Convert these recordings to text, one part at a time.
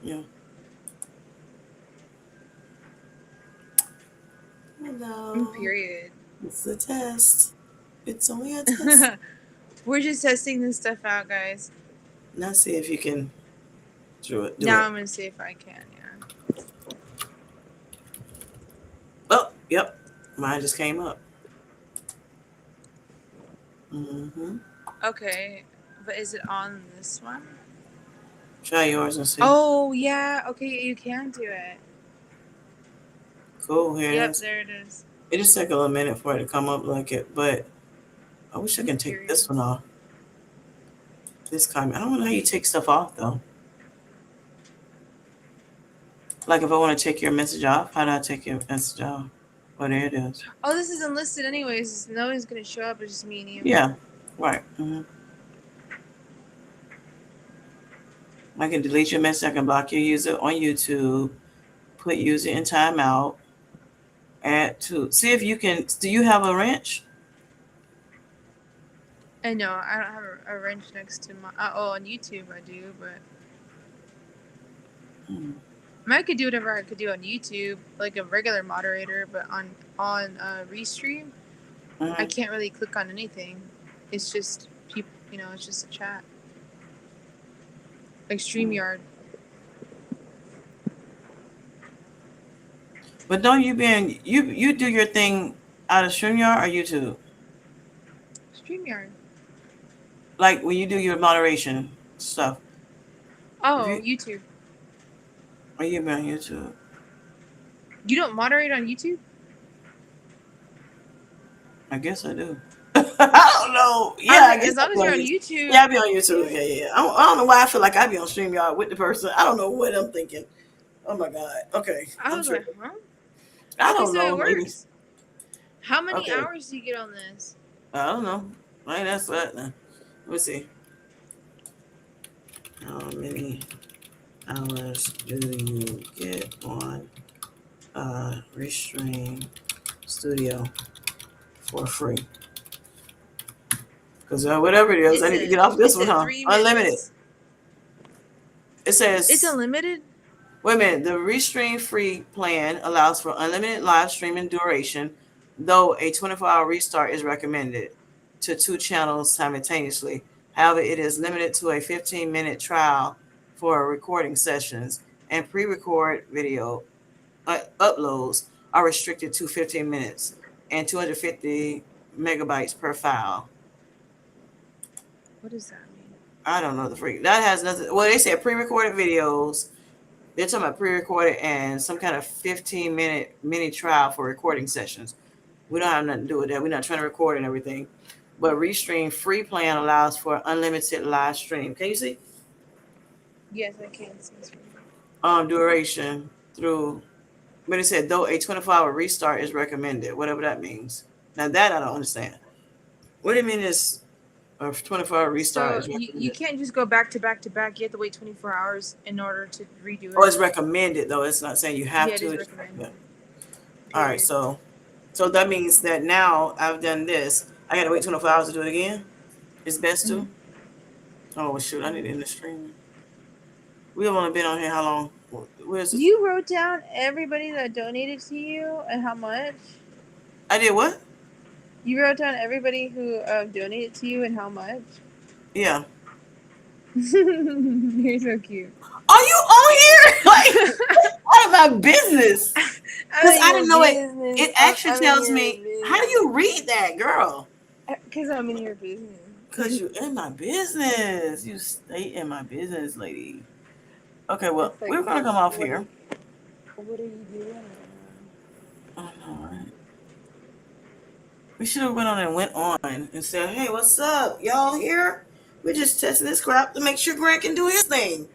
Yeah. Hello. Period. It's a test. It's only a test. We're just testing this stuff out, guys. Now see if you can do Now it. I'm gonna see if I can. Yeah. Oh, yep. Mine just came up. Mm-hmm. Okay, but is it on this one? Try yours and see. Oh yeah. Okay, you can do it. Cool. Here it Yep, is. there it is. It just took a little minute for it to come up like it, but I wish I can take Period. this one off. This comment. I don't know how you take stuff off though. Like if I want to take your message off, how do I take your message off? Oh, there it is. Oh, this isn't listed anyways. No one's gonna show up. It's just me and you. Yeah. Right. I can delete your message. I can block your user on YouTube. Put user in timeout. Add to see if you can. Do you have a wrench? I know I don't have a wrench next to my. Oh, on YouTube I do, but Hmm. I could do whatever I could do on YouTube, like a regular moderator. But on Restream, I Mhm. can't really click on anything. It's just people. It's just a chat. Like StreamYard. But don't you do your thing out of StreamYard or YouTube? StreamYard. Like when you do your moderation stuff. If Oh, you YouTube. or you be on YouTube. You don't moderate on YouTube? I guess I do. I don't know. I was Yeah, I like, guess as I long be as on you're on YouTube. YouTube, Yeah, I be on YouTube. yeah. Yeah, yeah. I don't know why I feel like I be on StreamYard with the person. I don't know what I'm thinking. Oh my god. Okay, I I'm was like, tripping. huh? I Okay, don't so know, it ladies. works. How many Okay, hours do you get on this? I don't know. Right, that's what. Let me see. How many hours do you get on Restream Studio for free? Because whatever it is, I It's need to a get off this it's one, a huh? three Unlimited. minutes. It It's says, unlimited. wait a minute. The Restream free plan allows for unlimited live streaming duration, though a 24-hour restart is recommended to two channels simultaneously. However, it is limited to a 15-minute trial for recording sessions, and pre-record video uploads are restricted to 15 minutes and 250 megabytes per file. What does that mean? I don't know the freak. That has nothing. Well, they said pre-recorded videos. They're talking about pre-recorded and some kind of 15-minute mini trial for recording sessions. We don't have nothing to do with that. We're not trying to record and everything. But Restream free plan allows for unlimited live stream. Can you see? Yes, I can see. Duration through. But it said though a 24-hour restart is recommended. Whatever that means. Now that I don't understand. What do you mean is a 24-hour restart So is you recommended? can't just go back to back to back. You have to wait 24 hours in order to redo Oh, it. it's recommended though. It's not saying you have Yeah, it to. is recommended. Yeah. All right. Period. So that means that now I've done this. I got to wait 24 hours to do it again. It's best Hmm. to. Oh well, shoot! I need it in the stream. We have only been on here how long? Where's this? You wrote down everybody that donated to you and how much. I did what? You wrote down everybody who donated to you and how much. Yeah. You're so cute. Are you on here? Like, out of my business? I'm Because in I your didn't know it. business. It actually I'm in tells your me. How do you business. read that, girl? Because I'm in your business. Because you in my business. You stay in my business, lady. Okay, well, It's like, we're gonna come off what are here. you, what are you doing? I know, right? We should have went on and went on and said, "Hey, what's up, y'all here? We're just testing this crap to make sure Grant can do his thing."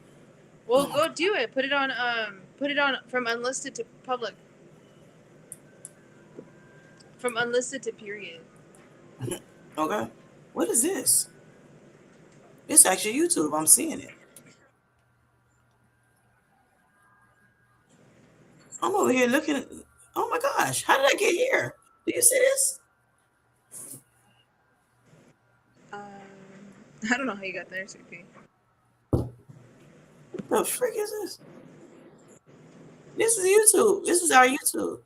Well, Oh my go do it. Put it on from unlisted to public. From unlisted to period. god. Okay, what is this? It's actually YouTube. I'm seeing it. I'm over here looking. At, oh my gosh, how did I get here? Do you see this? I don't know how you got there, CP. The frick is this? This is YouTube. This is our YouTube.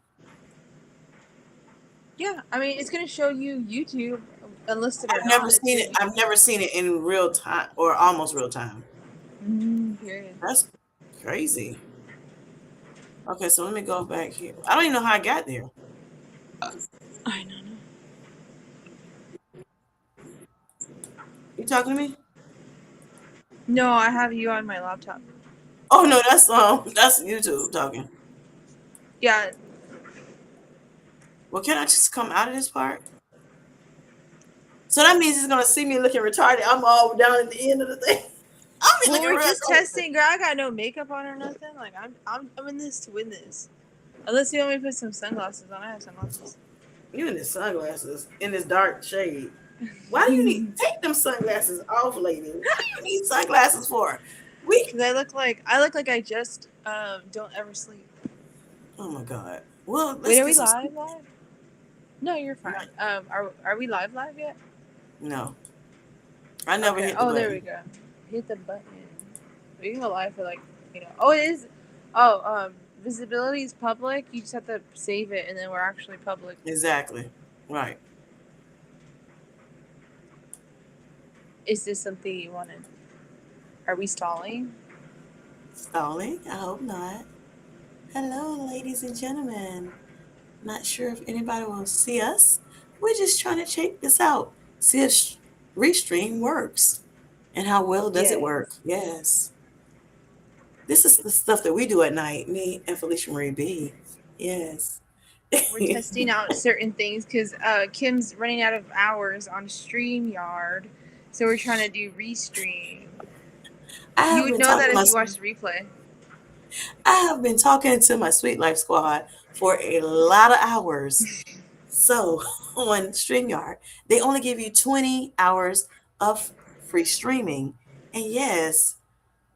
Yeah, I mean it's gonna show you YouTube, unlisted or I've never not. It's seen gonna it. be I've never seen it in real time or almost real time. period. That's crazy. Okay, so let me go back here. I don't even know how I got there. I don't know. You talking to me? No, I have you on my laptop. Oh no, that's YouTube talking. Yeah. Well, can I just come out of this part? So that means he's gonna see me looking retarded. I'm all down at the end of the thing. I'll be Well, looking we're real just stupid. testing, girl. I got no makeup on or nothing. Like I'm in this to win this. Unless you want me to put some sunglasses on, I have sunglasses. You in his sunglasses in this dark shade. Why do you need take them sunglasses off, lady? What do you need sunglasses for? We Cause I look like I just don't ever sleep. Oh my god. Well, let's Wait, are get we some live? Live? No, you're fine. Are we live yet? No. I never Okay. hit the Oh, there we button. go. Hit the button. We can go live for like Oh, it is. Oh, visibility is public. You just have to save it, and then we're actually public. Exactly. Right. Is this something you wanted? Are we stalling? Stalling? I hope not. Hello, ladies and gentlemen. Not sure if anybody will see us. We're just trying to check this out. See if Restream works. And how well does it work? Yes. Yes. This is the stuff that we do at night, me and FeliciaMarieBee. Yes. We're testing out certain things because Kim's running out of hours on StreamYard, so we're trying to do Restream. I You have would been know talking that to if my you watched the replay. I have been talking to my Sweet Life squad for a lot of hours. So on StreamYard, they only give you 20 hours of free streaming. And yes,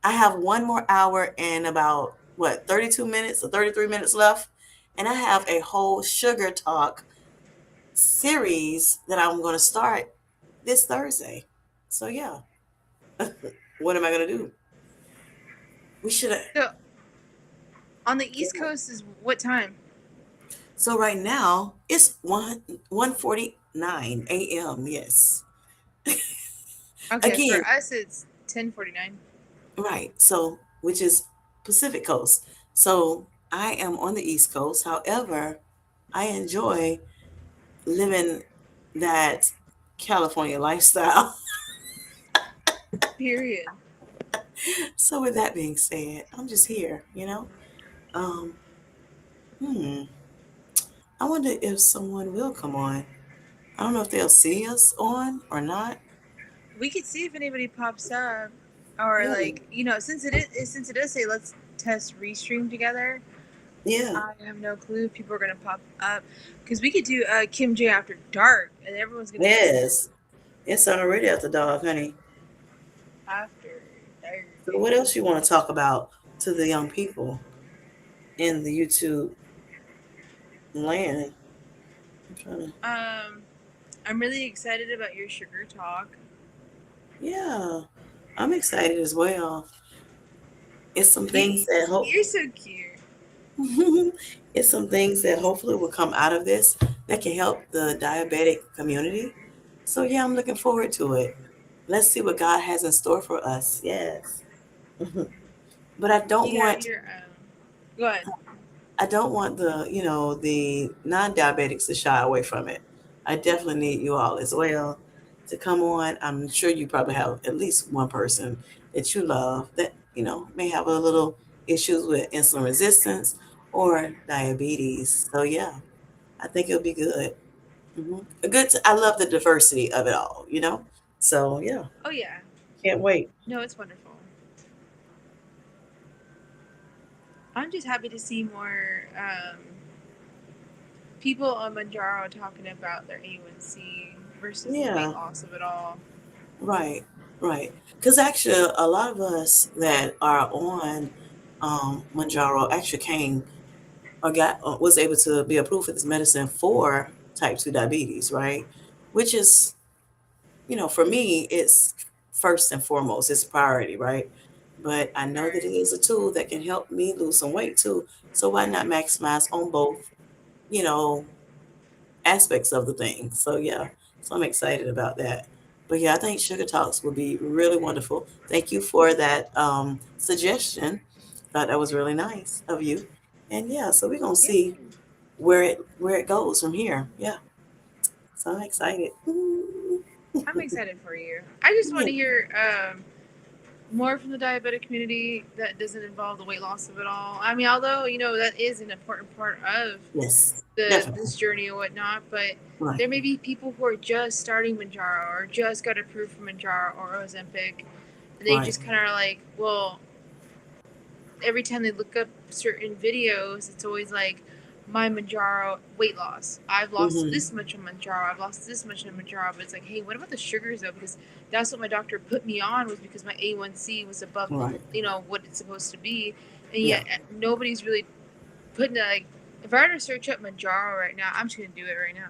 I have one more hour and about 32 minutes or 33 minutes left. And I have a whole Sugar Talk series that I'm going to start this Thursday. So yeah, what am I going to do? We should have. So on the East Coast is what time? So right now it's 1:49 a.m. Yes. Okay, Again, for us it's 10:49. right. So which is Pacific Coast. So I am on the East Coast. However, I enjoy living that California lifestyle. Period. So with that being said, I'm just here. Um, hmm. I wonder if someone will come on. I don't know if they'll see us on or not. We could see if anybody pops up, or Yeah. like since it does say let's test Restream together. Yeah. I have no clue if people are gonna pop up because we could do Kim J after dark, and everyone's gonna be in Yes. It's already at the dog, honey. after dark. So what else you want to talk about to the young people in the YouTube land? I'm trying to, I'm really excited about your sugar talk. yeah, I'm excited as well. It's some things You, that hope you're so cute. it's some things that hopefully will come out of this that can help the diabetic community. So yeah, I'm looking forward to it. Let's see what God has in store for us. Yes. But I don't You got want your Go ahead. I don't want the non-diabetics to shy away from it. I definitely need you all as well to come on. I'm sure you probably have at least one person that you love that may have a little issues with insulin resistance or diabetes. So yeah, I think it'll be good. I love the diversity of it all. So yeah, Oh yeah, can't wait. no, it's wonderful. I'm just happy to see more people on Manjaro talking about their A1C versus the weight Yeah, loss of it all. right, right. Because actually, a lot of us that are on Manjaro actually came or was able to be approved for this medicine for type 2 diabetes, right? Which is, for me, it's first and foremost, it's priority, right? but I know that it Right. is a tool that can help me lose some weight too. So why not maximize on both, you know, aspects of the thing? So yeah, so I'm excited about that. But yeah, I think Sugar Talks would be really wonderful. Thank you for that suggestion. Thought that was really nice of you. And yeah, so we're gonna Yeah. see where it goes from here. Yeah, so I'm excited. I'm excited for you. I just want Yeah. to hear more from the diabetic community that doesn't involve the weight loss of it all. I mean, although that is an important part of Yes, the definitely. this journey and whatnot, but Right, there may be people who are just starting Manjaro or just got approved for Manjaro or Ozempic, and they right. just kind of are like, well, every time they look up certain videos, it's always like my Manjaro weight loss. I've lost Hmm. this much on Manjaro. I've lost this much on Manjaro. But it's like, hey, what about the sugars though? Because that's what my doctor put me on, was because my A1C was above Right. what it's supposed to be, and Yeah. yet nobody's really putting it like. If I were to search up Manjaro right now, I'm just gonna do it right now.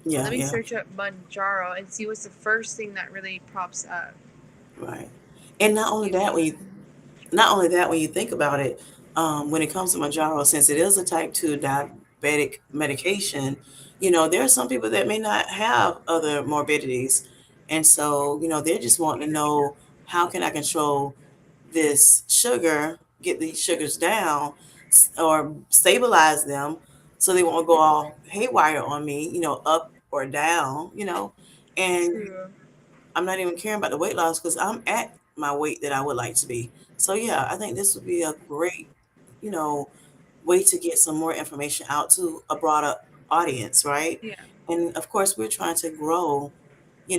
Yeah. Let me Yeah. search up Manjaro and see what's the first thing that really pops up. Right. And not only that, when you think about it, when it comes to Manjaro, since it is a type 2 diabetic medication, there are some people that may not have other morbidities. And so, they're just wanting to know, how can I control this sugar, get these sugars down, or stabilize them so they won't go all haywire on me, up or down, and True. I'm not even caring about the weight loss because I'm at my weight that I would like to be. So yeah, I think this would be a great, you know, way to get some more information out to a broader audience, right? Yeah. And of course, we're trying to grow,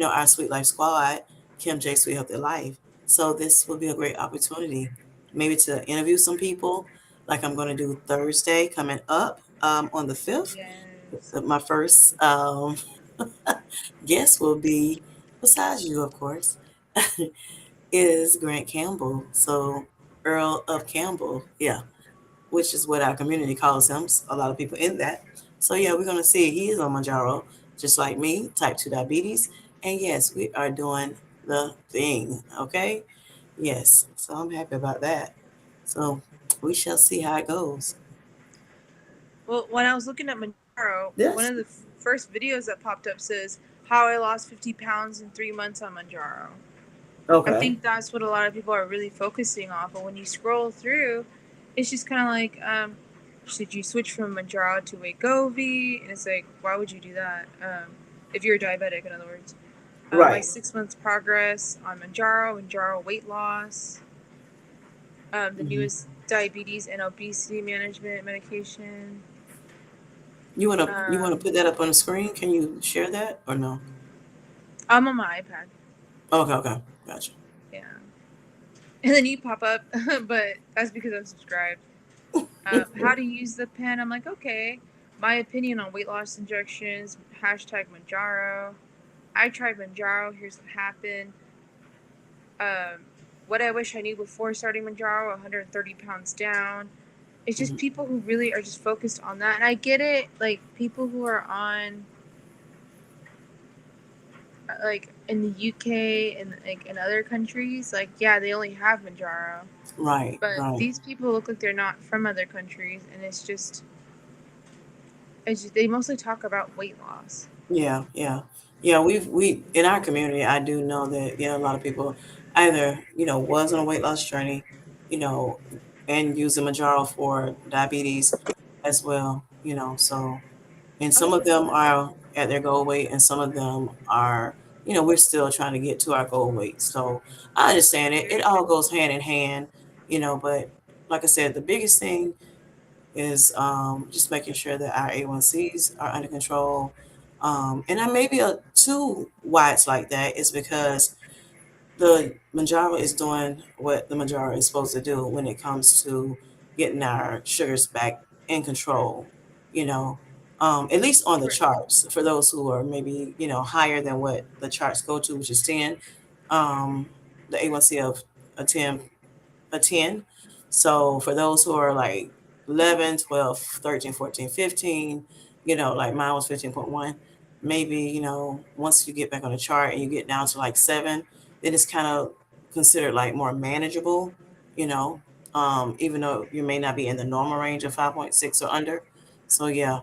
our Sweet Life Squad, Kim J Sweet Healthy Life. So this will be a great opportunity, maybe to interview some people, like I'm going to do Thursday coming up on the 5th. Yes. My first guest will be, besides you, of course, is Grant Campbell. So Earl of Campbell, yeah, which is what our community calls him. A lot of people in that. So yeah, we're gonna see. He is on Manjaro, just like me, type 2 diabetes. And yes, we are doing the thing. Okay. Yes. So I'm happy about that. So we shall see how it goes. Well, when I was looking at Manjaro, one Yes. of the first videos that popped up says how I lost 50 pounds in 3 months on Manjaro. I Okay. think that's what a lot of people are really focusing on. But when you scroll through, it's just kind of like, should you switch from Manjaro to Wegovy? And it's like, why would you do that? If you're diabetic, in other words. My Right. 6 months progress on Manjaro, Manjaro weight loss, the Hmm. newest diabetes and obesity management medication. You wanna Um, put that up on the screen? Can you share that or no? I'm on my iPad. Okay. Okay. Gotcha. Yeah. And then you pop up, but that's because I'm subscribed. How to use the pen? I'm like, okay. My opinion on weight loss injections. Hashtag Manjaro. I tried Manjaro. Here's what happened. Um, what I wish I knew before starting Manjaro. 130 pounds down. It's just Mhm. people who really are just focused on that, and I get it. Like people who are on like in the UK and like in other countries, like yeah, they only have Manjaro. Right. But Right. these people look like they're not from other countries, and it's just they mostly talk about weight loss. Yeah, yeah, yeah. We in our community, I do know that a lot of people either was on a weight loss journey, you know, and use the Manjaro for diabetes as well. So and Oh some of yeah, them are at their goal weight, and some of them are, we're still trying to get to our goal weight. So I understand it. It very all true. goes hand in hand, but like I said, the biggest thing is just making sure that our A1Cs are under control. And I maybe too why it's like that is because the Manjaro is doing what the Manjaro is supposed to do when it comes to getting our sugars back in control. You know, at least on the Right. charts for those who are maybe higher than what the charts go to, which is 10. Um, the A1C of a 10. So for those who are like 11, 12, 13, 14, 15, like mine was 15.1, maybe, once you get back on the chart and you get down to like 7, then it's kind of considered like more manageable. you know, even though you may not be in the normal range of 5.6 or under. So yeah,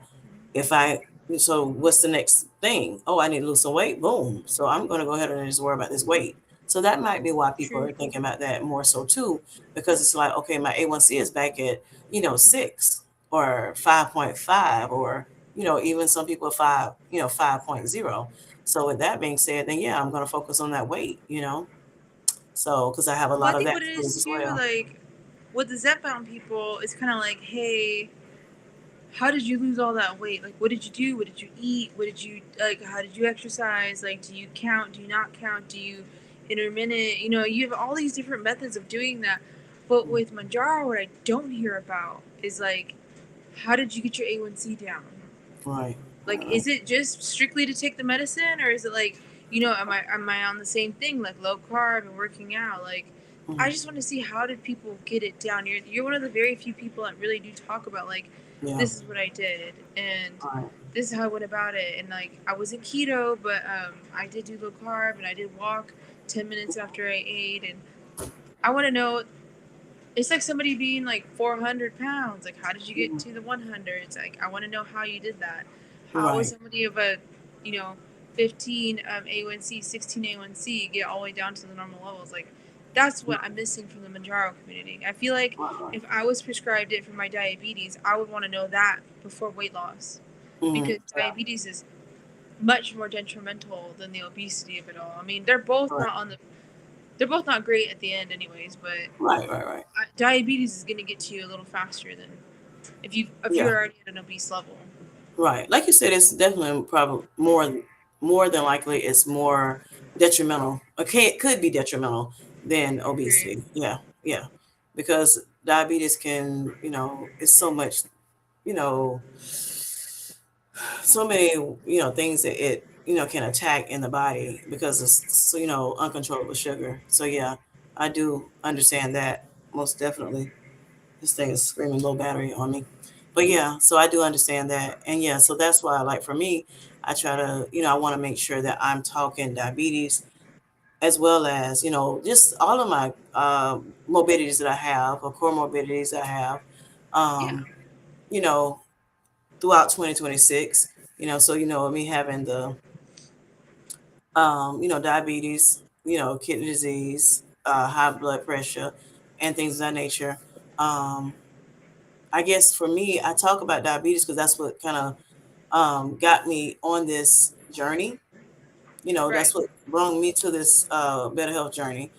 if I so what's the next thing? Oh, I need to lose some weight. Boom. So I'm going to go ahead and just worry about this weight. So that might be why people True. are thinking about that more so too, because it's like, okay, my A1C is back at 6 or 5.5, or even some people 5.0. So with that being said, then yeah, I'm going to focus on that weight. So because I have a Well, I lot of think that what it to lose is as too, well. like with the Zepbound people, it's kind of like, hey, how did you lose all that weight? Like, what did you do? What did you eat? What did you like? How did you exercise? Like, do you count? Do you not count? Do you intermittent? You know, you have all these different methods of doing that. But with Manjaro, what I don't hear about is like, how did you get your A1C down? Right. Like, is it just strictly to take the medicine, or is it like, am I on the same thing, like low carb and working out? Like, I Mhm. just want to see, how did people get it down. You're one of the very few people that really do talk about like, Yeah. this is what I did, and Right. this is how I went about it. And like, I wasn't keto, but I did do low carb, and I did walk 10 minutes after I ate. And I want to know, it's like somebody being like 400 pounds. Like, how did you get Mhm. to the 100s? Like, I want to know how you did that. How was Right. somebody of a, you know, 15 A1C, 16 A1C get all the way down to the normal levels? Like, that's what I'm missing from the Manjaro community. I feel like Right. if I was prescribed it for my diabetes, I would want to know that before weight loss, Mhm. because Yeah. diabetes is much more detrimental than the obesity of it all. I mean, they're both not great at the end, anyways. But Right. Right. Right. diabetes is going to get to you a little faster than if Yeah. you're already at an obese level. Right. Like you said, it's definitely probably more than likely it's more detrimental. Okay, it could be detrimental than Agree. obesity. Yeah. Yeah. Because diabetes can, it's so much, you know, so many, things that it, can attack in the body because of, uncontrollable sugar. So yeah, I do understand that most definitely. This thing is screaming low battery on me. But yeah, so I do understand that. And yeah, so that's why, like, for me, I try to, I want to make sure that I'm talking diabetes as well as, just all of my morbidities that I have, or comorbidities that I have, Yeah. um, you know, throughout 2026. So, me having the, diabetes, kidney disease, high blood pressure, and things of that nature. Um, I guess for me, I talk about diabetes because that's what kind of got me on this journey. Right. That's what brought me to this better health journey.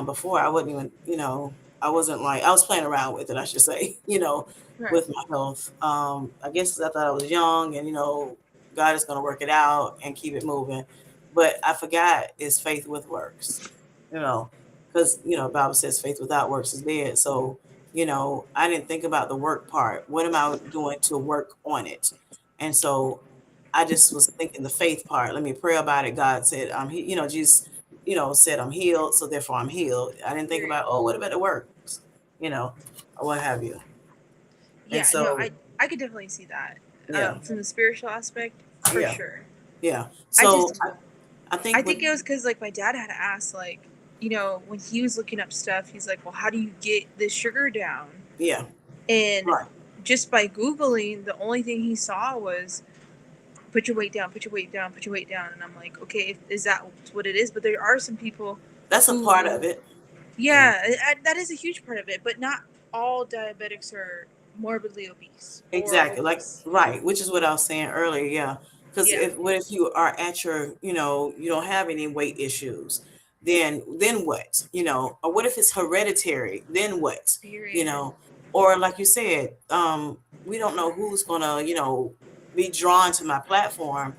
Before I wasn't even, I wasn't like, I was playing around with it, I should say, Right. with my health. I guess 'cause I thought I was young and, God is going to work it out and keep it moving. But I forgot is faith with works, you know, because, Bible says faith without works is dead. So, I didn't think about the work part. What am I doing to work on it? And so I just was thinking the faith part. Let me pray about it. God said, Jesus, said I'm healed, so therefore I'm healed. I didn't think Agree. about, oh, what about the works, you know, or what have you. And Yeah. No, so, I could definitely see that. yeah, From the spiritual aspect, for yeah, sure. yeah. I So just I I think with, think it was because like my dad had asked, like, when he was looking up stuff, he's like, well, how do you get the sugar down? yeah, And right. just by googling, the only thing he saw was, put your weight down, put your weight down, put your weight down. And I'm like, okay, is that what it is? But there are some people That's a part who, of it. Yeah. yeah, that is a huge part of it. But not all diabetics are morbidly obese or Exactly. Like, obese. right, which is what I was saying earlier. Yeah. Because Yeah, if you are at your, you don't have any weight issues, then what? Or what if it's hereditary? Then what? You period. know, or like you said, we don't know who's gonna, be drawn to my platform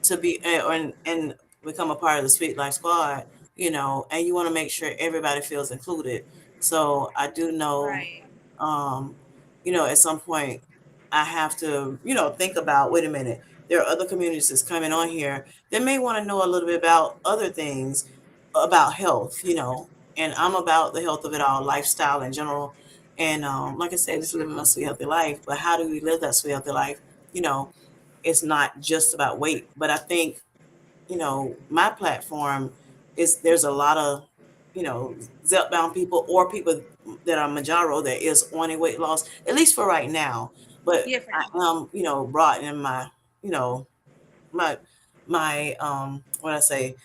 to be and become a part of the Sweet Life Squad, and you want to make sure everybody feels included. So I do know, Right. um, at some point I have to, think about, wait a minute, there are other communities that's coming on here that may want to know a little bit about other things about health, and I'm about the health of it all, lifestyle in general. And like I said, just living a sweet healthy life. But how do we live that sweet healthy life? You know, it's not just about weight. But I think, my platform is there's a lot of, Zelt bound people or people that are Manjaro that is on a weight loss, at least for right now. But Yeah, for I now. am, broadening my, you know, my what I say,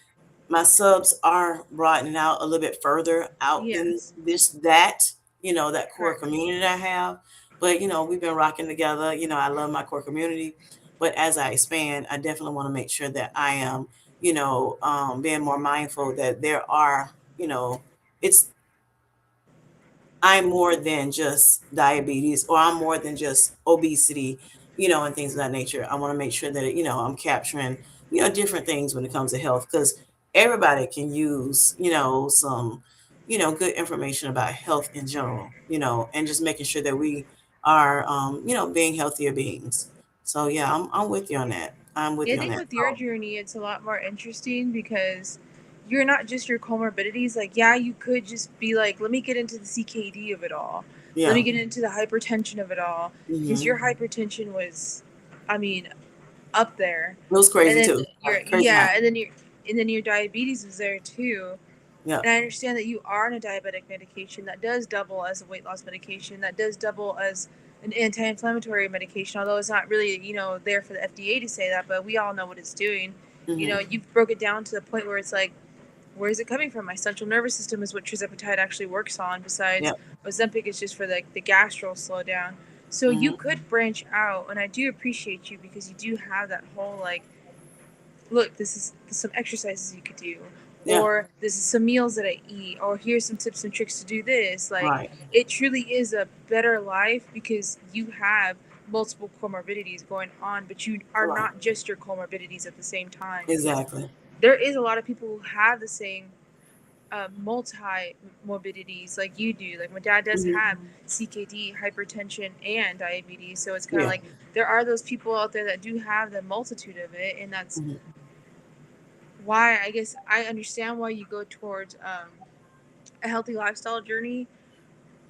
my subs are broadening out a little bit further out than Yes. that core Correct. community that I have. But we've been rocking together. I love my core community, but as I expand, I definitely want to make sure that I am, being more mindful that there are, it's I'm more than just diabetes, or I'm more than just obesity, and things of that nature. I want to make sure that, I'm capturing, different things when it comes to health, because everybody can use, some, good information about health in general, and just making sure that we are, being healthier beings. So yeah, I'm with you on that. I'm with Yeah, I you on think that. with your So journey, it's a lot more interesting because you're not just your comorbidities. Like, yeah, you could just be like, let me get into the CKD of it all. Let yeah. me get into the hypertension of it all. Because Hmm. your hypertension was, I mean, up there. It was And crazy then too. your, Crazy high. yeah, and then your diabetes was there too. Yeah. And I understand that you are on a diabetic medication that does double as a weight loss medication, that does double as an anti-inflammatory medication, although it's not really, there for the FDA to say that, but we all know what it's doing. Hmm. You broke it down to the point where it's like, where is it coming from? My central nervous system is what trizepatide actually works on, besides Yep. Ozempic is just for the gastro slowdown. So you Hmm. could branch out, and I do appreciate you because you do have that whole like, look, this is some exercises you could do, Yeah. or this is some meals that I eat, or here's some tips and tricks to do this. Like, Right. it truly is a better life because you have multiple comorbidities going on, but you are Right. not just your comorbidities at the same time, because Exactly. there is a lot of people who have the same multi morbidities like you do. Like, my dad does Hmm. have CKD, hypertension, and diabetes, so it's kind of Yeah. like there are those people out there that do have the multitude of it, and that's Hmm. why I guess I understand why you go towards a healthy lifestyle journey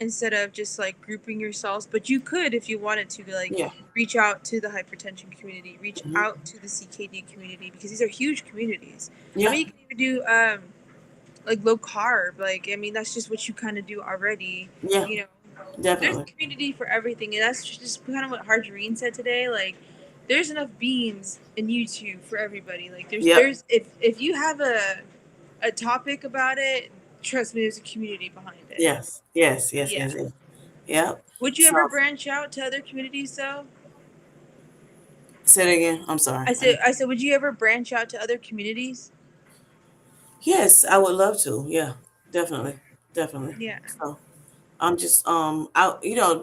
instead of just like grouping yourselves. But you could, if you wanted to, like Yeah. reach out to the hypertension community, reach Hmm. out to the CKD community because these are huge communities. I Yeah. mean, you can even do like low carb. Like, I mean, that's just what you kind of do already. Yeah. You know, there's a Definitely. community for everything, and that's just kind of what Harjareen said today. Like, there's enough beans in YouTube for everybody. Like, Yep. there's if you have a topic about it, trust me, there's a community behind it. Yes. Yes. Yes. Yeah. Yes. Yes. Yep. Would you So ever branch out to other communities though? say it again. I'm sorry. I said, would you ever branch out to other communities? Yes, I would love to. Yeah. Definitely. Definitely. Yeah. So I'm just I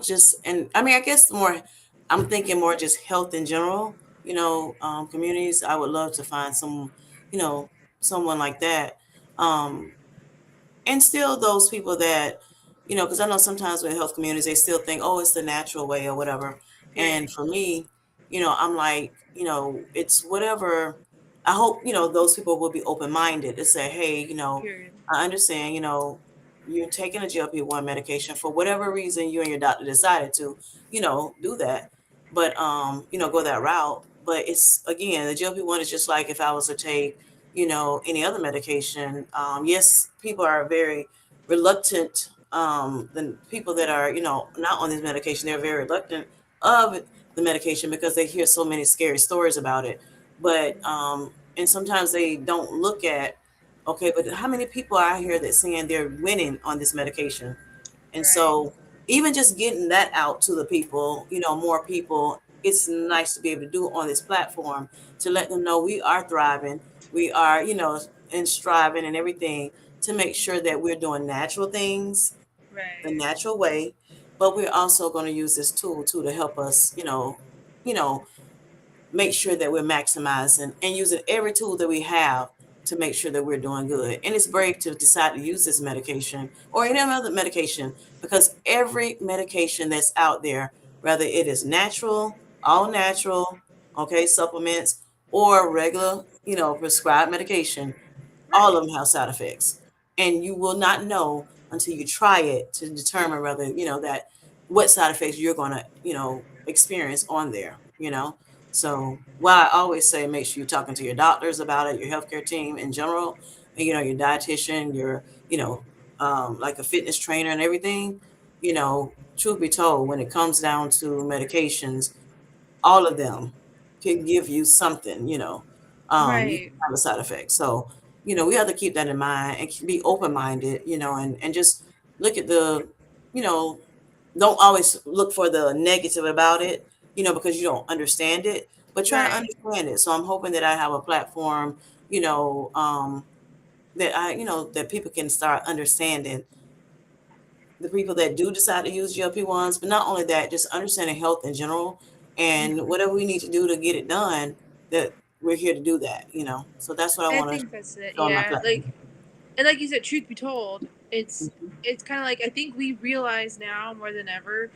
just, and I mean, I guess more, I'm thinking more just health in general. Communities. I would love to find you know someone like that. Um, and still those people that, because I know sometimes with health communities they still think, oh, it's the natural way or whatever. Period. And for me, I'm like, it's whatever. I hope those people will be open-minded to say, hey, Period. I understand, you're taking a GLP-1 medication for whatever reason you and your doctor decided to, do that, but go that route. But it's, again, the GLP-1 is just like if I was to take any other medication. Yes, people are very reluctant. The people that are, not on this medication, they're very reluctant of the medication because they hear so many scary stories about it. But and sometimes they don't look at, okay, but how many people are out here that saying they're winning on this medication? And Right. so even just getting that out to the people, more people, it's nice to be able to do on this platform to let them know we are thriving. We are, and striving and everything to make sure that we're doing natural things the Right. natural way, but we're also going to use this tool too to help us, you know, make sure that we're maximizing and using every tool that we have to make sure that we're doing good. And it's brave to decide to use this medication or any other medication, because every medication that's out there, whether it is natural, all natural, okay, supplements, or regular, prescribed medication, all Right. of them have side effects. And you will not know until you try it to determine whether, that what side effects you're going to, experience on there, So, while I always say make sure you're talking to your doctors about it, your healthcare team in general, and, your dietitian, your, like a fitness trainer and everything, truth be told, when it comes down to medications, all of them can give you something, you can Right. have a side effect. So, we have to keep that in mind and be open minded, and just look at you know, don't always look for the negative about it, because you don't understand it, but try to Right. understand it. So I'm hoping that I have a platform, you know, um, that people can start understanding the people that do decide to use GLP-1s, but not only that, just understanding health in general and whatever we need to do to get it done, that we're here to do that. So that's what I I want to think that's it. show on my Yeah. platform. And like you said, truth be told, Mhm. it's kind of like I think we realize now more than ever,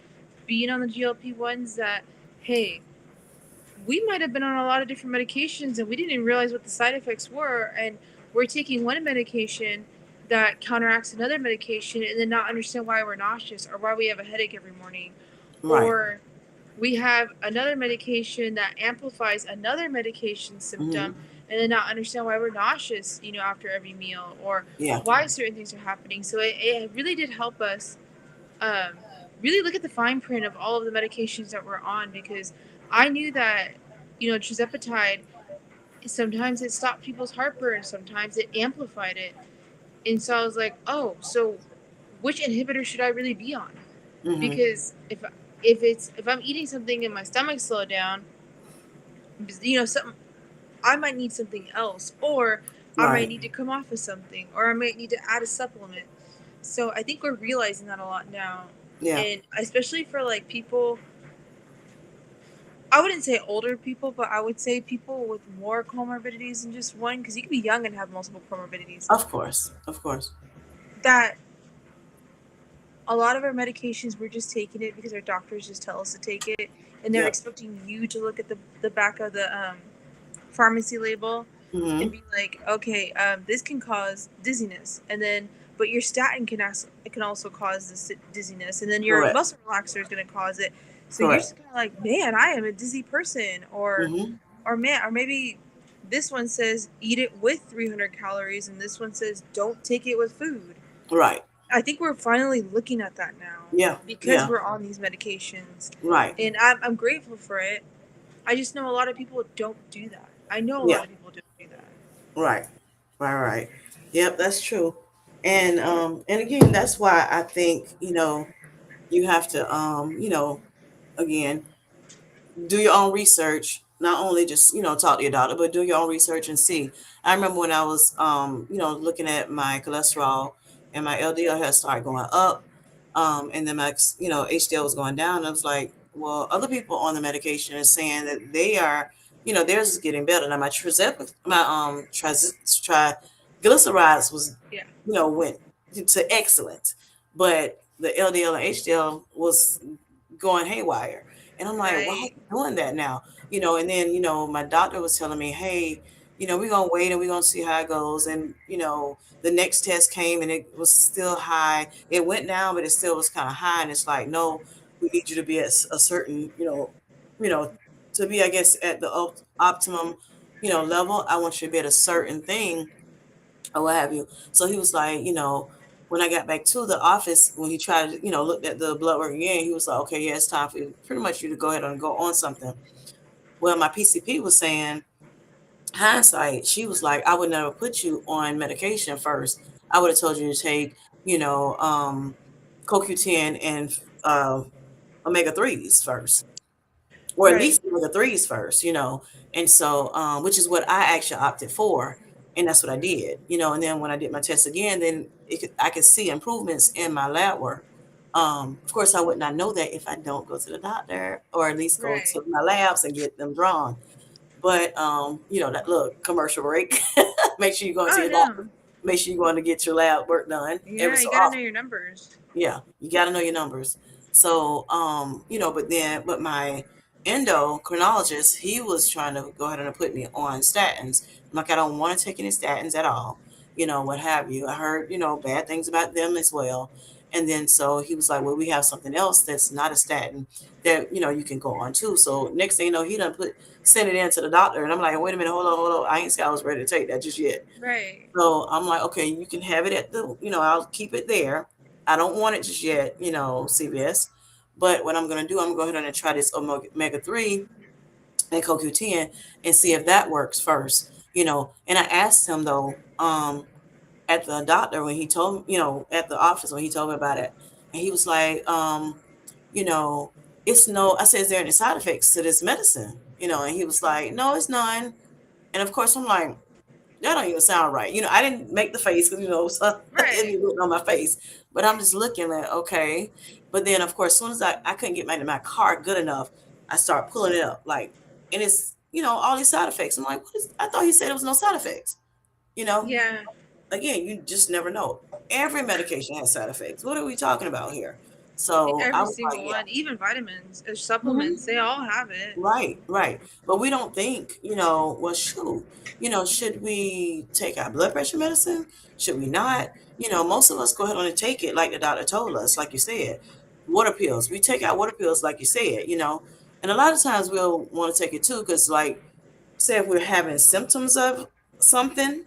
being on the GLP-1s, that hey, we might have been on a lot of different medications and we didn't even realize what the side effects were, and we're taking one medication that counteracts another medication and then not understand why we're nauseous or why we have a headache every morning, Right. or we have another medication that amplifies another medication Hmm. symptom and then not understand why we're nauseous, after every meal, or Yeah. why certain things are happening. So it really did help us um, really look at the fine print of all of the medications that we're on, because I knew that, trizepatide, sometimes it stopped people's heartburn, sometimes it amplified it. And so I was like, oh, so which inhibitor should I really be on? Hmm. Because if I'm eating something and my stomach's slowed down, something, I might need something else, or I might Right. need to come off of something, or I might need to add a supplement. So I think we're realizing that a lot now, Yeah. and especially for like people. I wouldn't say older people, but I would say people with more comorbidities than just one, because you can be young and have multiple comorbidities. Of course. Of course. That a lot of our medications, we're just taking it because our doctors just tell us to take it, and they're Yep. expecting you to look at the back of the pharmacy label Hmm. and be like, okay, this can cause dizziness, and then but your statin can also cause this dizziness, and then your Correct. muscle relaxer is going to cause it. So you're Correct. just kind of like, man, I am a dizzy person, Hmm. or maybe this one says eat it with 300 calories, and this one says don't take it with food. Right. I think we're finally looking at that now Yeah. because Yeah. we're on these medications, Right. and I'm grateful for it. I just know a lot of people don't do that. I know a Yeah. lot of people don't do that. Right. Right. Right. Yep. That's true. And again, that's why I think, you have to, again, do your own research. Not only just talk to your doctor, but do your own research and see. I remember when I was looking at my cholesterol, and my LDL had started going up, and then my HDL was going down. I was like, well, other people on the medication are saying that they are, theirs is getting better. Now my triglycerides was Yeah. went to excellent, but the LDL and HDL was going haywire. And I'm like, why are Right. you doing that now? And then, my doctor was telling me, hey, we're going to wait and we're going to see how it goes. And, the next test came and it was still high. It went down, but it still was kind of high. And it's like, no, we need you to be at a certain, you know, to be, I guess, at the optimum, level. I want you to be at a certain thing or what have you. So he was like, when I got back to the office, when he tried to, looked at the blood work again, he was like, okay, yeah, it's time for pretty much you to go ahead and go on something. Well, my PCP was saying, hindsight, she was like, I would never put you on medication first. I would have told you to take, CoQ10 and omega 3s first, or at Right. least with the threes first, and so which is what I actually opted for, and that's what I did, and then when I did my test again, then I could see improvements in my lab work. Of course, I would not know that if I don't go to the doctor or at least go Right. to my labs and get them drawn. But that look commercial break. Make sure you go to Oh your doctor. no. Make sure you going to get your lab work done every Yeah, so you gotta know often. your numbers. Yeah, you got to know your numbers. So, but my endocrinologist, he was trying to go ahead and put me on statins. I'm like, I don't want to take any statins at all, what have you. I heard, bad things about them as well. And then so he was like, well, we have something else that's not a statin that, you can go on too. So next thing you know, he done send it in to the doctor. And I'm like, wait a minute, hold on. I ain't say I was ready to take that just yet. Right. So I'm like, okay, you can have it at I'll keep it there. I don't want it just yet, CVS. But what I'm going to do, I'm going to go ahead and try this omega 3 and CoQ10 and see if that works first, And I asked him though, at the doctor when he told me, at the office when he told me about it, and he was like, you know, it's no. I said, is there any side effects to this medicine? And he was like, no, it's none. And of course, I'm like, that don't even sound right. I didn't make the face because so it Right. be written on my face. But I'm just looking at okay. But then of course, as soon as I couldn't get my car good enough, I start pulling it up like, and it's all these side effects. I'm like, what is? I thought he said there was no side effects. You know, Yeah. Again, you just never know. Every medication has side effects. What are we talking about here? So I Every was like, single yeah. one, even vitamins, supplements, Mhm. they all have it. Right, right. But we don't think, well, shoot, should we take our blood pressure medicine? Should we not? Most of us go ahead on and take it like the doctor told us, like you said. Water pills. We take our water pills like you said. And a lot of times we'll want to take it too, because like say if we're having symptoms of something,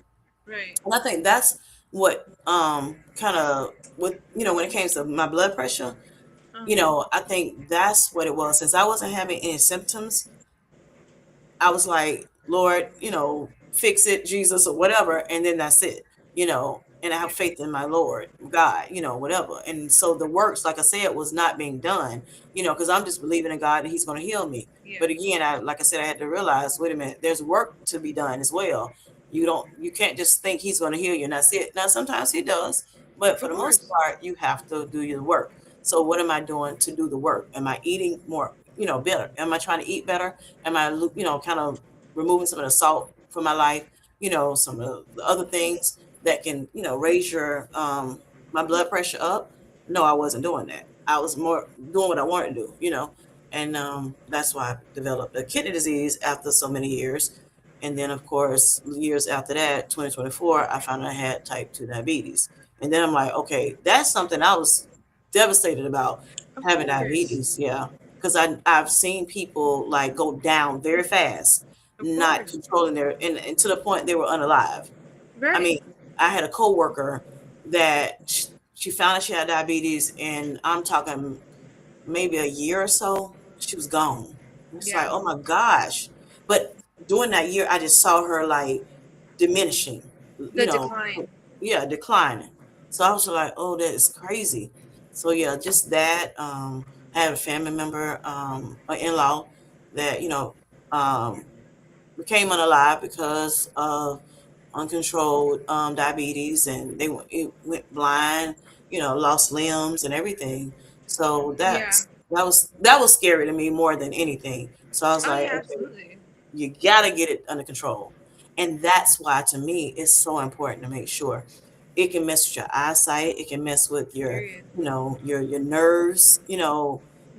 Right. and I think that's what kind of with when it came to my blood pressure, I think that's what it was. Since I wasn't having any symptoms, I was like, Lord, fix it, Jesus, or whatever, and then that's it, and I have Yeah. faith in my Lord, God, whatever. And so the works, like I said, was not being done, because I'm just believing in God and He's going to heal me. Yeah. But again, like I said, I had to realize, wait a minute, there's work to be done as well. You can't just think He's going to heal you and that's it. Now, sometimes He does, but for Of the most course. part, you have to do your work. So what am I doing to do the work? Am I eating more, better? Am I trying to eat better? Am I, kind of removing some of the salt from my life, some of the other things that can, raise your, my blood pressure up? No, I wasn't doing that. I was more doing what I wanted to do, and that's why I developed a kidney disease after so many years. And then, of course, years after that, 2024, I found out I had type 2 diabetes. And then I'm like, okay, that's something I was devastated about, Of having course. diabetes. Yeah. Because I've seen people like go down very fast, Of not course. controlling and to the point they were unalive. I Right. mean, I had a coworker that she found out she had diabetes, and I'm talking maybe a year or so, she was gone. It's like, Yeah. oh my gosh. But during that year, I just saw her like diminishing, you The know, decline. yeah, declining. So I was like, oh, that is crazy. So yeah, just that. I had a family member, an in-law that, um, became unalive because of uncontrolled diabetes, and it went blind, lost limbs and everything. So Yeah. that was scary to me more than anything. So I was Oh like, yeah, okay, absolutely. you gotta get it under control. And that's why to me it's so important to make sure. It can mess with your eyesight, it can mess with your, Period. your nerves, you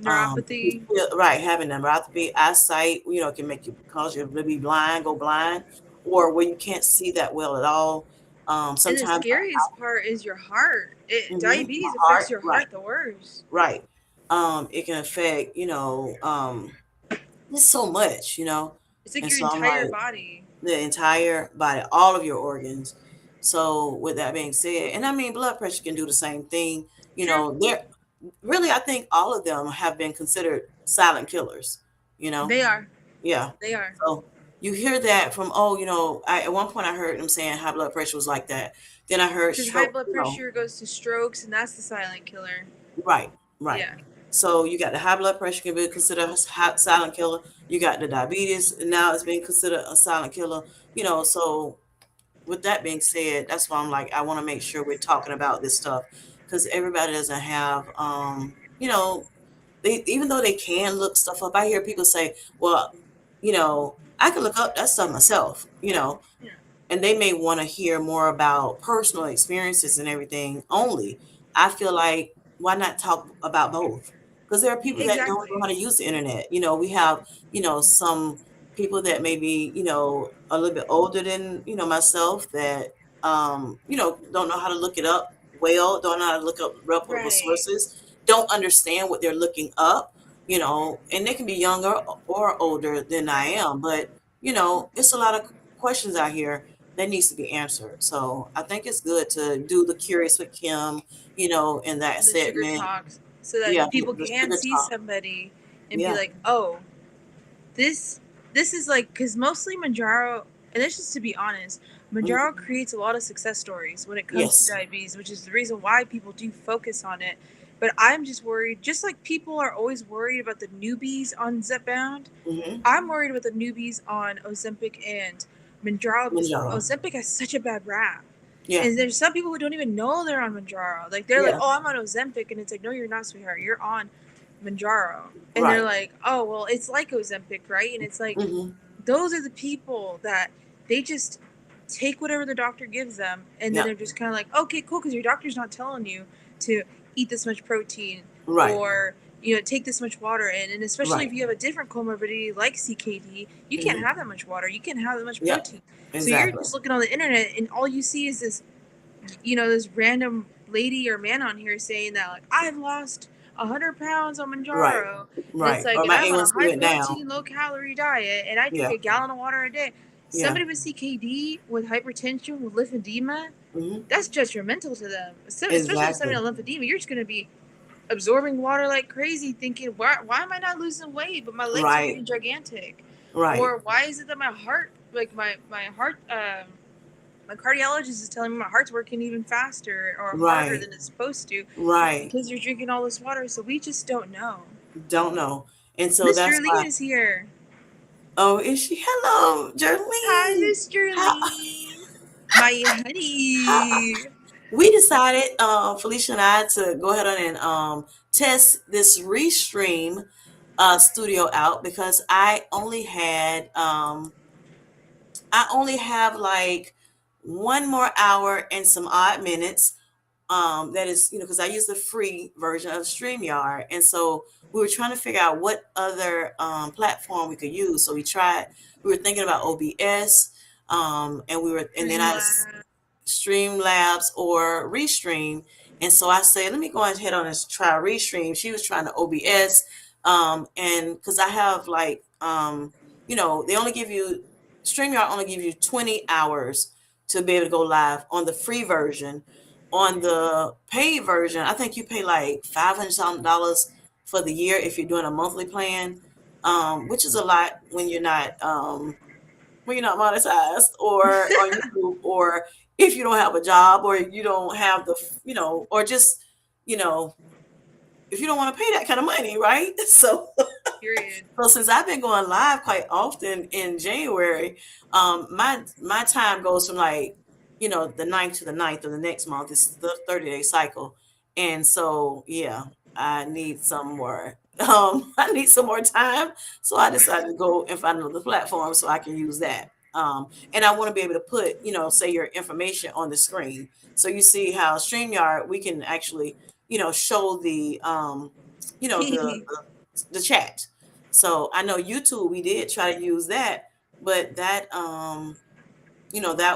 Neuropathy. right, having neuropathy, eyesight, it can make you cause you to be blind, go blind, or where you can't see that well at all. And the Sometimes scariest part is your heart. my Diabetes affects heart, your right, heart the worst. right. It can affect, just so much, It's like and your so I'm entire like, body. the entire body, all of your organs. So with that being said, and I mean blood pressure can do the same thing. True. There really I think all of them have been considered silent killers, you know. They are. Yeah. They are. So you hear that from, oh, at one point I heard them saying high blood pressure was like that. Then I heard Because high stroke, blood pressure goes to strokes, and that's the silent killer. right, right. Yeah. So you got the high blood pressure can be considered a silent killer. You got the diabetes, and now it's being considered a silent killer. So with that being said, that's why I'm like, I want to make sure we're talking about this stuff, because everybody doesn't have, they, even though they can look stuff up. I hear people say, well, I can look up that stuff myself, Yeah. and they may want to hear more about personal experiences and everything only. I feel like, why not talk about both? Because there are people that don't know Exactly. how to use the internet. We have, some people that may be, a little bit older than, myself, that, don't know how to look it up well, don't know how to look up reputable Right. sources, don't understand what they're looking up, and they can be younger or older than I Right. am, but it's a lot of questions out here that needs to be answered. So I think it's good to do the Curious with Kim, in that And the sugar segment. talks, so Yeah, that people the can sugar see talk. somebody and be Yeah. like, oh, this this is like, because mostly Manjaro, and this is to be honest, Mhm. Manjaro creates a lot of success stories when it comes to Yes. diabetes, which is the reason why people do focus on it. But I'm just worried, just like people are always worried about the newbies on Zepbound, Mm-hmm. I'm worried about the newbies on Ozempic and Manjaro, because Manjaro. Ozempic has such a bad rap. Yeah. And there's some people who don't even know they're on Manjaro. Like, they're like, Yeah. oh, I'm on Ozempic. And it's like, no, you're not, sweetheart. You're on Manjaro. And they're Right. like, oh, well, it's like Ozempic, right? And it's like, Mm-hmm. those are the people that they just take whatever the doctor gives them. And then Yeah. they're just kind of like, okay, cool, because your doctor's not telling you to eat this much protein Right. or take this much water in. And especially if Right. you have a different comorbidity like CKD, you can't Mm-hmm. have that much water, you can't have that much Yep. protein. So you're Exactly. just looking on the internet and all you see is this, this random lady or man on here saying that, like, I've lost 100 pounds on Right. Manjaro, and it's Right. like, Or and my I'm on a A1C high went down. protein, low calorie diet, and I drink Yeah. a gallon of water a day. Yeah. Somebody with CKD, with hypertension, with lymphedema, Mm-hmm. that's detrimental to them. Especially if somebody Exactly. on lymphedema, you're just going to be absorbing water like crazy, thinking, why am I not losing weight, but my legs are Right. getting gigantic? Right. Or why is it that my heart, like my heart, my cardiologist is telling me my heart's working even faster or harder Right. than it's supposed to. It's Right. because you're drinking all this water, so we just don't know. Don't know. And so Mr. that's Lean why. is here. Oh, is she? Hello, Hi, Jerlene. Mr. How? Lean. My How? honey. We decided, Felicia and I, to go ahead on and test this Restream studio out because I only have like one more hour and some odd minutes. That is, because I use the free version of StreamYard, and so we were trying to figure out what other platform we could use. So we were thinking about OBS, and then Streamlabs. Streamlabs or Restream. And so I said, let me go ahead on and try Restream. She was trying to OBS, and because I have like, they only give you StreamYard only give you 20 hours to be able to go live on the free version. On the paid version, I think you pay like $500 for the year if you're doing a monthly plan, which is a lot when you're not monetized or on YouTube, or if you don't have a job, or you don't have or just, you know, if you don't want to pay that kind of money, right? So Period. so since I've been going live quite often in January, my time goes from like, the ninth to the ninth of the next month. It's the 30-day cycle. And so yeah, I need some more I need some more time. So I decided to go and find another platform so I can use that. And I want to be able to put, say your information on the screen. So you see how StreamYard, we can actually, show you know, the, the chat. So I know YouTube, we did try to use that, but that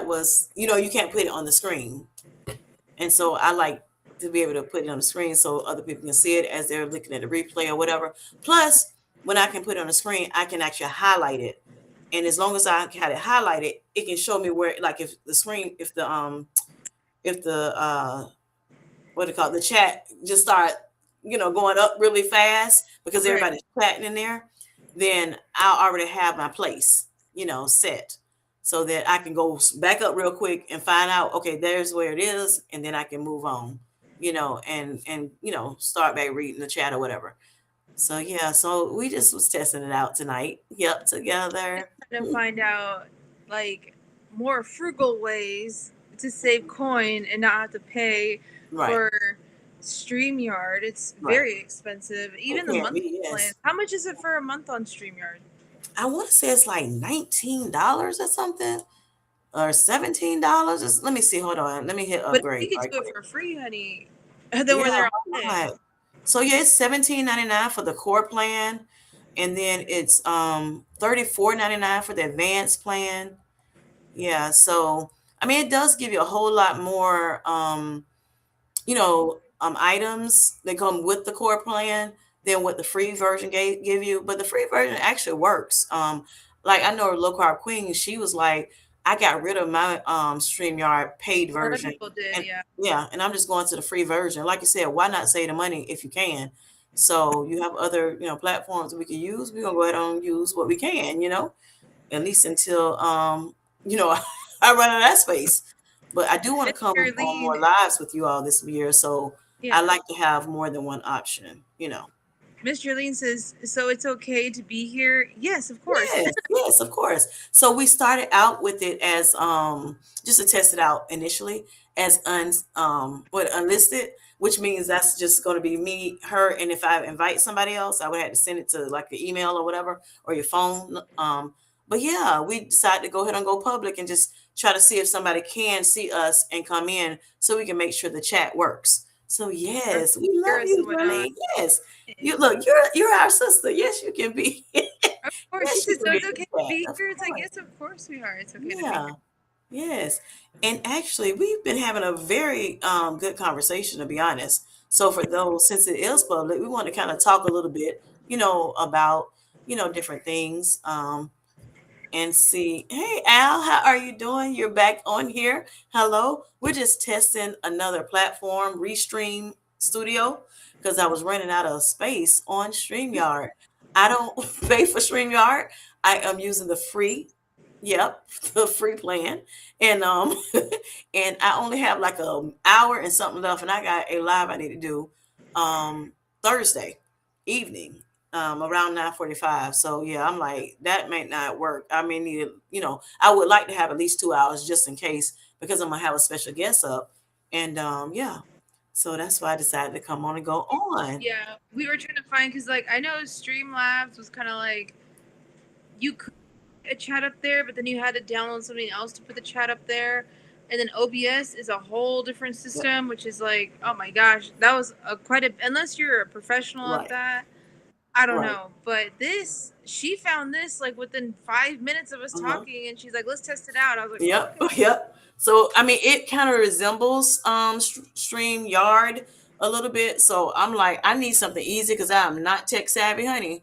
was, you can't put it on the screen. And so I like to be able to put it on the screen so other people can see it as they're looking at the replay or whatever. Plus, when I can put it on the screen, I can actually highlight it. And as long as I had it highlighted, it can show me where, like, if the screen, if the what do you call it, the chat just start, going up really fast because Right. everybody's chatting in there, then I'll already have my place, set so that I can go back up real quick and find out, okay, there's where it is, and then I can move on, and start back reading the chat or whatever. So yeah, so we just was testing it out tonight. Yep, Just together. trying to find out, like, more frugal ways to save coin and not have to pay Right, for StreamYard. It's right. very expensive. It Even the can't monthly be, plan. yes. How much is it for a month on StreamYard? I want to say it's like $19 or something, or $17. Let me see. Hold on. Let me hit But if we upgrade could right do it quick. for free, honey, then we're Yeah, there all why day. not? So yeah, it's 17.99 for the core plan, and then it's 34.99 for the advanced plan. Yeah, so I mean, it does give you a whole lot more items that come with the core plan than what the free version give you. But the free version actually works. Like I know Low Carb Queen, she was like, I got rid of my StreamYard paid A lot of version, people did, and yeah. yeah, and I'm just going to the free version. Like you said, why not save the money if you can? So you have other platforms we can use. We're gonna go ahead and use what we can, at least until I run out of that space. But I do want Miss to come on more Charlene, lives with you all this year, so I yeah. like to have more than one option. Miss Charlene says, so it's okay to be here? Yes, of course. Yes, yes, of course. So we started out with it as just to test it out initially as unlisted, which means that's just going to be me, her, and if I invite somebody else, I would have to send it to like the email or whatever or your phone. But yeah, we decided to go ahead and go public and just try to see if somebody can see us and come in so we can make sure the chat works. So Or yes, we love hear us you, and whatnot. Darlene. Yes, you look, you're our sister. Yes, you can be. Of course. She Yes, you said, can so be it's in okay the to chat, be of here? It's like, course. yes, of course we are. It's okay to be Yeah, yes. And actually, we've been having a very good conversation, to be honest. So for those, since it is public, we want to kind of talk a little bit, about, different things. And see. Hey, Al, how are you doing? You're back on here. Hello. We're just testing another platform, Restream Studio, because I was running out of space on StreamYard. I don't pay for StreamYard. I am using the free, yep, the free plan. And and I only have like an hour and something left, and I got a live I need to do Thursday evening around 9:45. So yeah, I'm like, that may not work. I may need, I would like to have at least 2 hours just in case because I'm gonna have a special guest up. And yeah. So that's why I decided to come on and go on. Yeah, we were trying to find, because, like, I know Streamlabs was kind of like, you could put a chat up there, but then you had to download something else to put the chat up there. And then OBS is a whole different Yep. system, which is like, oh my gosh, that was quite a, unless you're a professional at Right. that, I don't Right. know. But this, she found this like within 5 minutes of us Uh-huh. talking, and she's like, let's test it out. I was like, oh, Yep, okay. yep. So I mean, it kind of resembles StreamYard a little bit. So I'm like, I need something easy because I'm not tech savvy, honey.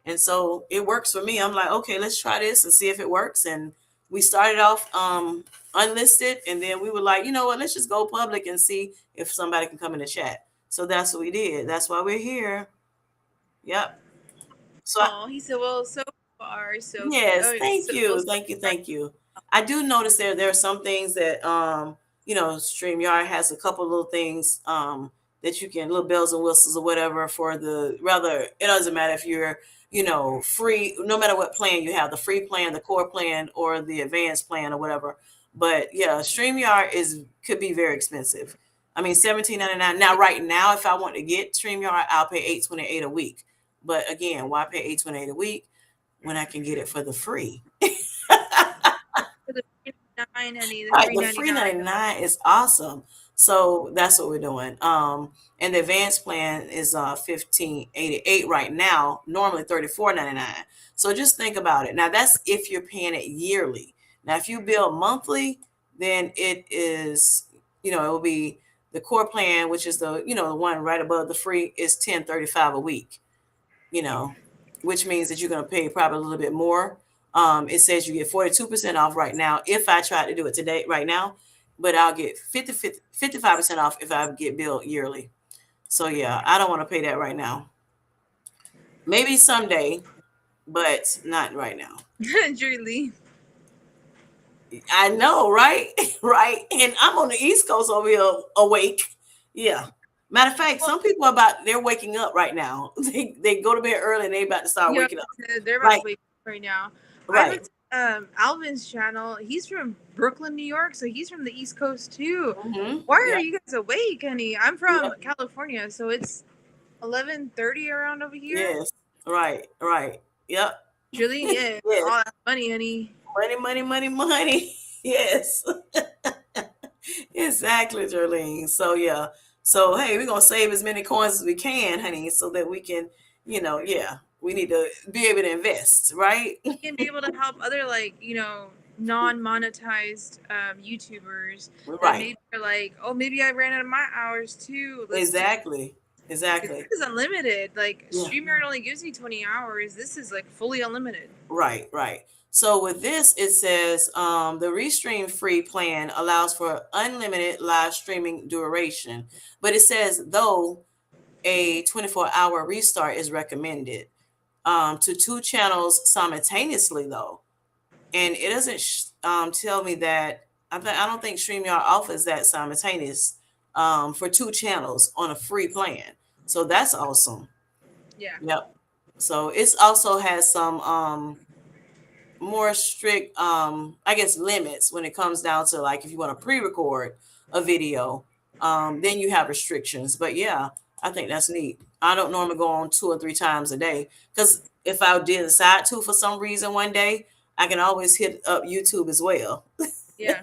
And so it works for me. I'm like, okay, let's try this and see if it works. And we started off unlisted, and then we were like, you know what, let's just go public and see if somebody can come in the chat. So that's what we did. That's why we're here. Yep. So Oh, he said, well, so far, so good. yes, Oh, thank so, well, you. so Thank you. far. Thank you. I do notice there are some things that StreamYard has a couple little things that you can, little bells and whistles or whatever for the, rather it doesn't matter if you're, free, no matter what plan you have, the free plan, the core plan, or the advanced plan or whatever. But yeah, StreamYard could be very expensive. I mean, 17.99. Now, right now, if I want to get StreamYard, I'll pay 8.28 a week. But again, why pay 8.28 a week when I can get it for the free? For the 399, honey, the Right, three the ninety free nine. 99 is awesome. So that's what we're doing. And the advanced plan is 15.88 right now, normally 34.99. So just think about it. Now that's if you're paying it yearly. Now if you bill monthly, then it is, it will be the core plan, which is the one right above the free, is 10.35 a week. you know, which means that you're going to pay probably a little bit more. It says you get 42% off right now if I try to do it today, right now, but I'll get 55% off if I get billed yearly. So yeah, I don't want to pay that right now. Maybe someday, but not right now. Julie. I know, right? Right. And I'm on the East Coast over here awake. Yeah. Matter of fact, Well, some people they're waking up right now. They go to bed early and they about to start yeah, waking up. they're about to Right, wake up right now. I right. looked at Alvin's channel. He's from Brooklyn, New York, so he's from the East Coast too. Why are Yep, you guys awake, honey? I'm from yep. California, so it's 11:30 around over here. Yes. Right, right. Yep. Julie, yeah, Yes. all that money, honey. Money, money, money, money. Yes. Exactly, Jolene. So yeah. So hey, we're gonna save as many coins as we can, honey, so that we can, yeah, we need to be able to invest, right? And be able to help other, like, non-monetized YouTubers that Right. maybe are like, oh, maybe I ran out of my hours too. Let's do Exactly. because Exactly. this is unlimited. Like Yeah. StreamYard only gives you 20 hours. This is like fully unlimited. Right, right. So with this, it says the Restream free plan allows for unlimited live streaming duration, but it says though a 24-hour restart is recommended to two channels simultaneously though, and it doesn't tell me that. I don't think StreamYard offers that simultaneous for two channels on a free plan. So that's awesome. Yeah. Yep. So it's also has some more strict I guess limits when it comes down to like if you want to pre-record a video, then you have restrictions. But yeah, I think that's neat. I don't normally go on 2 or 3 times a day because if I did decide to for some reason one day, I can always hit up YouTube as well. Yeah.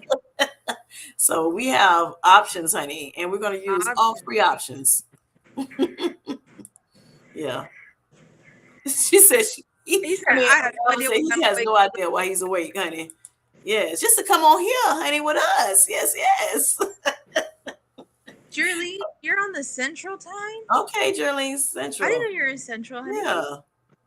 So we have options, honey, and we're going to use all Options. three options. Yeah. She said He said, I mean, I have no Ella idea said what he I'm has awake. no idea why he's awake, honey. Yes, just to come on here, honey, with us. Yes, yes. Julie, you're on the Central Time? Okay, Jerlene I didn't Central. know you were in Central, honey. Yeah.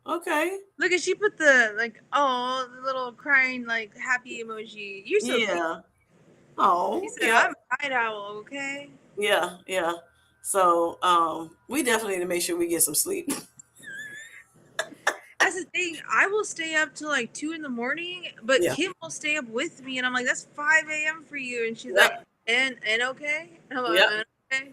Okay. Look at she put the like, oh, the little crying like happy emoji. You're so cute. Yeah. She Oh, said, yeah. I'm a night owl, okay? Yeah. Yeah. So we definitely need to make sure we get some sleep. That's the thing. I will stay up till like 2 in the morning, but Yeah. Kim will stay up with me, and I'm like, that's 5 a.m. for you, and she's like, Yep. and okay, and I'm like, Yep. okay.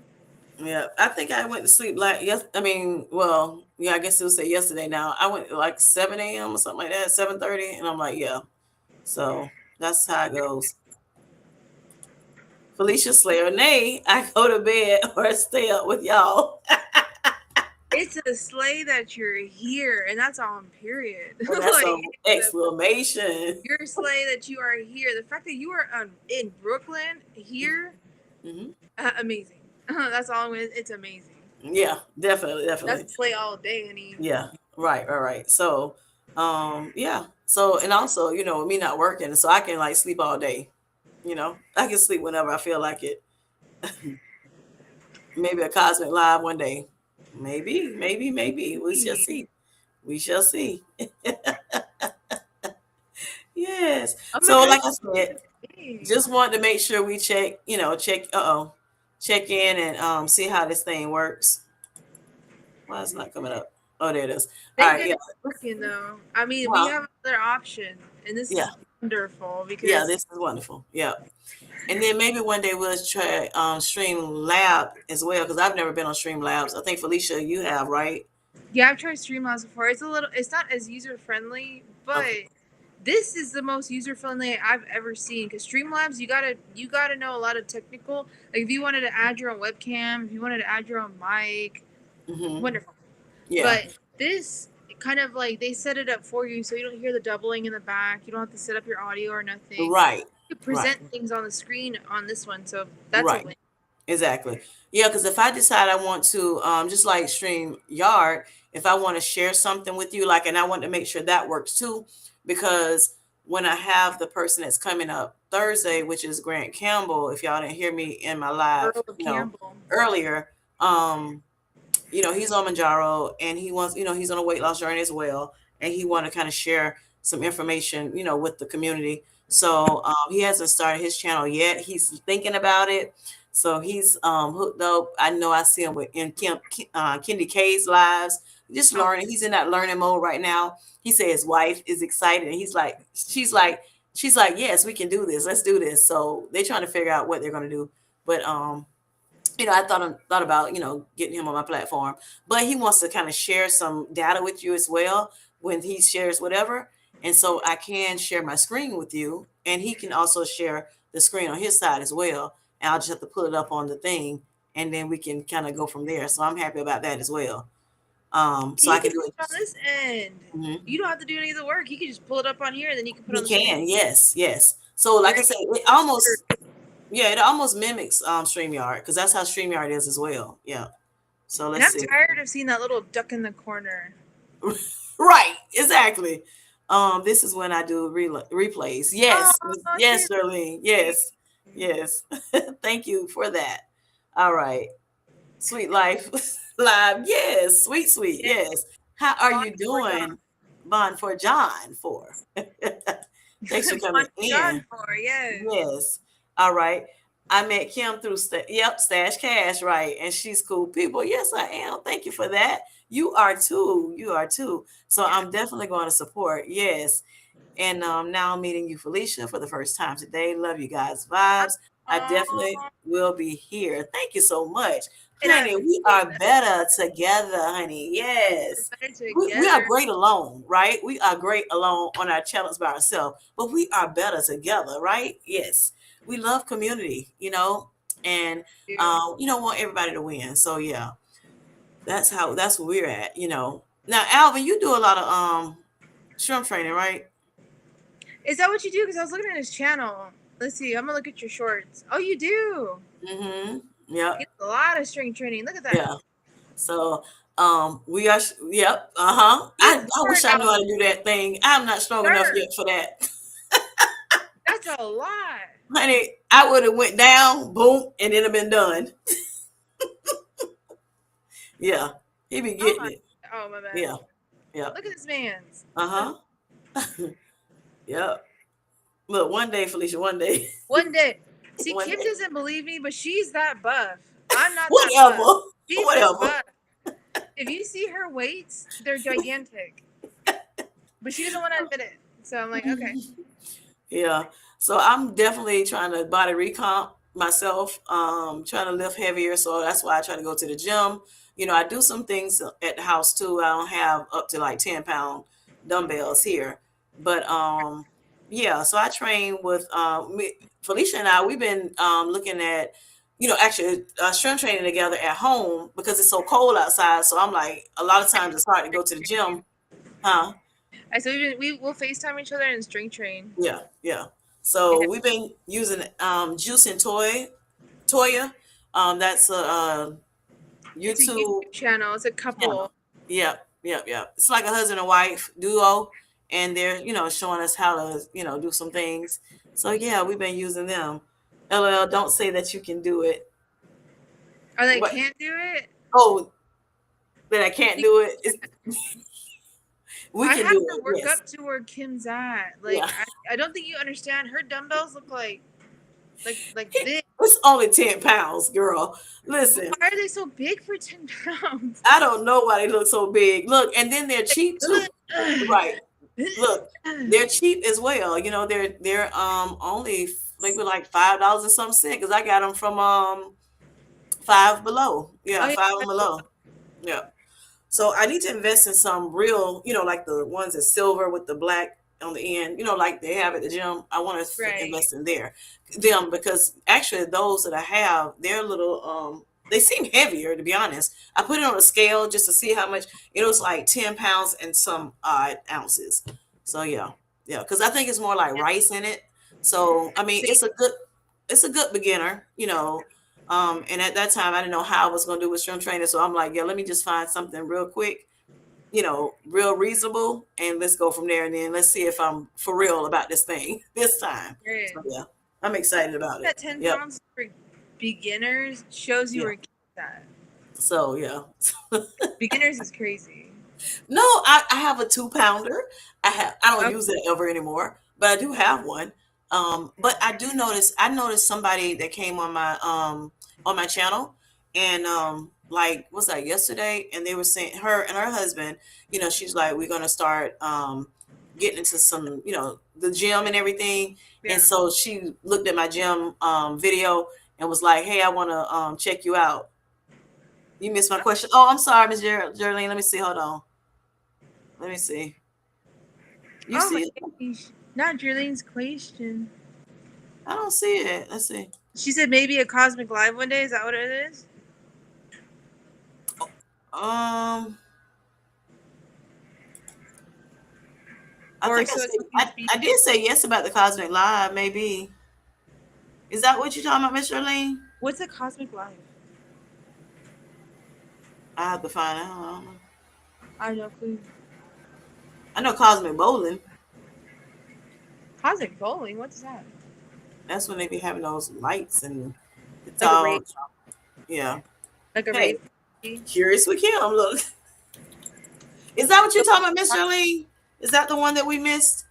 Yeah. I think I went to sleep like yes. I mean, well, yeah, I guess it was say yesterday now. I went like 7 a.m. or something like that, 7:30. And I'm like, yeah. So that's how it goes. Felicia Slayer. Nay, I go to bed or stay up with y'all. It's a sleigh that you're here, and that's on period. And that's Like an exclamation. your sleigh that you are here. The fact that you are in Brooklyn here, Hmm. amazing. That's all. It's amazing. Yeah, definitely, That's definitely. sleigh all day, honey. Yeah, right, right, right. So, yeah. So, and also, me not working, so I can like sleep all day. I can sleep whenever I feel like it. Maybe a cosmic live one day. Maybe, maybe, maybe. We shall see. We shall see. Yes. Oh my So, gosh. like I said, Hey. just wanted to make sure we check in and see how this thing works. Why is it not coming up? Oh, there it is. All Thank right, goodness yeah. it's working though. I mean, we Well, have another option, and this yeah, is wonderful yeah. because This is wonderful. Yeah, and then maybe one day we'll try Stream Lab as well because I've never been on Stream Labs. I think Felicia, you have, right? yeah, I've tried Streamlabs before. It's not as user friendly, but Okay. this is the most user friendly I've ever seen. Because Streamlabs, you gotta know a lot of technical. Like if you wanted to add your own webcam, if you wanted to add your own mic, Mm-hmm. wonderful. Yeah. But this kind of like they set it up for you, so you don't hear the doubling in the back. You don't have to set up your audio or nothing. Right. You can Right. present things on the screen on this one, so that's a Right. win. Exactly. Yeah, because if I decide I want to, just like Stream Yard, if I want to share something with you, like, and I want to make sure that works too, because when I have the person that's coming up Thursday, which is Grant Campbell, if y'all didn't hear me in my live, Earl of Campbell. earlier, he's on Manjaro and he wants, he's on a weight loss journey as well, and he want to kind of share some information, with the community. So he hasn't started his channel yet. He's thinking about it. So he's hooked up. I know I see him with in Kendi K's lives, just Oh, learning. He's in that learning mode right now. He said his wife is excited, and she's like, yes, we can do this. Let's do this. So they're trying to figure out what they're going to do. But I thought about getting him on my platform, but he wants to kind of share some data with you as well when he shares whatever, and so I can share my screen with you, and he can also share the screen on his side as well, and I'll just have to put it up on the thing, and then we can kind of go from there. So I'm happy about that as well. So he I can can do do it. it on this end. Mhm. You don't have to do any of the work. He can just pull it up on here, and then you can put it He on the screen. can, yes, yes. So like You're I said, it almost mimics StreamYard because that's how StreamYard is as well. Yeah. So and let's I'm see. tired of seeing that little duck in the corner. Right, exactly. This is when I do replays. Oh, Yes, yes, Shirley. Darlene. Yes, yes. Thank you for that. All right, Sweet Life Live. Yes, sweet, sweet. Yeah. Yes. How are Bond you for John. doing, Bond for John? For thanks for coming Bond for in. John for, yes. Yes. All right. I met Kim through Stash Cash, right? And she's cool people. Yes, I am. Thank you for that. You are too. You are too. So Yeah. I'm definitely going to support. Yes. And now I'm meeting you, Felicia, for the first time today. Love you guys' vibes. I definitely Oh, will be here. Thank you so much. and I Honey, we appreciate are that. better together, honey. We're Yes. better We are together. great alone, right? We are great alone on our channels by ourselves, but we are better together, right? Yes. We love community, and Too. want everybody to win. So yeah, that's where we're at. Now, Alvin, you do a lot of shrimp training, right? Is that what you do? Because I was looking at his channel. Let's see. I'm gonna look at your shorts. Oh, you do. Mm-hmm. Yep. He does a lot of string training. Look at that. Yeah. So we are yep. Uh-huh. You I start wish I knew out how to do that thing. I'm not strong enough third. yet for that. That's a lot. Honey, I would have went down, boom, and it'd have been done. Yeah. He be Oh getting my. it. Oh my bad. Yeah. Yep. Look at this man's. Uh-huh. Yep. Look, one day, Felicia, one day. One day. See, One Kim day. doesn't believe me, but she's that buff. I'm not that buff. Whatever. She's that Whatever. buff. If you see her weights, they're gigantic. But she doesn't want to admit it. So I'm like, okay. Yeah. So I'm definitely trying to body recomp myself, trying to lift heavier. So that's why I try to go to the gym. I do some things at the house too. I don't have up to like 10-pound dumbbells here. But yeah, so I train with Felicia and I, we've been looking at, actually strength training together at home because it's so cold outside. So I'm like, a lot of times it's hard to go to the gym. Huh? I so we'll FaceTime each other and string train. Yeah, yeah. Yeah. So we've been using Juice and Toya. That's a It's a YouTube YouTube channel. It's a channel. couple. Yep, yep, yep. It's like a husband and wife duo, and they're showing us how to do some things. So yeah, we've been using them. LOL, don't say that you can do it. Or they What? can't do it. Oh, that I can't do it. We I can have do to it. work Yes. up to where Kim's at. Like Yeah. I don't think you understand. Her dumbbells look like this. It's only 10 pounds, girl. Listen, Why are they so big for 10 pounds? I don't know why they look so big. Look, and then they're cheap too. Right. Look, they're cheap as well. They're only maybe like $5 and some cent because I got them from Five Below. Oh Yeah, yeah. Five and Below. Yeah. So I need to invest in some real, like the ones that's silver with the black on the end, like they have at the gym. I want to Right. invest in them because actually those that I have, they're a little they seem heavier to be honest. I put it on a scale just to see how much it was like 10 pounds and some odd ounces. So yeah. Yeah, because I think it's more like rice in it. So I mean See, it's a good beginner. And at that time, I didn't know how I was going to do with strength training. So I'm like, yeah, let me just find something real quick, real reasonable, and let's go from there. And then let's see if I'm for real about this thing this time. period. So yeah, I'm excited about it. That 10 Yep. pounds for beginners shows you Yeah. where Kim's at. So yeah. Beginners is crazy. No, I have a 2-pounder. I don't Okay. use it ever anymore, but I do have one. But I noticed somebody that came on my channel and like was that yesterday and they were saying her and her husband, she's like, we're gonna start getting into some, the gym and everything. And Yeah. so she looked at my gym video and was like, hey, I wanna check you out. You missed my question. Oh, I'm sorry, Miss Geraldine. Let me see. Hold on. Let me see. You Oh my see it? gosh. Not Jerlene's question. I don't see it. Let's see. She said maybe a Cosmic Live one day. Is that what it is? Um, I Or think so it's something I did say yes about the Cosmic Live. Maybe is that what you're talking about, Miss Charlene? What's a Cosmic Live? I have to find out. I don't know. I don't know. Clue. I know Cosmic Bowling. Cosmic bowling. What's that? That's when they be having those lights and it's Like a rave, all, yeah. like a Hey, rave party? Curious with Kim. Look, is that what you're talking about, Miss Charlene? Is that the one that we missed?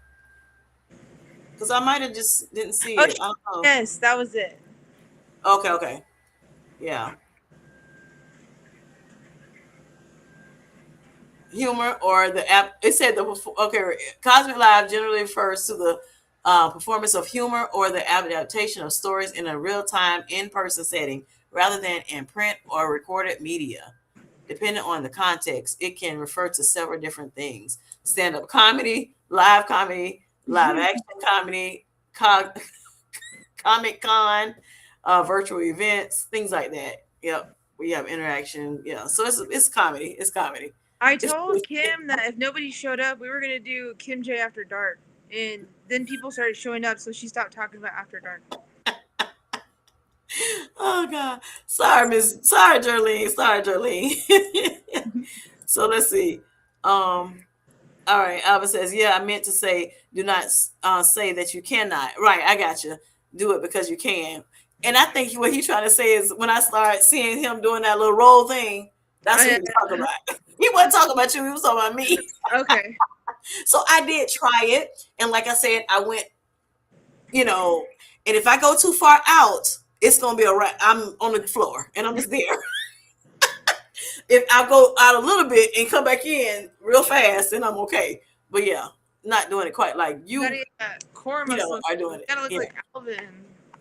Because I might have just didn't see Oh it. I don't know. yes, that was it. Okay, okay. Yeah. Humor or the app. It said okay. Cosmic Live generally refers to the performance of humor or the adaptation of stories in a real-time in-person setting rather than in print or recorded media. Depending on the context, it can refer to several different things: stand-up comedy, live action comedy, co- Comic Con, virtual events, things like that. Yep, we have interaction. Yeah, so it's comedy. It's comedy. I It's told Kim that if nobody showed up, we were gonna do Kim J After Dark, and then people started showing up, so she stopped talking about After Dark. oh god, sorry, Miss, sorry, Jolene, sorry, Jolene. So let's see. All right, Alva says, yeah, I meant to say, do not say that you cannot. Right, I got you. Do it because you can. And I think what he's trying to say is when I start seeing him doing that little roll thing, that's what he was talking about. He wasn't talking about you, he was talking about me. Okay. So I did try it. And like I said, I went, you know, and if I go too far out, it's going to be I'm on the floor and I'm just there. If I go out a little bit and come back in real fast, then I'm okay. But yeah, not doing it quite like You gotta you, get that core muscle. are You doing it. gotta look Yeah, like Alvin.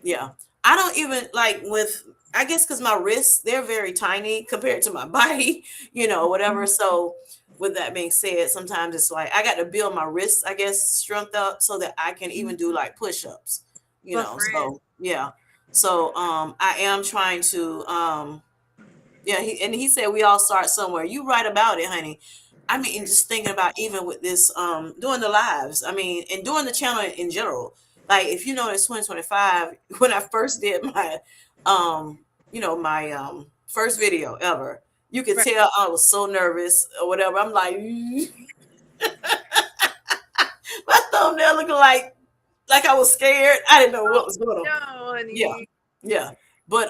yeah. I don't even like with. I guess because my wrists they're very tiny compared to my body, whatever. So with that being said, sometimes it's like I got to build my wrists, I guess, strength up so that I can even do like push-ups, Buff Red. So yeah. So I am trying to yeah, he said we all start somewhere. You right about it, honey. I mean, just thinking about even with this, doing the lives. I mean, and doing the channel in general. Like, if you know, it's 2025. When I first did my, my first video ever, you could Right. tell I was so nervous or whatever. I'm like, my thumbnail looking like I was scared. I didn't know what was going on. No, Yeah, honey. yeah. But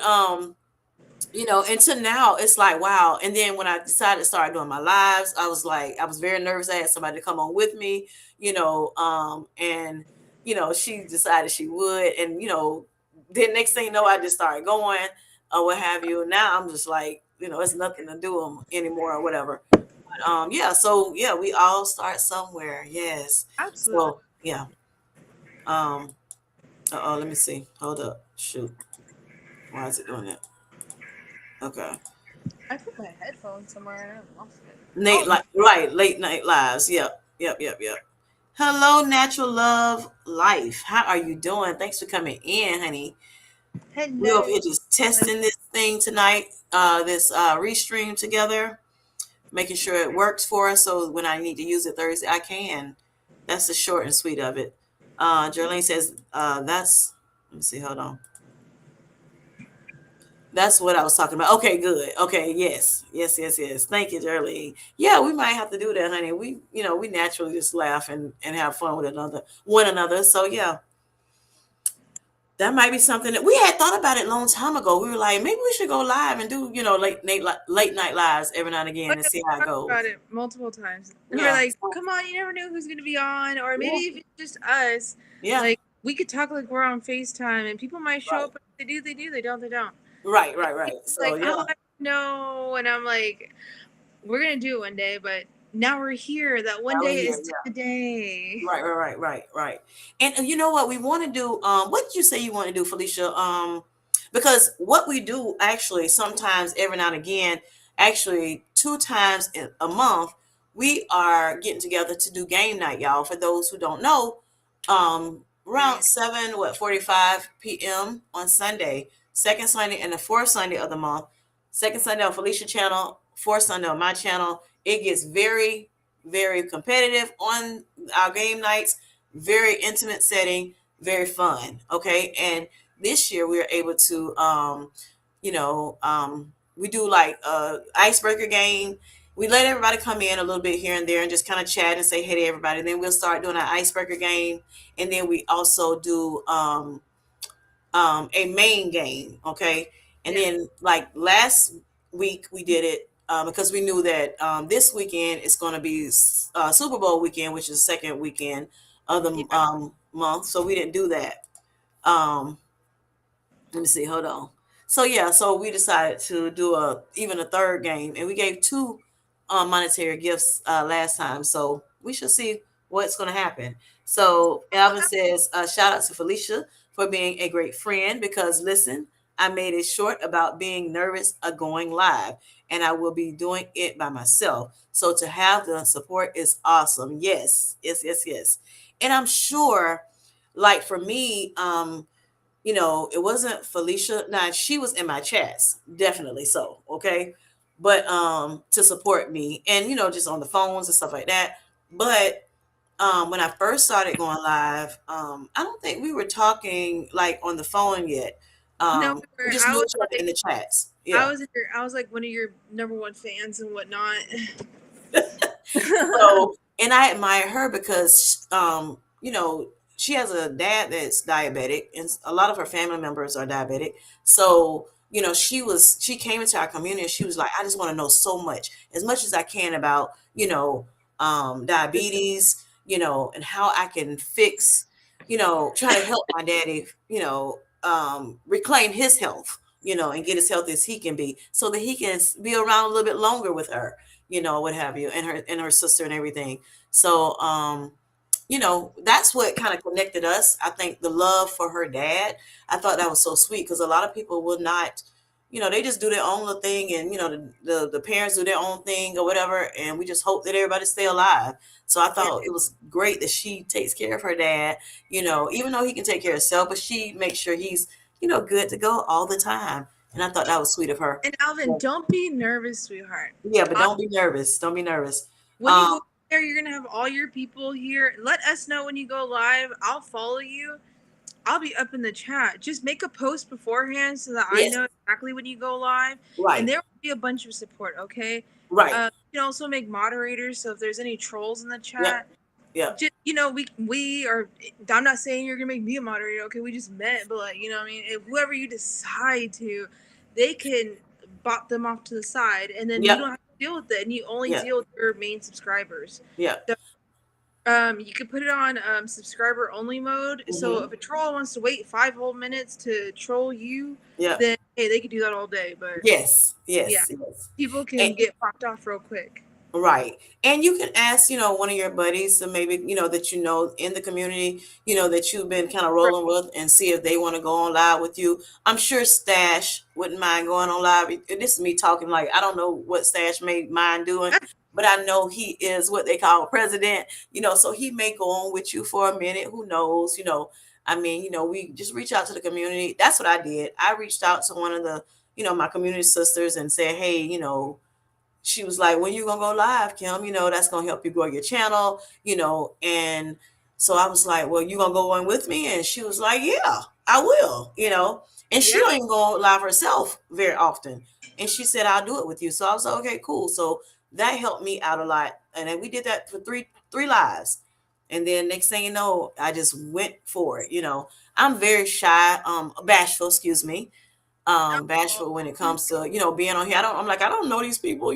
until now it's like wow. And then when I decided to start doing my lives, I was like, I was very nervous. I had somebody to come on with me, and she decided she would, and then next thing you know, I just started going or what have you. Now I'm just like, it's nothing to do them anymore or whatever. But yeah, so yeah, we all start somewhere. Yes. Absolutely. So yeah. um oh, let me see, hold up, shoot, why is it doing that? Okay. I put my headphones somewhere and I lost it. Nate, Oh, like right, late night lives. Yep, yep, yep, yep. Hello, natural love life. How are you doing? Thanks for coming in, honey. We over hello. here just testing this thing tonight. This restream together, making sure it works for us. So when I need to use it Thursday, I can. That's the short and sweet of it. Jerlene says that's. Let me see. Hold on. That's what I was talking about. Okay, good. Okay, yes, yes, yes, yes. Thank you, Darlene. Yeah, we might have to do that, honey. We naturally just laugh and have fun with one another. So yeah, that might be something that we had thought about it a long time ago. We were like, maybe we should go live and do late night lives every now and again Like and I see how it talked about goes. it multiple times. We were Yeah, like, come on, you never know who's gonna be on, or maybe yeah, if it's just us, yeah. like we could talk like we're on FaceTime, and people might show Right, up. They do, they do, they don't, they don't. right, And right, right. people's So like, yeah, oh, I don't know, and I'm like, we're gonna do it one day, but now we're here. That one now we're day here. is Yeah. today. Right, right, right, right, right. And you know what we want to do? What did you say you want to do, Felicia? Because what we do actually sometimes every now and again, actually two times in a month, we are getting together to do game night, y'all. For those who don't know, around Right. 7:45 p.m. on Sunday, second Sunday and the fourth Sunday of the month, second Sunday on Felicia channel, fourth Sunday on my channel. It gets very, very competitive on our game nights, very intimate setting, very fun. Okay. And this year we were able to, we do like a icebreaker game. we let everybody come in a little bit here and there and just kind of chat and say hey to everybody. And then we'll start doing an icebreaker game, and then we also do a main game, okay? And Yeah. then like last week we did it because we knew that this weekend is going to be Super Bowl weekend, which is the second weekend of the Yeah. month. So we didn't do that. Um, let me see, hold on. So yeah, so we decided to do a third game, and we gave two monetary gifts last time. So we should see what's going to happen. So Alvin says, shout out to Felicia for being a great friend because listen, I made it short about being nervous of going live, and I will be doing it by myself. So to have the support is awesome. Yes, yes, yes, yes. And I'm sure, like for me, it wasn't Felicia. Now she was in my chats, definitely so. Okay. But to support me and just on the phones and stuff like that. But when I first started going live, I don't think we were talking like on the phone yet. No, We just I knew was each other in like, the chats. Yeah. I was like one of your number one fans and whatnot. So, and I admire her because, she has a dad that's diabetic, and a lot of her family members are diabetic. So, she came into our community and she was like, I just want to know so much as I can about, diabetes, and how I can fix, try to help my daddy, reclaim his health, and get as healthy as he can be so that he can be around a little bit longer with her, what have you, and her sister and everything. So, that's what kind of connected us. I think the love for her dad. I thought that was so sweet because a lot of people will not, they just do their own little thing, and the parents do their own thing or whatever, and we just hope that everybody stay alive. So I Yeah. thought it was great that she takes care of her dad. Even though he can take care of himself, but she makes sure he's good to go all the time. And I thought that was sweet of her. And Alvin, don't be nervous, sweetheart. Yeah, but don't be nervous. Don't be nervous. When you Um, go there, you're gonna have all your people here. Let us know when you go live. I'll follow you. I'll be up in the chat. Just make a post beforehand so that I yes, know exactly when you go live, and right, there will be a bunch of support. Okay. right. You can also make moderators, so if there's any trolls in the Yep, chat, yep, just we are. I'm not saying you're gonna make me a moderator. Okay, we just met, but like what I mean, if whoever you decide to, they can bot them off to the side, and then you don't yep, have to deal with it, and you only yep, deal with your main subscribers. yep. So, you could put it on subscriber only mode. So Mm-hmm. if a troll wants to wait 5 whole minutes to troll you, Yep. then hey, they could do that all day. But Yes, yeah, yes, yes. people And, can get popped off real quick. right. And you can ask, one of your buddies, so maybe, that in the community, that you've been kind of Right. rolling with and see if they want to go on live with you. I'm sure Stash wouldn't mind going on live. This is me talking like I don't know what Stash may mind doing, but I know he is what they call president, so he may go on with you for a minute. Who knows? I mean, we just reach out to the community. That's what I did. I reached out to one of the, my community sisters and said, hey, she was like, when you gonna go live, Kim? That's gonna help you grow your channel, and so I was like, well, you gonna go on with me? And she was like, yeah, I will, and she Yeah. don't even go live herself very often. And she said, I'll do it with you. So I was like, okay, cool. So that helped me out a lot. And then we did that for three lives. And then next thing you know, I just went for it. I'm very shy, bashful, excuse me, bashful when it comes to being on here. I'm like, I don't know these people.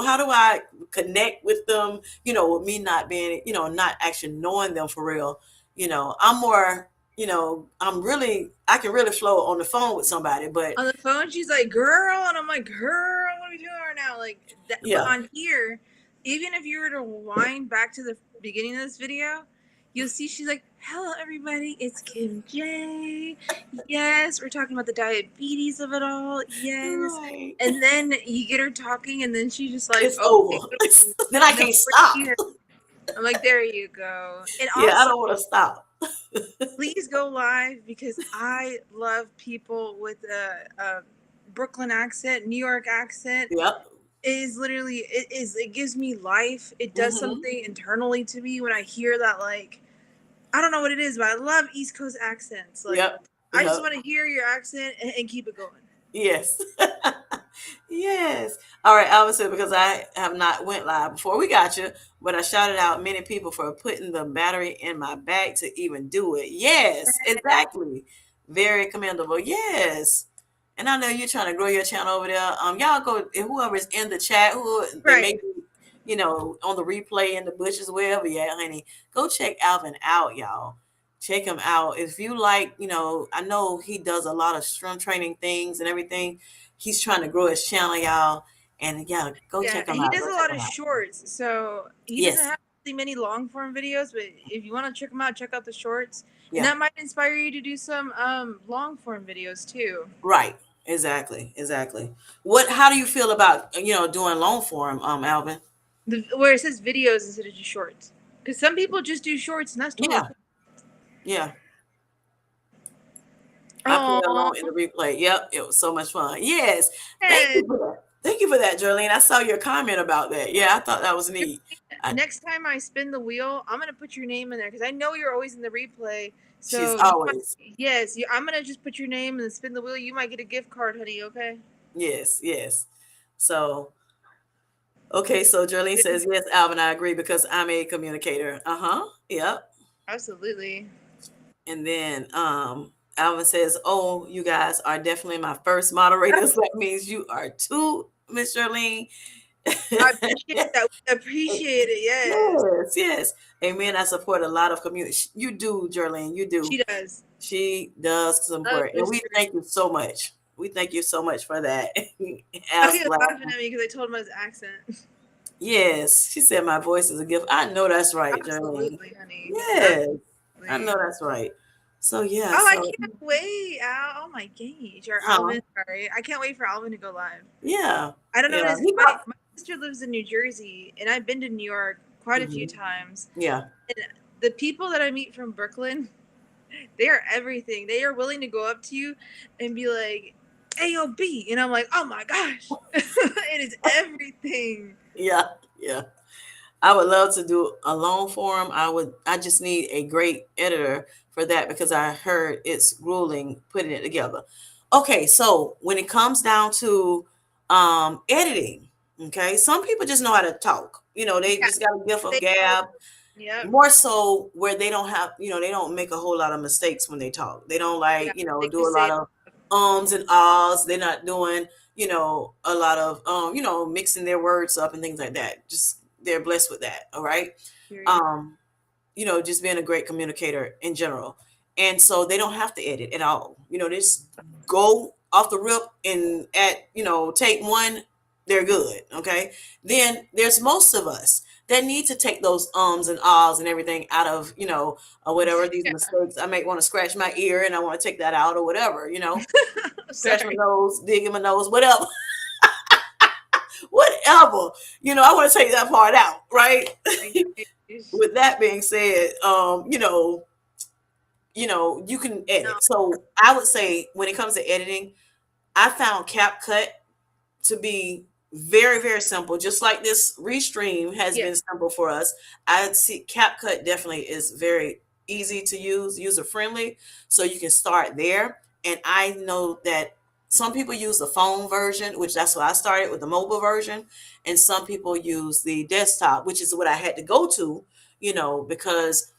How do I connect with them, with me not being, not actually knowing them for real. I'm more, I can really flow on the phone with somebody. But On the phone, she's like, "Girl," and I'm like, "Girl, what are we doing right now?" Like, that, but yeah, on here, even if you were to wind back to the beginning of this video, you'll see she's like, "Hello, everybody, it's Kim J. Yes, we're talking about the diabetes of it all. Yes." right, And then you get her talking, and then she's just like, it's "Okay, over. Then I no, can't we're stop. here." I'm like, "There you go." And Yeah, I also, don't want to stop. please go live because I love people with a Brooklyn accent, New York accent. Yep. It is literally it gives me life. It does Mm-hmm. something internally to me when I hear that. Like, I don't know what it is, but I love East Coast accents. Like, Yep. I just Yep. want to hear your accent and keep it going. Yes. Yes. All right, Alvin said, because I have not went live before. We got you, but I shouted out many people for putting the battery in my bag to even do it. Yes, exactly. Very commendable. Yes. And I know you're trying to grow your channel over there. Y'all go, and whoever's in the chat, who they may Right. be, on the replay in the bushes, wherever you at, honey, go check Alvin out, y'all. Check him out. If you like, I know he does a lot of strength training things and everything. He's trying to grow his channel, y'all. And yeah, go Yeah, check him he out. does Go a check lot him of out. shorts, so he doesn't Yes. have really many long form videos. But if you want to check him out, check out the shorts, and Yeah. that might inspire you to do some long form videos too. Right. Exactly. Exactly. How do you feel about, doing long form, Alvin? Where it says videos instead of just shorts, because some people just do shorts, and that's totally Yeah. cool. Yeah. I play Oh, along in the replay. Yep. It was so much fun. Yes. Thank you and for that. Thank you for that, Jolene. I saw your comment about that. Yeah, I thought that was neat. I, next time I spin the wheel, I'm gonna put your name in there because I know you're always in the replay. she's So you might, always, yes, I'm gonna just put your name and spin the wheel. You might get a gift card, honey. Okay. yes, yes. So, okay. So Jolene says, yes, Alvin, I agree because I'm a communicator. Uh-huh. Yep. Absolutely. And then Alvin says, "Oh, you guys are definitely my first moderators. That means you are too, Miss Charlene." I appreciate that. We appreciate it. Yes, Yes, yes. Amen. I support a lot of community. You do, Jerlene. You do. she does. She does Love support. And we boosters. thank you so much. We thank you so much for that. Oh, Ask he was laughing laughing. at me because I told him his accent. Yes. She said my voice is a gift. I know that's right, Jerlene. Absolutely, honey. Yes. I know Absolutely. that's right. So yeah, Oh, I so can't wait. Al, oh my gosh. Or huh? Alvin, sorry. I can't wait for Alvin to go live. Yeah. I don't know Yeah. his He my sister lives in New Jersey and I've been to New York quite a few Mhm. times. Yeah. And the people that I meet from Brooklyn, they are everything. They are willing to go up to you and be like, AOB. And I'm like, oh my gosh. It is everything. Yeah. Yeah. I would love to do a long form. I just need a great editor for that because I heard it's grueling putting it together. Okay, so when it comes down to editing, okay, some people just know how to talk. They Yeah. just got a gift of They know. gab. Yep. More so where they don't have, they don't make a whole lot of mistakes when they talk. They don't Yeah. like, They do a just lot say, of ums and ahs. They're not doing, a lot of mixing their words up and things like that. Just they're blessed with that. All right. period. Um, just being a great communicator in general. And so they don't have to edit at all. They just go off the rip and take one, they're good. Okay. Then there's most of us that need to take those ums and ahs and everything out of, or whatever these Yeah. mistakes. I might want to scratch my ear and I want to take that out or whatever, scratch my Sorry. nose, dig in my nose, whatever, whatever. I want to take that part out, right? My gosh. With that being said, you can No. edit. So I would say when it comes to editing, I found CapCut to be very, very simple. Just like this Restream has Yeah. been simple for us, I see CapCut definitely is very easy to use, user friendly. So you can start there. And I know that some people use the phone version, which that's why I started with the mobile version, and some people use the desktop, which is what I had to go to, because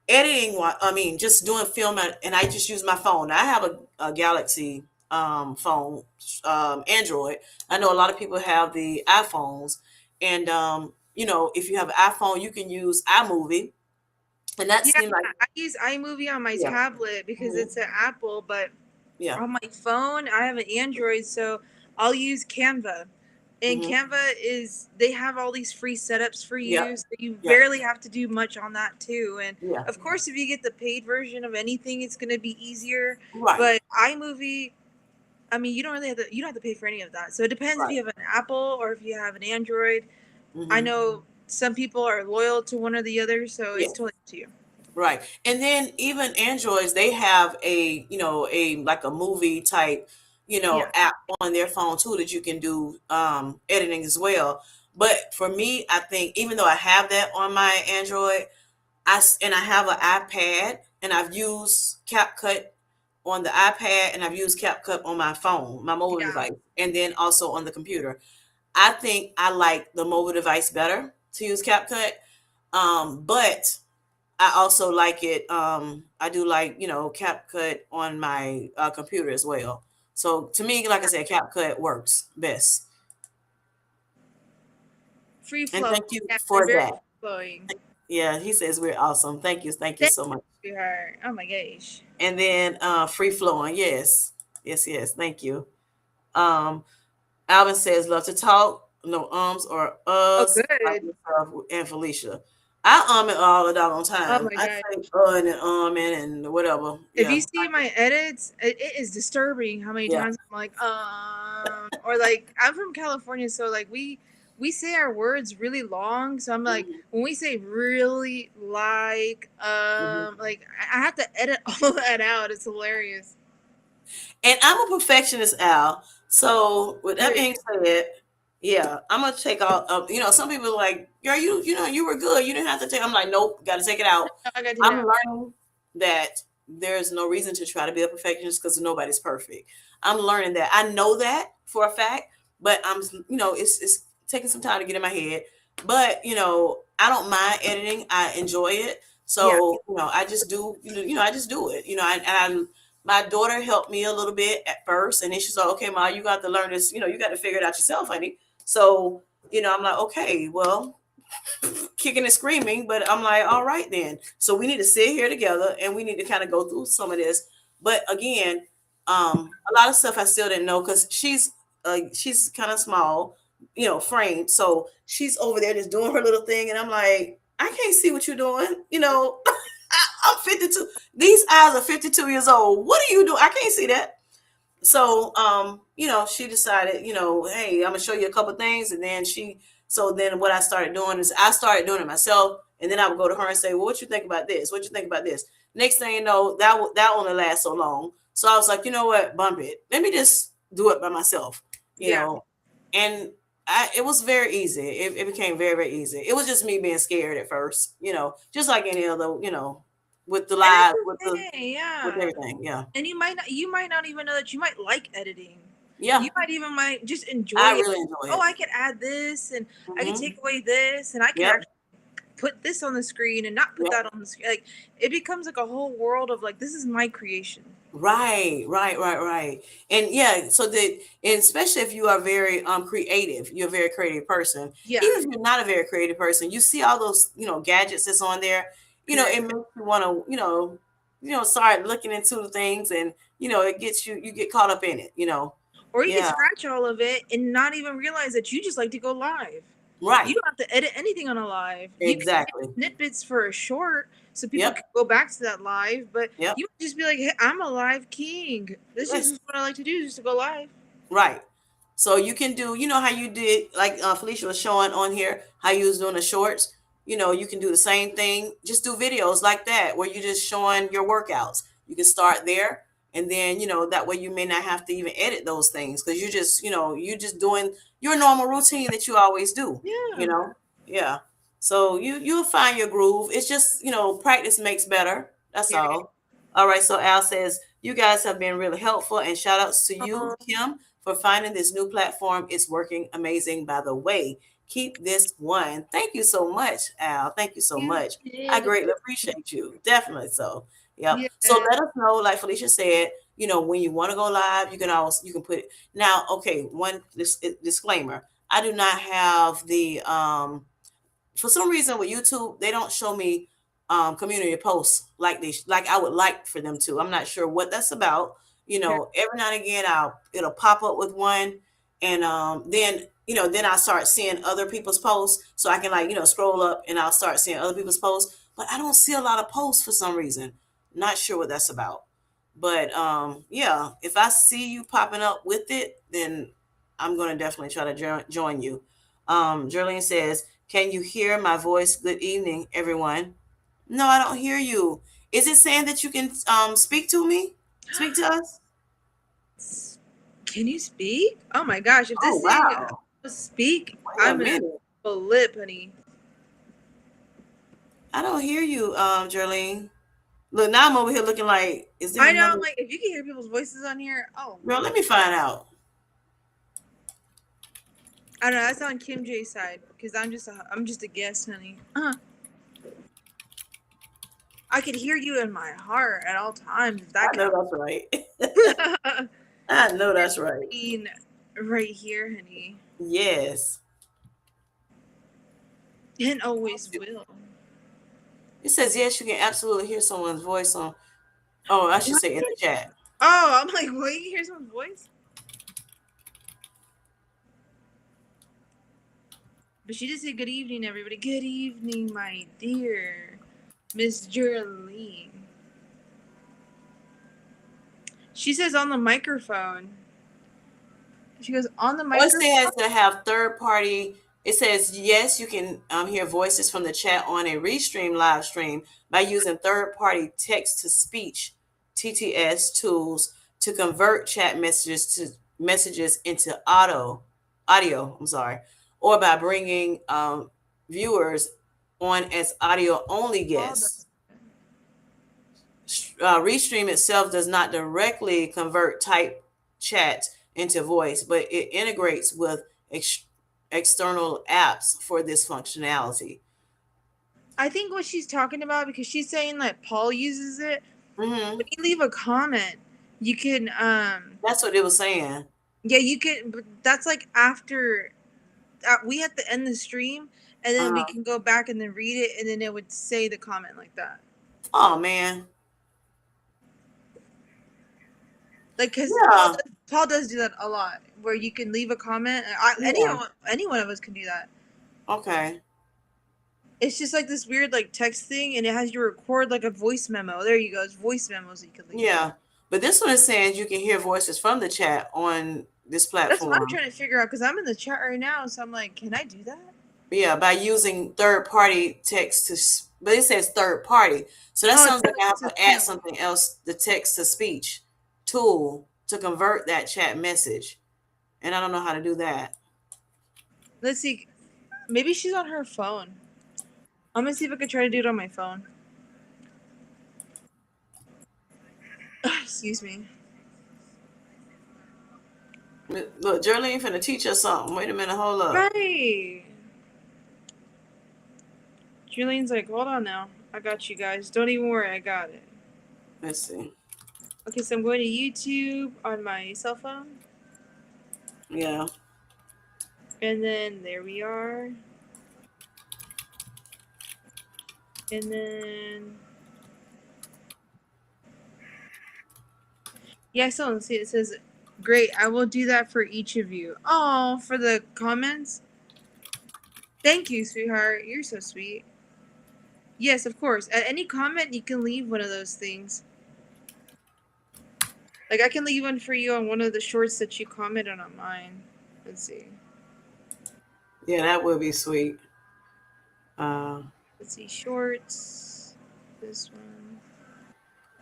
editing, I mean, just doing film, and I just use my phone. I have a Galaxy phone, Android. I know a lot of people have the iPhones, and if you have an iPhone, you can use iMovie, and that Yeah. seemed like, I use iMovie on my yeah, tablet because hmm, it's an Apple, but yeah, on my phone, I have an Android, so I'll use Canva. And hmm, Canva they have all these free setups for yeah, you, so you yeah, barely have to do much on that too. And yeah, of course, if you get the paid version of anything, it's going to be easier. right, But iMovie, I mean, you don't have to pay for any of that. So it depends if right, you have an Apple or if you have an Android. I hmm, know some people are loyal to one or the other, so yeah. it's totally up to you. Right. And then even Androids, they have a like a movie type, Yeah. app on their phone too that you can do editing as well. But for me, I think even though I have that on my Android, and I have an iPad and I've used CapCut on the iPad and I've used CapCut on my phone, my mobile Yeah. device, and then also on the computer. I think I like the mobile device better to use CapCut. But I also like it. I do like, CapCut on my computer as well. So to me, like I said, CapCut works best. Free And flow. thank you Yeah, they're for very that. flowing. Yeah, he says we're awesome. Thank you. Thank you Thank so you, much. sweetheart. Oh my gosh. And then free flowing. Yes. Yes, yes. Thank you. Um, Alvin says, love to talk. No ums or Oh, us, like good. yourself and Felicia. I it all the doggone Oh time. my I god. say and and whatever. If Yeah. you see my edits, it is disturbing how many Yeah. times I'm like, or like I'm from California, so like we say our words really long. So I'm like, Mhm, when we say really, mhm. like I have to edit all that out. It's hilarious. And I'm a perfectionist, Al. So with that Good. being said, yeah, I'm gonna take all. Some people are like, "Girl, you were good. You didn't have to take." I'm like, "Nope, got to take it out." I got to take it I'm out. learning that there's no reason to try to be a perfectionist because nobody's perfect. I'm learning that. I know that for a fact, but it's taking some time to get in my head. But I don't mind editing. I enjoy it. Yeah. So I just do. I just do it. My daughter helped me a little bit at first, and then she's like, "Okay, Ma, you got to learn this. You got to figure it out yourself, honey." So I'm like, "Okay, well." Kicking and screaming, but I'm like, all right then. So we need to sit here together and we need to kind of go through some of this. But again, a lot of stuff I still didn't know because she's kind of small, framed. So she's over there just doing her little thing, and I'm like, I can't see what you're doing. I'm 52. These eyes are 52 years old. What are you doing? I can't see that. So she decided, hey, I'm gonna show you a couple things, and then so then what I started doing is I started doing it myself, and then I would go to her and say, well, what you think about this? What you think about this? Next thing you know, that only lasts so long. So I was like, you know what, bump it. Let me just do it by myself, you Yeah. know, and it was very easy. It became very, very easy. It was just me being scared at first, just like any other, with the And live, it's okay. with Yeah. everything. Yeah, And you might not even know that you might like editing. yeah, You might just enjoy I it. really enjoy Oh, it. I could add this, and I could Hmm. take away this, and I could Yep. actually put this on the screen and not put Yep. that on the screen. Like it becomes like a whole world of like this is my creation. Right, right, right, right. And yeah, and especially if you are very creative, you're a very creative person. Yeah. Even if you're not a very creative person, you see all those, gadgets that's on there, it Period. makes you want to, start looking into things, and it gets you get caught up in it. Or you could Yeah, scratch all of it and not even realize that you just like to go live. You right. don't have to edit anything on a live. You can make Exactly. snippets for a short so people Yep. can go back to that live, but Yep. you just be like, hey, I'm a live king. This is Yes. just what I like to do, just to go live. Right. So you can do, how you did, like Felicia was showing on here, how you was doing the shorts. You can do the same thing. Just do videos like that where you're just showing your workouts. You can start there, and then that way you may not have to even edit those things because you're just doing your normal routine that you always do. You Yeah. know, yeah. So you'll find your groove. It's just practice makes better. That's Period. all. All right. So Al says you guys have been really helpful, and shout outs to you, Um, Kim, for finding this new platform. It's working amazing, by the way. Keep this one. Thank you so much, Al. Thank you so you much. I too. greatly appreciate you. Definitely so. Yep. Yeah. So let us know, like Felicia said, when you want to go live, you can put it now. Okay, one disclaimer. I do not have the for some reason with YouTube, they don't show me community posts like I would like for them to. I'm not sure what that's about. Okay. Every now and again it'll pop up with one, and then I start seeing other people's posts, so I can scroll up and I'll start seeing other people's posts, but I don't see a lot of posts for some reason. Not sure what that's about. But yeah, if I see you popping up with it, then I'm going to definitely try to join you. Jerlene says, can you hear my voice? Good evening, everyone. No, I don't hear you. Is it saying that you can speak to me? Speak to us? Can you speak? Oh my gosh! If Oh, this thing wow. speak, Wait a I'm gonna minute. flip, honey. I don't hear you, Jerlene. Look, now I'm over here looking like, is there I know, another? I'm like, if you can hear people's voices on here, oh Girl, man. let me find out. I don't know, that's on Kim J's side because I'm just a guest, honey. I could hear you in my heart at all times if that I know counts. that's right. I know that's right. Being right here, honey, Yes. and always will. It says yes, you can absolutely hear someone's voice on. Oh, I should What? say in the chat. Oh, I'm like, wait, you hear someone's voice? But she did say good evening, everybody. Good evening, my dear Miss Geraldine. She says on the microphone. She goes on the Well, it microphone. says to have third party. It says yes, you can hear voices from the chat on a Restream live stream by using third party text to speech (TTS) tools to convert chat messages into audio. I'm sorry, or by bringing viewers on as audio only guests. Restream itself does not directly convert type chat into voice, but it integrates with external apps for this functionality. I think what she's talking about, because she's saying that Paul uses it. Mm-hmm. When you leave a comment, you can That's what it was saying. yeah, you can, but that's like after we have to end the stream, and then we Uh, can go back and then read it, and then it would say the comment like that. oh man, Like, because yeah, Paul does do that a lot, where you can leave a comment. yeah, Any one of us can do that. okay, It's just like this weird like text thing, and it has you record like a voice memo. There you go. It's voice memos that you can leave. yeah. But this one is saying you can hear voices from the chat on this That's what I'm platform. trying to figure out because I'm in the chat right now, so I'm like, can I do that? Yeah, by using third party text to, but it says third party. So that Oh, sounds like I it have says to add channel. something else, the text to speech tool to convert that chat message. And I don't know how to do that. Let's see. Maybe she's on her phone. I'm gonna see if I can try to do it on my phone. Excuse me. Look, Jerlene finna teach us something. Wait a minute, hold up. Right. Julian's like, hold on now. I got you guys. Don't even worry, I got it. Let's see. Okay, so I'm going to YouTube on my cell phone. Yeah. And then there we are. And then yeah, I still don't see it. It says, great, I will do that for each of you. Oh, for the comments? Thank you, sweetheart. You're so sweet. Yes, of course. At any comment, you can leave one of those things. Like, I can leave one for you on one of the shorts that you commented on mine. Let's see. Yeah, that would be sweet. Let's see. Shorts. This one.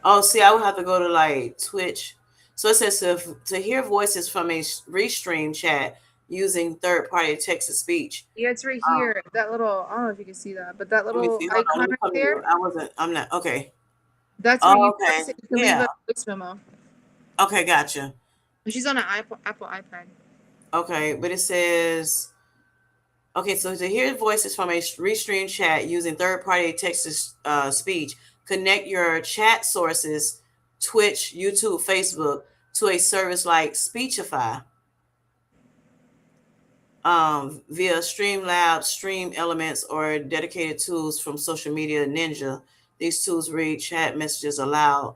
Oh, see, I would have to go to like Twitch. So it says to hear voices from a Restream chat using third party text to speech. Yeah, it's right here. That little, I don't know if you can see that, but that Let me little see. Hold on. Let icon me right come there, here. I'm not. Okay. that's where you Oh, press okay. it. You can leave Yeah. a voice memo. Okay, gotcha. She's on an Apple iPad. Okay, but it says, okay, so to hear voices from a Restream chat using third party text to speech, connect your chat sources, Twitch, YouTube, Facebook, to a service like Speechify via Streamlabs, Stream Elements, or dedicated tools from Social Media Ninja. These tools read chat messages allowing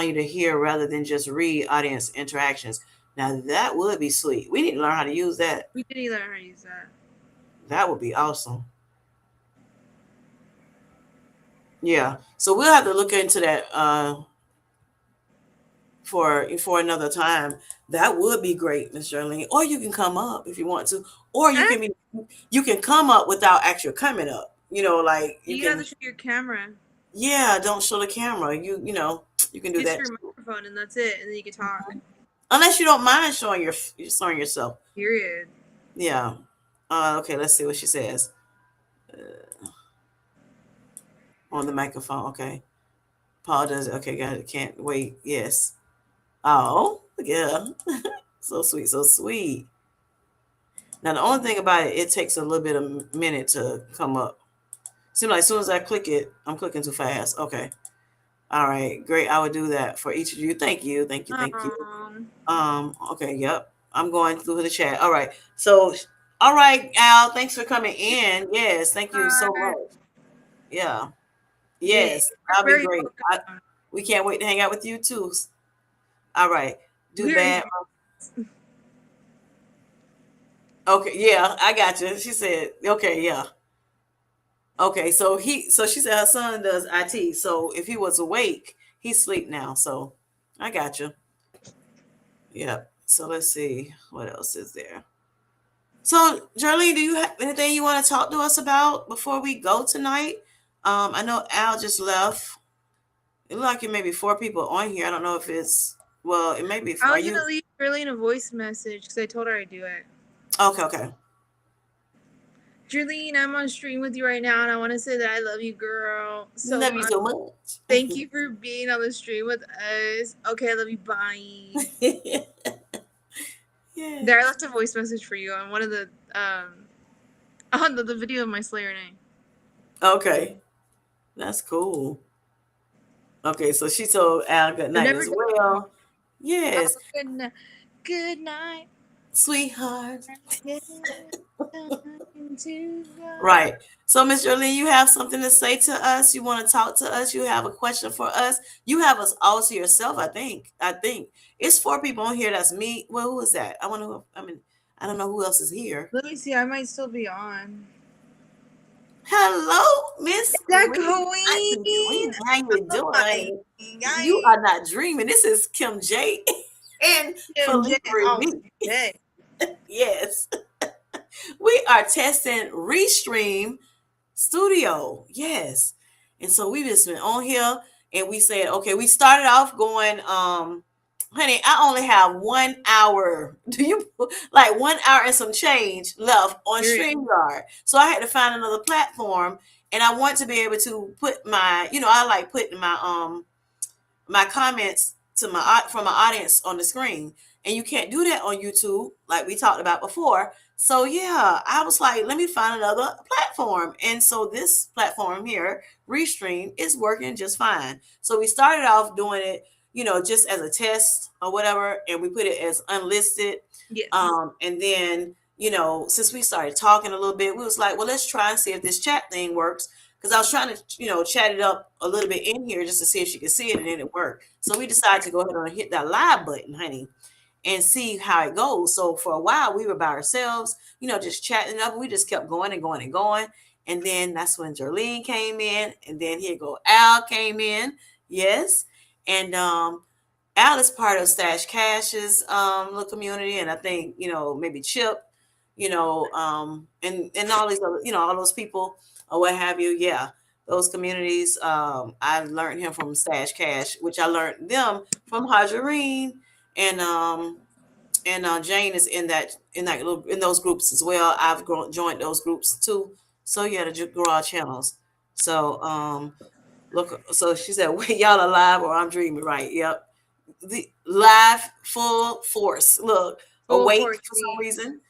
you to hear rather than just read audience interactions. Now that would be sweet. We need to learn how to use that. We didn't learn how to use that. That would be awesome. Yeah. So we'll have to look into that for another time. That would be great, Miss Jolene. Or you can come up if you want to. Or you can come up without actually coming up. Like you You have to can, show your camera. yeah, don't show the camera. You can do Just that your too. microphone, and that's it. And then you can talk. Unless you don't mind showing yourself. Period. Yeah. Okay, let's see what she says. On the microphone, okay. Paul does it. Okay, got it. Can't wait. Yes. Oh, yeah. So sweet, so sweet. Now the only thing about it, it takes a little bit of minute to come up. Seems like as soon as I click it, I'm clicking too fast. Okay. All right. Great. I would do that for each of you. Thank you. Thank you. Thank you. Um, Okay. Yep. I'm going through the chat. All right. So, all right, Al. Thanks for coming in. Yes. Thank you so much. Yeah. yeah, Yes. you're That'll be very great. welcome. We can't wait to hang out with you too. All right. Do We already bad. Okay. Yeah. I got you. She said. Okay. Yeah. Okay. So she said her son does IT. So if he was awake, he's asleep now. So I got you. Yeah. So let's see what else is there. So, Jarlene, do you have anything you want to talk to us about before we go tonight? I know Al just left. It look like it may be four people on here. I don't know if it's well. It may be. I Are was gonna you leave Jerlene a voice message because I told her I'd do it. okay? Okay. Jerlene, I'm on stream with you right now, and I want to say that I love you, girl, so Love you much. so much. Thank you for being on the stream with us. Okay, I love you. Bye. There, I Yes. left a voice message for you on one of the on the video of my Slayer name. Okay. That's cool. Okay, so she told Al good I've night never as done it before. well. Oh, Yes, good night. sweetheart. Good time to go. Right. So, Miss Jolene, you have something to say to us. You want to talk to us. You have a question for us. You have us all to yourself. I think. It's four people on here. That's me. Well, who is that? I want to. I mean, I don't know who else is here. Let me see. I might still be on. Hello, Miss That Queen. Auntie queen. Queen. How you Oh my doing? You guy. are not dreaming. This is Kim J and J. Felicia Oh, B. J. Yes, we are testing Restream Studio. Yes. And so we just been on here and we said, okay, we started off going, honey, I only have 1 hour. Do you like 1 hour and some change left on Period. StreamYard? So I had to find another platform and I want to be able to put my, I like putting my comments to my from my audience on the screen, and you can't do that on YouTube like we talked about before. So yeah, I was like, let me find another platform, and so this platform here, Restream, is working just fine. So we started off doing it, just as a test or whatever, and we put it as unlisted. Yes. And then, since we started talking a little bit, we was like, well, let's try and see if this chat thing works. Because I was trying to, chat it up a little bit in here just to see if she could see it, and then it worked. So we decided to go ahead and hit that live button, honey, and see how it goes. So for a while, we were by ourselves, just chatting up. And we just kept going and going and going. And then that's when Jolene came in, and then here go Al came in. Yes. And Al is part of Stash Cash's little community, and I think maybe Chip, and all these other, all those people or what have you. Yeah, those communities. I learned him from Stash Cash, which I learned them from Hajareen, and Jane is in those groups as well. I've joined those groups too. So yeah, to grow our channels. So look, so she said, "Wait, y'all alive or I'm dreaming?" Right? Yep, the live full force. Look, Full awake force. for some reason.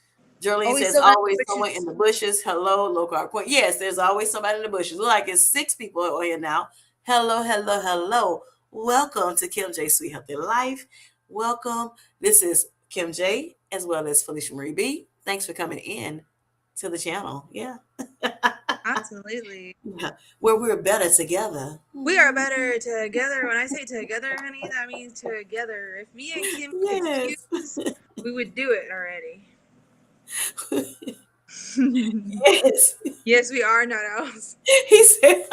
Jerlene Always says, so many always someone in wishes. the bushes. Hello, local point. Yes, there's always somebody in the bushes. Look like it's six people on here now. Hello, hello, hello. Welcome to Kim J Sweet Healthy Life. Welcome. This is Kim J as well as FeliciaMarieBee. Thanks for coming in to the channel. Yeah. Absolutely. Yeah. Where we're better together. We are better together. When I say together, honey, that means together. If me and Kim could Yes. fuse, we would do it already. Yes. Yes, we are not owls. He said,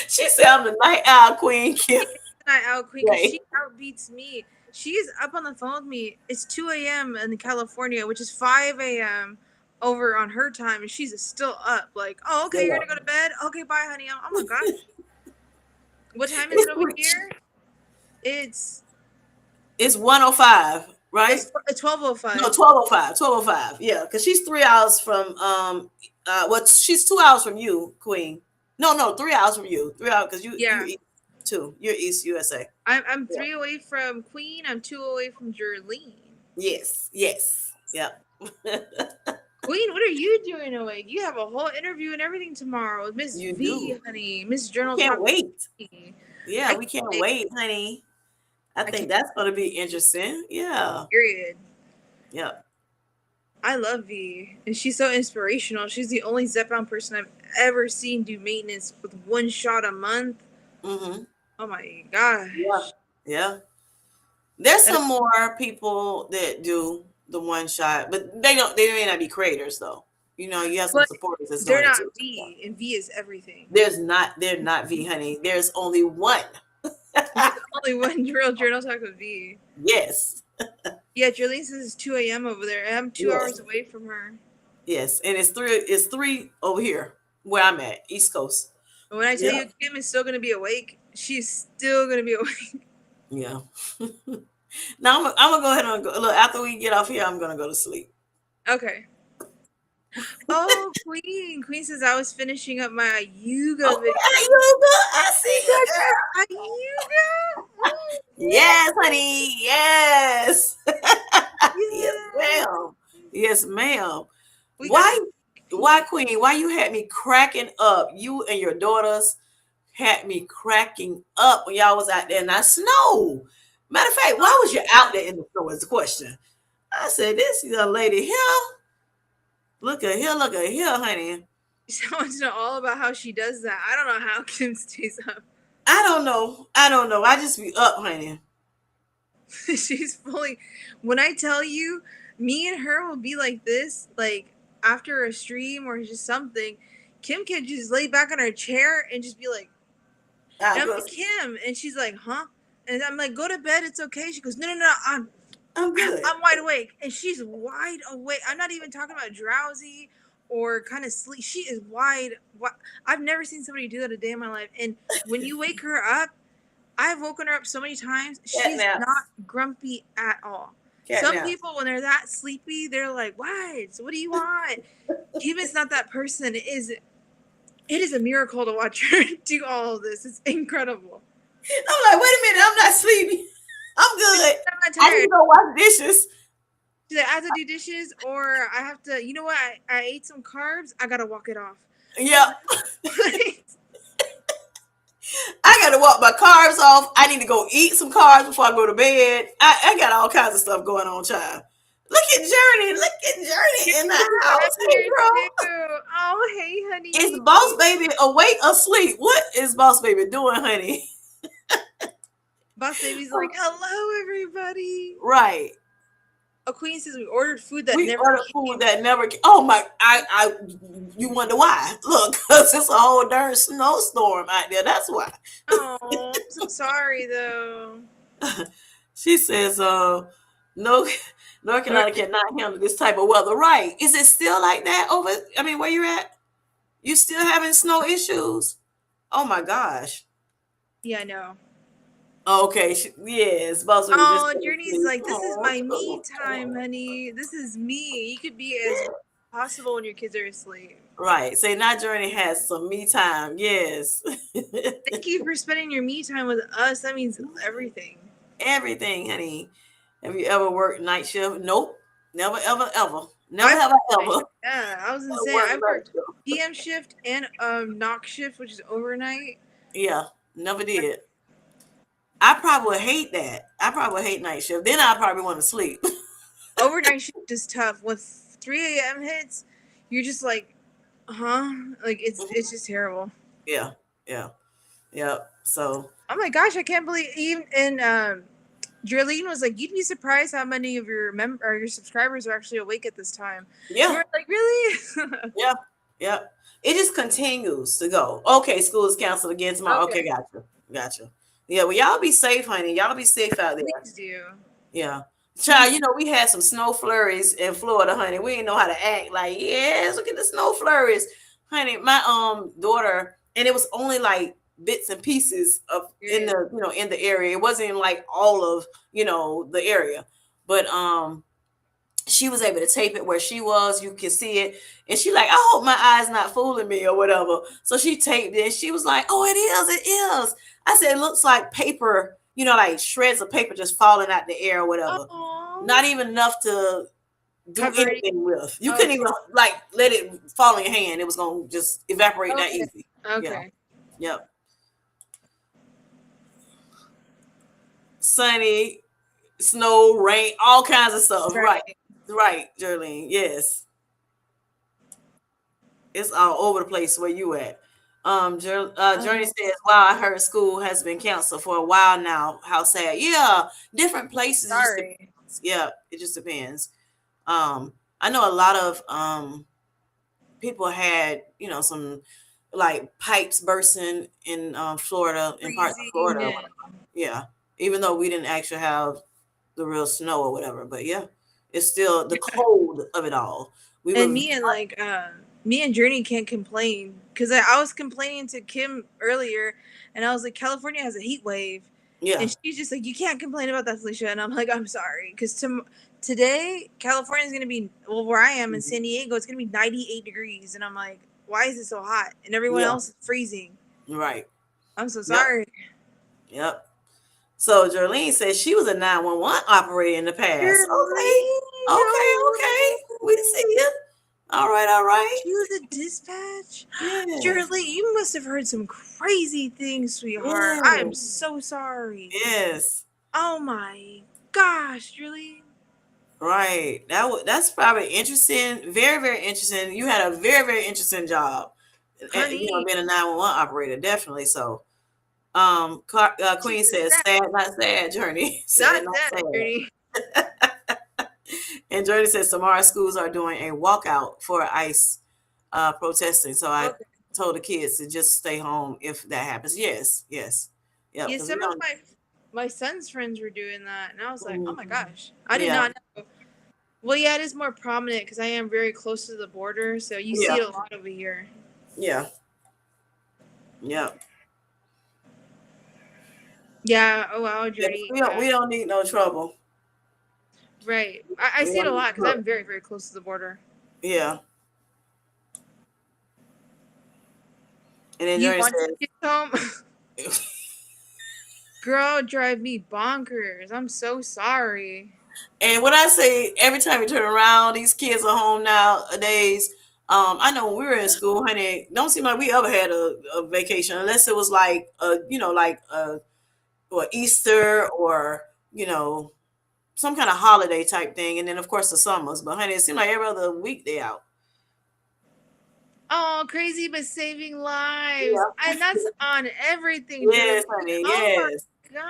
she said, I'm the night owl queen, Kim. She is not owl queen because Right. she outbeats me. She is up on the phone with me. It's 2 a.m. in California, which is 5 a.m. over on her time, and she's still up. Like, oh, okay, you're gonna go to bed? Okay, bye, honey. Oh my god. What time is it over here? It's It's 105, right? it's 12:05. No, 1205. 1205. Yeah, because she's 3 hours from she's 2 hours from you, Queen. No, 3 hours from you. 3 hours because you Yeah. eat. 2. You're East USA. I'm Yeah. 3 away from Queen. I'm 2 away from Jerlene. Yes. Yes. Yep. Queen, what are you doing awake? You have a whole interview and everything tomorrow. Miss You V, do. honey. Miss We Journal can't Talk with wait. V. Yeah, I we can't can't wait. wait, honey. I I think can't. that's going to be interesting. Yeah. Period. Yep. I love V, and she's so inspirational. She's the only Zepbound person I've ever seen do maintenance with one shot a month. Mm-hmm. Oh my Yeah. gosh. Yeah. There's That is, some more people that do the one shot, but they don't. They may not be creators though. You have some but supporters that's they're doing it not too. V, and V is everything. There's not. They're not V, honey. There's only one. There's only one real Journal Talk with V. Yes. Yeah, Jerlene says it's 2 a.m. over there, and I'm 2 hours Yes. away from her. Yes. And it's three. It's three over here where I'm at, East Coast. But when I tell Yeah. you Kim is still going to be awake, she's still going to be awake. Yeah. Now I'm gonna go ahead and go. Look, after we get off here, I'm gonna go to sleep. Okay. Oh, Queen. Queen says I was finishing up my yoga Okay, video. yoga. I see You you, got girl. my yoga? Oh, Yes, honey. Yes. Yes, yeah. ma'am. Yes, ma'am. We got Why? the Why, Queen? Why you had me cracking up? You and your daughters had me cracking up when y'all was out there in that snow. Matter of fact, why was you out there in the snow? Is the question. I said, this young lady here. Look at here, honey. She wants to know all about how she does that. I don't know how Kim stays up. I don't know. I don't know. I just be up, honey. She's fully. When I tell you, me and her will be like this, like after a stream or just something. Kim can just lay back on her chair and just be like, I and I'm go, like, Kim, and she's like, huh? And I'm like, go to bed, it's okay. She goes, no, no, no, I'm good. I'm wide awake, and she's wide awake. I'm not even talking about drowsy or kind of sleep. She is wide. I've never seen somebody do that a day in my life. And when you wake her up, I've woken her up so many times. Cat She's not naps. grumpy at all. Cat Some naps. people, when they're that sleepy, they're like, "What? So what do you want?" Kim is not that person. It is a miracle to watch her do all of this. It's incredible. I'm like, wait a minute, I'm not sleepy. I'm good. I'm not I need tired. to go wash dishes. She's like, I have to do dishes, or I have to. You know what? I ate some carbs. I gotta walk it off. Yep. I gotta walk my carbs off. I need to go eat some carbs before I go to bed. I got all kinds of stuff going on, child. Look at Journey. Look at Journey in the house. Hey, Here girl. too. Oh, hey, honey. Is Boss Baby awake or asleep? What is Boss Baby doing, honey? Boss Baby's like, hello, everybody. Right. A Queen says we ordered food that We never ordered came. food that never came. Oh my! You wonder why? Look, cause it's a whole darn snowstorm out there. That's why. Oh, I'm so sorry though. She says, no, North Carolina cannot handle this type of weather. Right? Is it still like that over? I mean, where you're at? You still having snow issues? Oh my gosh. Yeah, I know. Okay. Yes, Boss Baby Oh, just. Journey's like, this is my me Oh, time, honey. This is me. You could be as possible when your kids are asleep. right. Say, not Journey has some me time. Yes. Thank you for spending your me time with us. That means everything. Everything, honey. Have you ever worked night shift? Nope. Never, ever, ever. Never have I ever. Yeah, I was gonna say worked I night worked shift. PM shift and knock shift, which is overnight. Yeah, never did. I probably would hate that. I probably would hate night shift. Then I probably want to sleep. Overnight shift is tough. When 3 a.m. hits, you're just like, huh? Like it's just terrible. Yeah, yeah, yeah. So Oh my gosh, I can't believe even and Jerlene was like, you'd be surprised how many of your your subscribers are actually awake at this time. yeah, You were like, really? yeah, yeah. It just continues to go. Okay, school is canceled again tomorrow. Okay, gotcha. Yeah, well, y'all be safe, honey. Y'all be safe out there. Please do. Yeah. Child, we had some snow flurries in Florida, honey. We didn't know how to act. Like, yes, look at the snow flurries. Honey, my daughter, and it was only like bits and pieces of in the in the area. It wasn't like all of the area. But she was able to tape it where she was. You can see it. And she like, I hope my eyes not fooling me or whatever. So she taped it. And she was like, oh, it is. I said, it looks like paper, like shreds of paper just falling out the air or whatever. Oh, Not even enough to do cover it. anything with. You couldn't Okay. even like let it fall in your hand. It was gonna just evaporate that Okay. easy. Yeah. Okay. Yep. Sunny, snow, rain, all kinds of stuff. Right. Right. Right, Jerlene. Yes. It's all over the place where you at. Journey Oh, says, "Wow, I heard school has been canceled for a while now. How sad." Yeah, different places. It just sorry. depends. Yeah, it just depends. I know a lot of people had some like pipes bursting in Florida, in parts of Freezing. Florida or whatever. Yeah, even though we didn't actually have the real snow or whatever, but yeah, it's still the cold of it all. We And were, me and Journey can't complain because I was complaining to Kim earlier, and I was like, California has a heat wave, yeah, and she's just like, you can't complain about that, Felicia. And I'm like, I'm sorry, because today California is gonna be, well, where I am in mhm, San Diego, it's gonna be 98 degrees, and I'm like, why is it so hot? And everyone yeah, else is freezing. right, I'm so yep, sorry. yep. So Jolene says she was a 911 operator in the past. Okay, Really? okay, okay. We Oh. see you. All right, all right. She was a dispatch? Yes, Shirley, you must have heard some crazy things, sweetheart. I am yes, so sorry. yes. Oh my gosh, Shirley. Right. That's probably interesting. Very, very interesting. You had a very, very interesting job. And, Honey, being a 911 operator, definitely so. she Queen said says, that. sad, not sad, Journey. Sad, Not not that, sad. Journey. And Journey says, tomorrow schools are doing a walkout for ICE protesting. So I Okay. told the kids to just stay home if that happens. Yes, yes. Yeah, Yeah, because we some of don't. my son's friends were doing that, and I was like, oh Mhm. my gosh, I did Yeah, not know. Well, yeah, it is more prominent because I am very close to the border, so you see yeah, it a lot over here. yeah, yeah. Yeah. Oh wow, Yeah, 'cause Journey. we don't need no trouble. Right. I We see it don't a need lot because trouble. I'm very very close to the border. Yeah. And then You Journey want says, to get home? Girl, drive me bonkers. I'm so sorry. and what I say every time you turn around, these kids are home nowadays. I know when we were in school, honey, don't seem like we ever had a vacation unless it was like or Easter or some kind of holiday type thing, and then of course the summers. But honey, it seemed like every other week they out. Oh, crazy but saving lives. Yeah. And that's on everything, Julie. Yes, honey. Oh my Yes.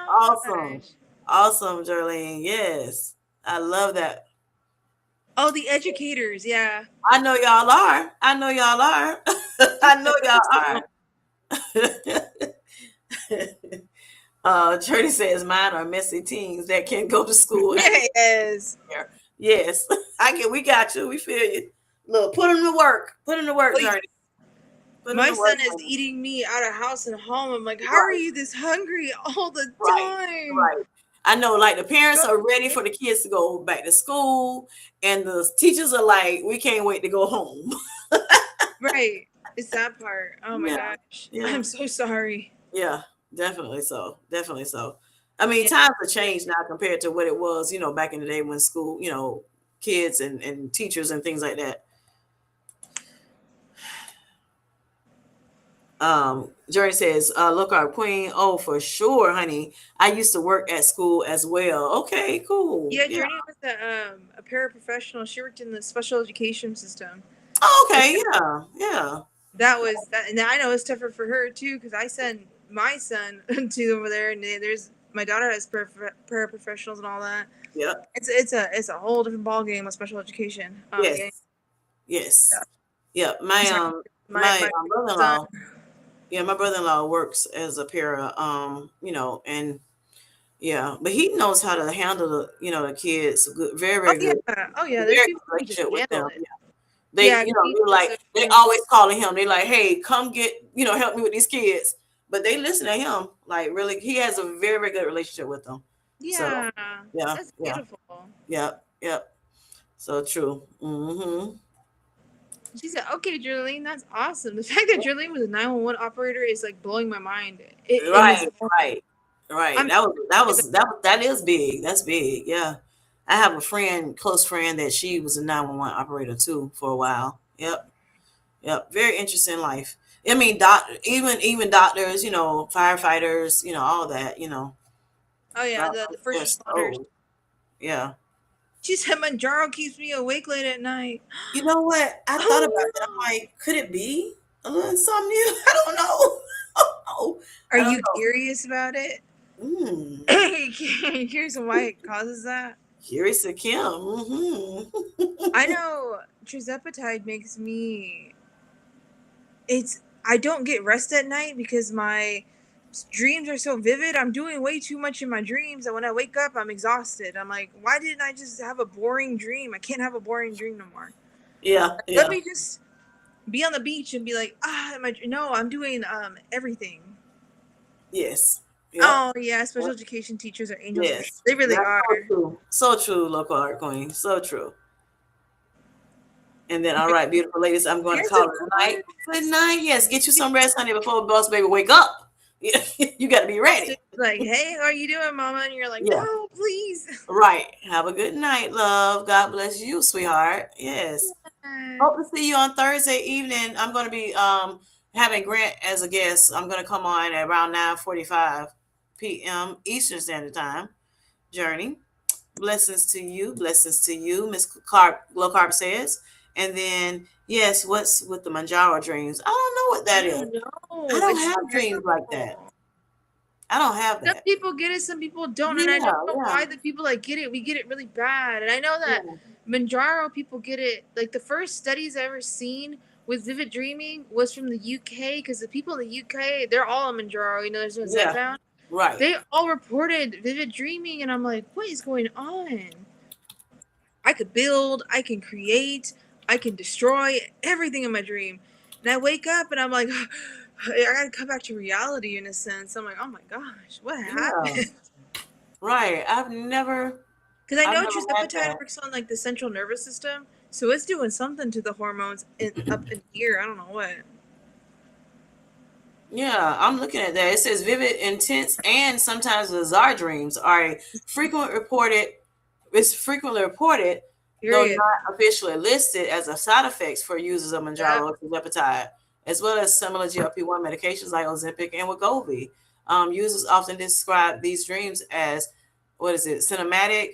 Awesome. gosh. Awesome, Jarlene. Yes. I love that. Oh, the educators. Yeah. I know y'all are. I know y'all are. I know y'all are. Journey says mine are messy teens that can go to school and Yes. there. Yes. We got you. We feel you. Look, put them to work. Put them to work, Oh, yeah. Journey. Put them My to work. son is eating me out of house and home. I'm like, how are Right. you this hungry all the Right. time? Right. I know, like the parents Go- are ready for the kids to go back to school, and the teachers are like, we can't wait to go home. Right. It's that part. Oh my Yeah. gosh. Yeah. I'm so sorry. Yeah. Definitely so. Definitely so. I mean, Yeah. times have changed now compared to what it was, back in the day when school, kids and teachers and things like that. Jerry says, look our queen. Oh, for sure, honey. I used to work at school as well. Okay, cool. Yeah, Yeah. Journey was a paraprofessional. She worked in the special education system. Oh, okay. Yeah. Yeah. That was that, and I know it's tougher for her too because I send my son to over there, and there's my daughter has paraprofessionals and all that. Yep. It's a whole different ball game with special education. Yeah, Yes. Yes. Yep. My sorry, my son. brother-in-law. Yeah, my brother-in-law works as a para. And yeah, but he knows how to handle the kids. Good, very, Oh very good. yeah, oh yeah. There's Very people good who can just relationship with handle them. it. They, Yeah, you 'cause know, he they're does like so they too. always calling him. They like, hey, come get, help me with these kids. But they listen to him. Like really, he has a very, very good relationship with them. So Yeah, yeah, that's yeah, beautiful. yeah, yeah. So true. Mm-hmm. She said, "Okay, Jerlene, that's awesome. The fact that Jerlene was a 911 operator is like blowing my mind in this Right, moment. right, right. I'm That is big. That's big. Yeah. I have a friend, close friend, that she was a 911 operator too for a while. Yep. Yep. Very interesting life. I mean, even doctors, firefighters, all that, oh yeah, the first they're responders. so, yeah. She said Manjaro keeps me awake late at night. You know what? I thought about Oh that. no! I'm like, could it be a little insomnia? I don't know. Are I don't you know. curious about it? Mm. Curious why it causes that? Curious of Kim. I know trizepatide makes me. I don't get rest at night because my dreams are so vivid. I'm doing way too much in my dreams, and when I wake up, I'm exhausted. I'm like, why didn't I just have a boring dream? I can't have a boring dream no more. Yeah, Let yeah. me just be on the beach and be like, no, I'm doing everything. Yes. Yep. Oh yeah, special Yep. education teachers are angels for sure. Yes. They really That's are. so true. So true, local art queen. So true. And then, all right, beautiful ladies, I'm going to Yes, call of it a night. Good course. night. Yes, get you some rest, honey, before boss baby wake up. Yeah, you got to be Boss ready. is like, hey, how are you doing, mama? And you're like, Yeah. no, please. Right. Have a good night, love. God bless you, sweetheart. Yes. Hope to see you on Thursday evening. I'm going to be having Grant as a guest. I'm going to come on at around 9:45 p.m. Eastern Standard Time. Journey. Blessings to you. Blessings to you, Miss Clark. Low Carb says. And then, yes, what's with the Manjaro dreams? I don't know what I that is. don't I know. don't It's have dreams like that. terrible. I don't have Some that. people get it, some people don't, and I Yeah, don't know yeah, why the people that get it, we get it really bad. And I know that yeah, Manjaro people get it. Like the first studies I ever seen with vivid dreaming was from the UK, because the people in the UK, they're all on Manjaro. You know, there's no yeah. Zepbound. Right. They all reported vivid dreaming, and I'm like, what is going on? I could build, I can create, I can destroy everything in my dream. And I wake up and I'm like, I gotta come back to reality in a sense. I'm like, oh my gosh, what Yeah. happened? Right. Because I I've know never had trizepatide that. works on like the central nervous system, so it's doing something to the hormones up in here. I don't know what. Yeah, I'm looking at that. It says vivid, intense, and sometimes bizarre dreams are a frequent reported. It's frequently reported, though Period. not officially listed, as a side effects for users of Yep. Manjaro or tirzepatide, as well as similar GLP-1 medications like Ozempic and Wegovy. Users often describe these dreams as what is it? Cinematic,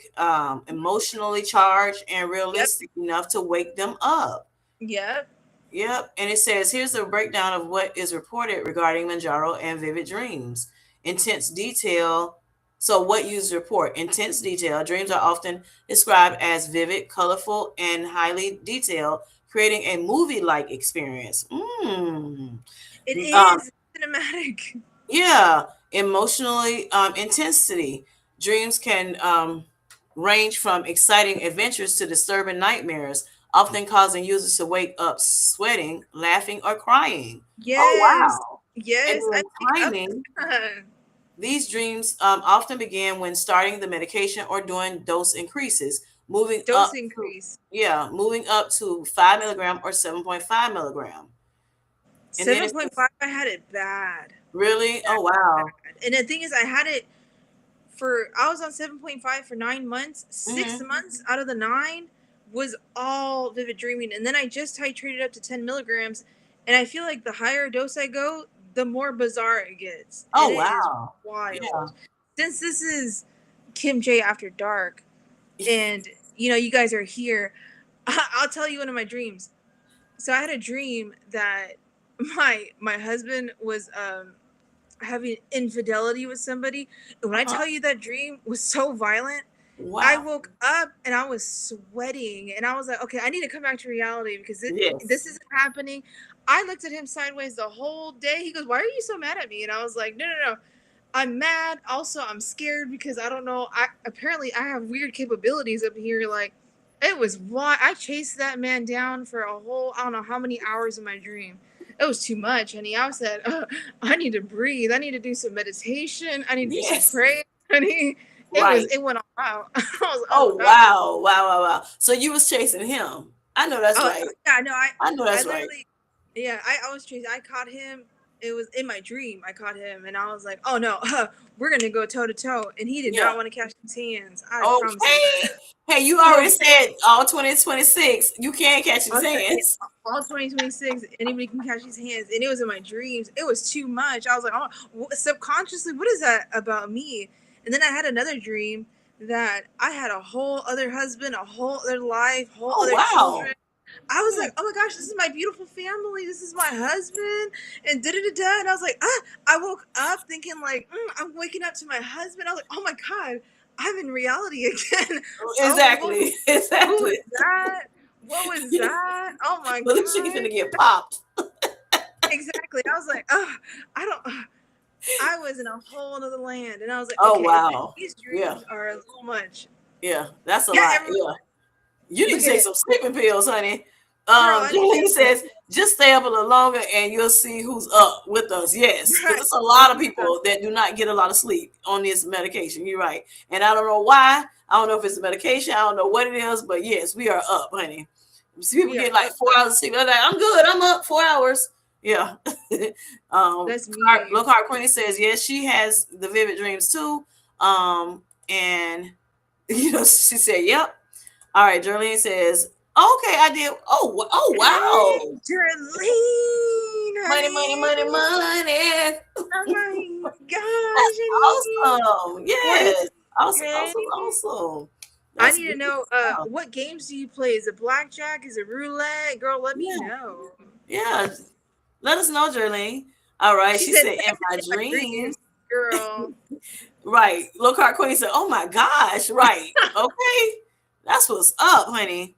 emotionally charged, and Yep. realistic enough to wake them up. Yep. Yep. And it says here's a breakdown of what is reported regarding Manjaro and vivid dreams. Intense detail. So, what users report? Intense detail. Dreams are often described as vivid, colorful, and highly detailed, creating a movie like experience. It Um, is cinematic. yeah. Emotionally intensity. Dreams can range from exciting adventures to disturbing nightmares, often causing users to wake up sweating, laughing, or crying. Oh, Yes. wow. And Yes. I then wake up. timing. These dreams often begin when starting the medication or doing dose increases, moving Dose up to, increase. yeah, moving up to 5 milligram or 7.5 milligram. And then it says, 7.5, I had it bad. really? Bad, Oh, wow. bad. And the thing is, I had it I was on 7.5 for 9 months. Six Hmm. months out of the nine was all vivid dreaming. And then I just titrated up to 10 milligrams. And I feel like the higher dose I go, the more bizarre it gets. And Oh, it is wow. Yeah. wild. Since this is Kim J After Dark, and you guys are here, I'll tell you one of my dreams. So I had a dream that my husband was having infidelity with somebody. And when I Uh-huh. tell you that dream was so violent, I Wow. woke up and I was sweating, and I was like, okay, I need to come back to reality because this Yes. isn't happening. I looked at him sideways the whole day. He goes, why are you so mad at me? And I was like, no, no, no. I'm mad. Also, I'm scared because I don't know. I have weird capabilities up here. Like, it was why I chased that man down for a whole, I don't know how many hours in my dream. It was too much, honey. I said, I need to breathe. I need to do some meditation. I need to do some Yes. prayer, honey. Right. It went all out. I was, oh Oh, no. wow. Wow, wow, wow. So you was chasing him. I know that's Oh right. yeah, no, I know I that's right. literally, yeah, I was Tracy. I caught him. It was in my dream. I caught him, and I was like, "Oh no, we're gonna go toe to toe." And he did Yeah. not want to catch his hands. I promise you Okay. that. Hey, you already Okay. said all 2026. You can't catch his I said, yeah, hands. all 2026, anybody can catch his hands, and it was in my dreams. It was too much. I was like, oh, subconsciously, what is that about me? And then I had another dream that I had a whole other husband, a whole other life, whole Oh other wow. children. I was Yeah. like, oh my gosh, this is my beautiful family. This is my husband, and da da da da. And I was like, ah, I woke up thinking like, I'm waking up to my husband. I was like, oh my god, I'm in reality again. Oh, Exactly. who was Exactly. that? What was that? Oh my Felicia, you god. finna get popped. Exactly. I was like, oh, I don't. I was in a whole other land, and I was like, Oh okay, wow. these Yeah. dreams are a little much. Yeah. That's a Yeah, lot. everyone, Yeah. You need to look at take it, some sleeping pills, honey. girl. I need Julie to. says, just stay up a little longer and you'll see who's up with us. Yes, because Right. it's a Oh lot of yeah. people that do not get a lot of sleep on this medication. You're right. And I don't know why. I don't know if it's the medication. I don't know what it is, but yes, we are up, honey. See people We are get like up. 4 hours of sleep. They're like, I'm good. I'm up 4 hours. Yeah. That's me. Lockhart Queenie says, yes, she has the vivid dreams too. And she said, yep. All right, Jerlene says, okay, I did. Oh, Hey, wow. Jerlene, Money, money, honey. money, money. Oh my gosh, That's honey. awesome. What is Yes. Awesome, okay? awesome, awesome. I That's need to good know stuff. what games do you play? Is it blackjack? Is it roulette? Girl, let me Yeah, know. yeah. Let us know, Jerlene. All right. She She said said, in texted my in my dreams. dreams. Girl. Right. Lockhart Queen said, oh my gosh. Right. Okay. That's what's up, honey.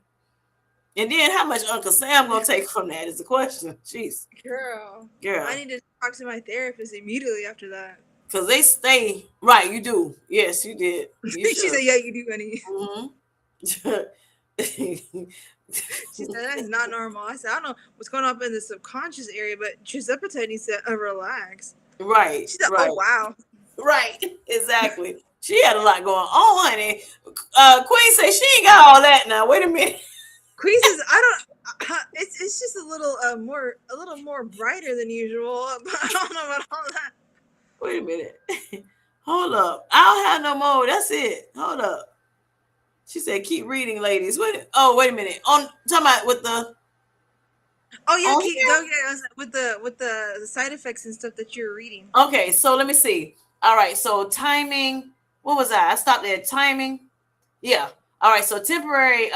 And then how much Uncle Sam gonna take from that is the question. Jeez. Girl. I Girl. need to talk to my therapist immediately after that. Because they stay right. You do. Yes, you did. You She should. said, yeah, you do, honey. Mm-hmm. She said, that is not normal. I said, I don't know what's going on in the subconscious area, but Giuseppe needs to relax. Right, She said, oh, right, wow. right. Exactly. She had a lot going on, honey. Queen say she ain't got all that now. Wait a minute. Queen says, I don't. It's just a little more brighter than usual. But I don't know about all that. Wait a minute. Hold up. I don't have no more. That's it. Hold up. She said, keep reading, ladies. Wait a minute. On talking about with the Oh yeah, on keep here? go yeah with the side effects and stuff that you're reading. Okay, so let me see. All right, so timing. What was that? I stopped at timing. Yeah. All right. So temporary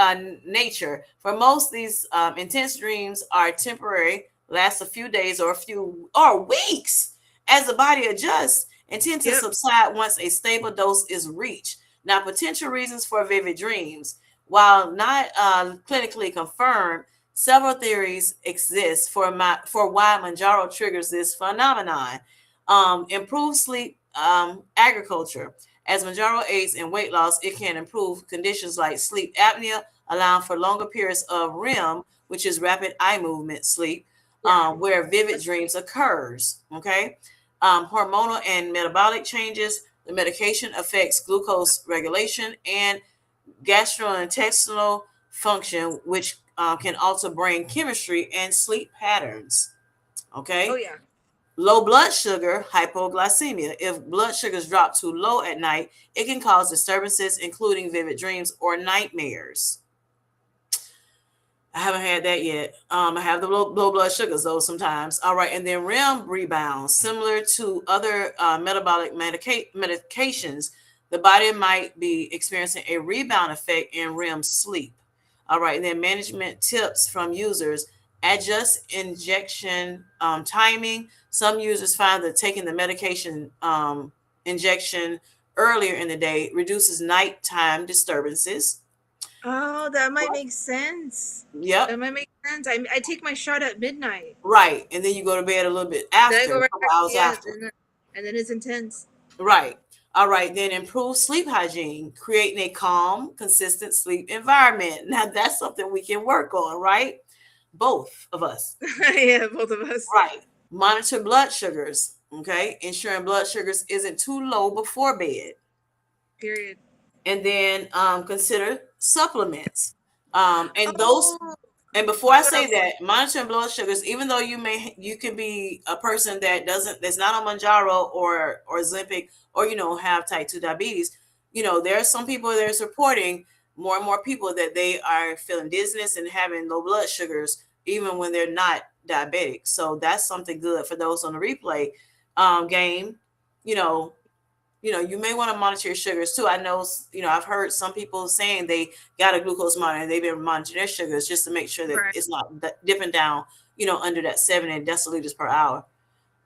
nature. For most, these intense dreams are temporary, last a few days or a few or weeks as the body adjusts and tend to Yep. subside once a stable dose is reached. Now, potential reasons for vivid dreams. While not clinically confirmed, several theories exist for why Manjaro triggers this phenomenon. Improved sleep agriculture. As Manjaro aids in weight loss, it can improve conditions like sleep apnea, allowing for longer periods of REM, which is rapid eye movement sleep, Yeah. where vivid dreams occurs. Okay, hormonal and metabolic changes. The medication affects glucose regulation and gastrointestinal function, which can alter brain chemistry and sleep patterns. Oh Okay, yeah. low blood sugar, hypoglycemia. If blood sugars drop too low at night, it can cause disturbances, including vivid dreams or nightmares. I haven't had that yet. I have the low blood sugars though sometimes. All right, and then REM rebounds, similar to other metabolic medications. The body might be experiencing a rebound effect in REM sleep. All right, and then management tips from users: adjust injection timing. Some users find that taking the medication injection earlier in the day reduces nighttime disturbances. Oh, that might make sense. Yep. That might make sense. I take my shot at midnight. Right. And then you go to bed a little bit Then I after, go a right couple back. hours Yeah, after. and then it's intense. Right. All right. Then improve sleep hygiene, creating a calm, consistent sleep environment. Now, that's something we can work on, right? Both of us. Yeah, both of us. Right. Monitor blood sugars. Okay. Ensuring blood sugars isn't too low before bed. Period. And then consider supplements. And those Oh. And before I What say else? that, monitoring blood sugars, even though you can be a person that's not on Manjaro or Ozempic, or have type 2 diabetes. There are some people that's reporting, more and more people, that they are feeling dizziness and having low blood sugars even when they're not diabetic. So that's something good for those on the replay game. You know, you may want to monitor your sugars too. I know, I've heard some people saying they got a glucose monitor and they've been monitoring their sugars just to make sure that Right. it's not dipping down, under that 70 deciliters per hour.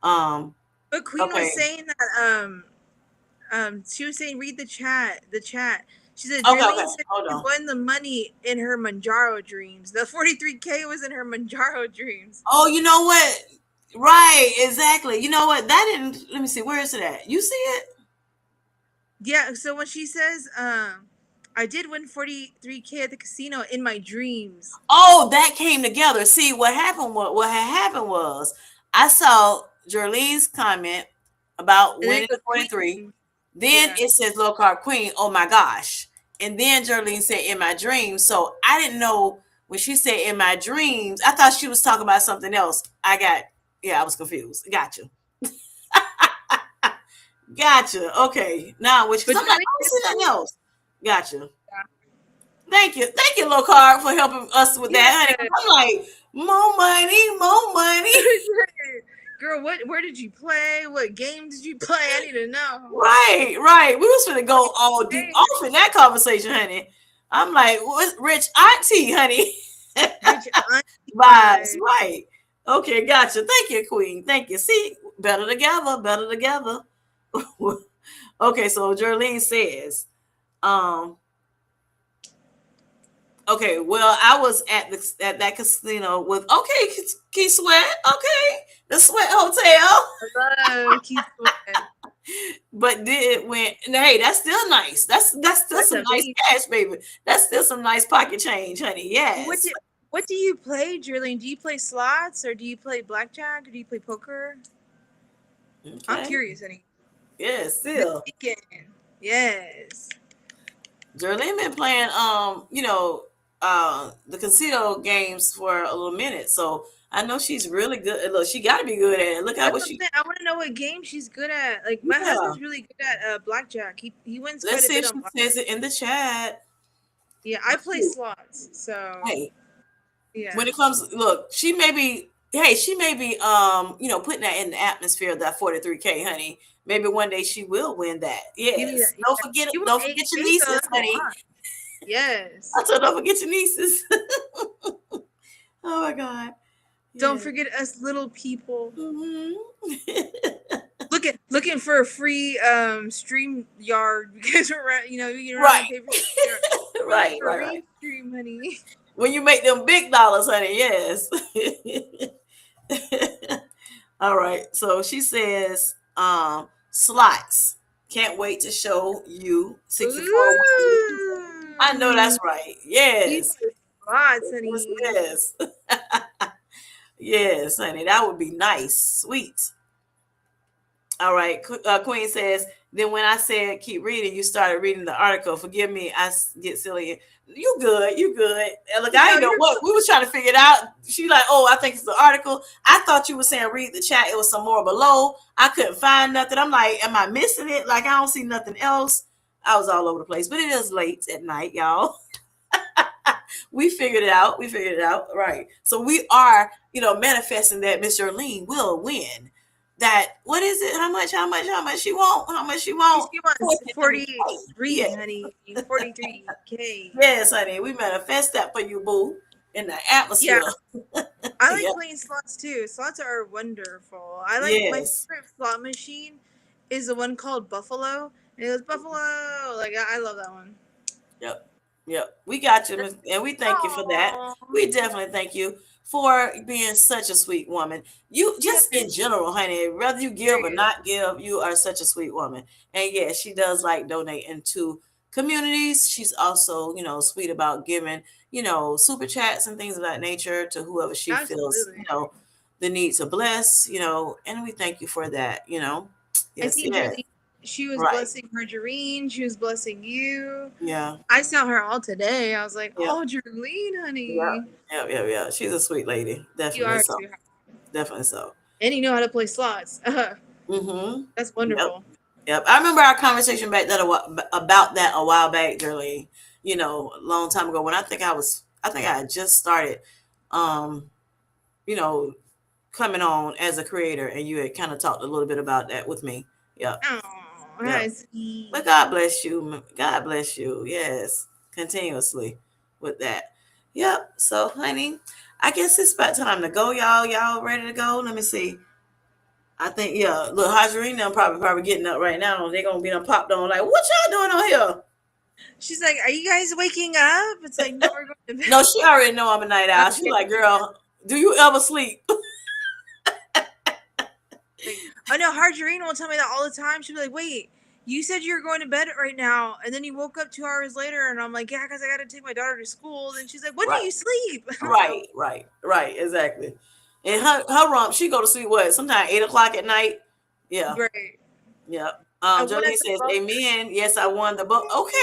Um, But Queen was okay. saying that she was saying read the chat. She said Okay. Okay. Jerlene said Hold she on. won the money in her Manjaro dreams. The 43K was in her Manjaro dreams. Oh, you know what? Right. Exactly. You know what? That didn't, let me see. Where is it at? You see it? Yeah, so when she says I did win 43K at the casino in my dreams. Oh, that came together. See, what had happened was I saw Jerlene's comment about And then winning it the goes 43. Queen. Then Yeah. it says low carb queen. Oh my gosh. And then Jerlene said in my dreams. So I didn't know when she said in my dreams, I thought she was talking about something else. I was confused. Gotcha. Gotcha. Okay. Now, which, because But I'm like, Jerlene I don't did see nothing win. else. Gotcha. Thank you. Thank you, Low Carb, for helping us with Yeah. that, honey. I'm like, more money, more money. Girl, where did you play? What game did you play? I need to know. Right, right. We was gonna go all deep Hey, off in that conversation, honey. I'm like, what's rich auntie, honey? rich auntie Vibes, vibe. right. Okay, gotcha. Thank you, Queen. Thank you. See, better together, better together. Okay, so Jerlene says, um, okay, well, I was at that casino with Key Sweat, okay, the Sweat Hotel, I love Keith Sweat. but did went. Hey, that's still nice. That's still That's some nice amazing. cash, baby. That's still some nice pocket change, honey. What Yes. do what do you play, Jerlene? Do you play slots or do you play blackjack or do you play poker? I'm Okay. curious, honey. Yes, Good still. thinking. Yes. Jerlene been playing the casino games for a little minute, so I know she's really good. Look, she got to be good at it. Look at That's what what I'm she. saying. I want to know what game she's good at. Like my Yeah. husband's really good at blackjack. He wins Let's quite a see bit if on she blackjack. says it in the chat. Yeah, I play slots. So Hey, yeah. when it comes, look, she may be putting that in the atmosphere of that 43K, honey. Maybe one day she will win that. Give me Yes. that. Don't Yeah. forget it. You won Don't forget your 8K though. nieces, That's a honey. lot. Yes. I told don't forget your nieces. Oh my god. Don't Yeah. forget us little people. Hmm. Looking for a free stream yard because you don't Right. want to pay for stream yard. Looking Right, for a right, right. Restream, honey. When you make them big dollars, honey, yes. All right. So she says, slots. Can't wait to show you 64 wins. I know Ooh. that's right. You Yes. play slots, Yes, honey. yes. Yes, honey. That would be nice. Sweet. All right. Queen says, then when I said keep reading, you started reading the article. Forgive me. Get silly. You good. You good. And look, I No, ain't know you're what. We was trying to figure it out. She like, oh, I think it's the article. I thought you were saying read the chat. It was some more below. I couldn't find nothing. I'm like, am I missing it? Like, I don't see nothing else. I was all over the place. But it is late at night, y'all. We figured it out. We figured it out. Right. So we are, manifesting that Miss Jolene will win. That, what is it? How much she want? How much she want? she wants 43K. Yeah. 43, honey. 43K. Yes, honey. We manifest that for you, boo. In the Yeah, atmosphere. I like Yeah. playing slots too. Slots are wonderful. I like my Yes. favorite slot machine is the one called Buffalo. And it was Buffalo. Like I love that one. Yep. Yep. We got you, and we thank you for that. Oh, We definitely thank you for being such a sweet woman. You yeah, just in general, honey, whether you give or period. not give, you are such a sweet woman. And yes, she does like donating to communities. She's also, sweet about giving, super chats and things of that nature to whoever she feels, Absolutely. the need to bless, and we thank you for that, I Yes, seen yes. Jerlene. She was Right. blessing Margarine. She was blessing you. Yeah. I saw her all today. I was like, Yeah. "Oh, Jerlene, Yeah. honey, Yeah. Yeah. Yeah. She's a sweet lady. you Definitely are a so. sweetheart, Definitely so. and you know how to play slots. Mm-hmm. That's Yep. wonderful." Yep. I remember our conversation back that about that a while back, Darlene. A long time ago when I think I had just started, um, you know, coming on as a creator, and you had kind of talked a little bit about that with me. Yep. Oh, Yep. that's But sweet. God bless you. God bless you. Yes. Continuously with that. Yep. So, honey, I guess it's about time to go, y'all. Y'all ready to go? Let me see. I think, yeah. Look, Hajarine, them probably getting up right now. They're going to be done popped on like, what y'all doing on here? She's like, "Are you guys waking up?" It's like, "No, we're going to bed." No, she already know I'm a night owl. She Okay. like, girl, do you ever sleep? Like, oh no, Margarine will tell me that all the time. She'll be like, "Wait, you said you were going to bed right now, and then you woke up 2 hours later," and I'm like, "Yeah, because I got to take my daughter to school." Then she's like, "When do Right. you sleep?" I'm like, "Oh, Right. Exactly. And her rump, she go to sleep what? Sometime 8 o'clock at night. Yeah. great." Yeah. I won Jolene at the says, Buffalo. "Amen. Yes, I won the book." Okay.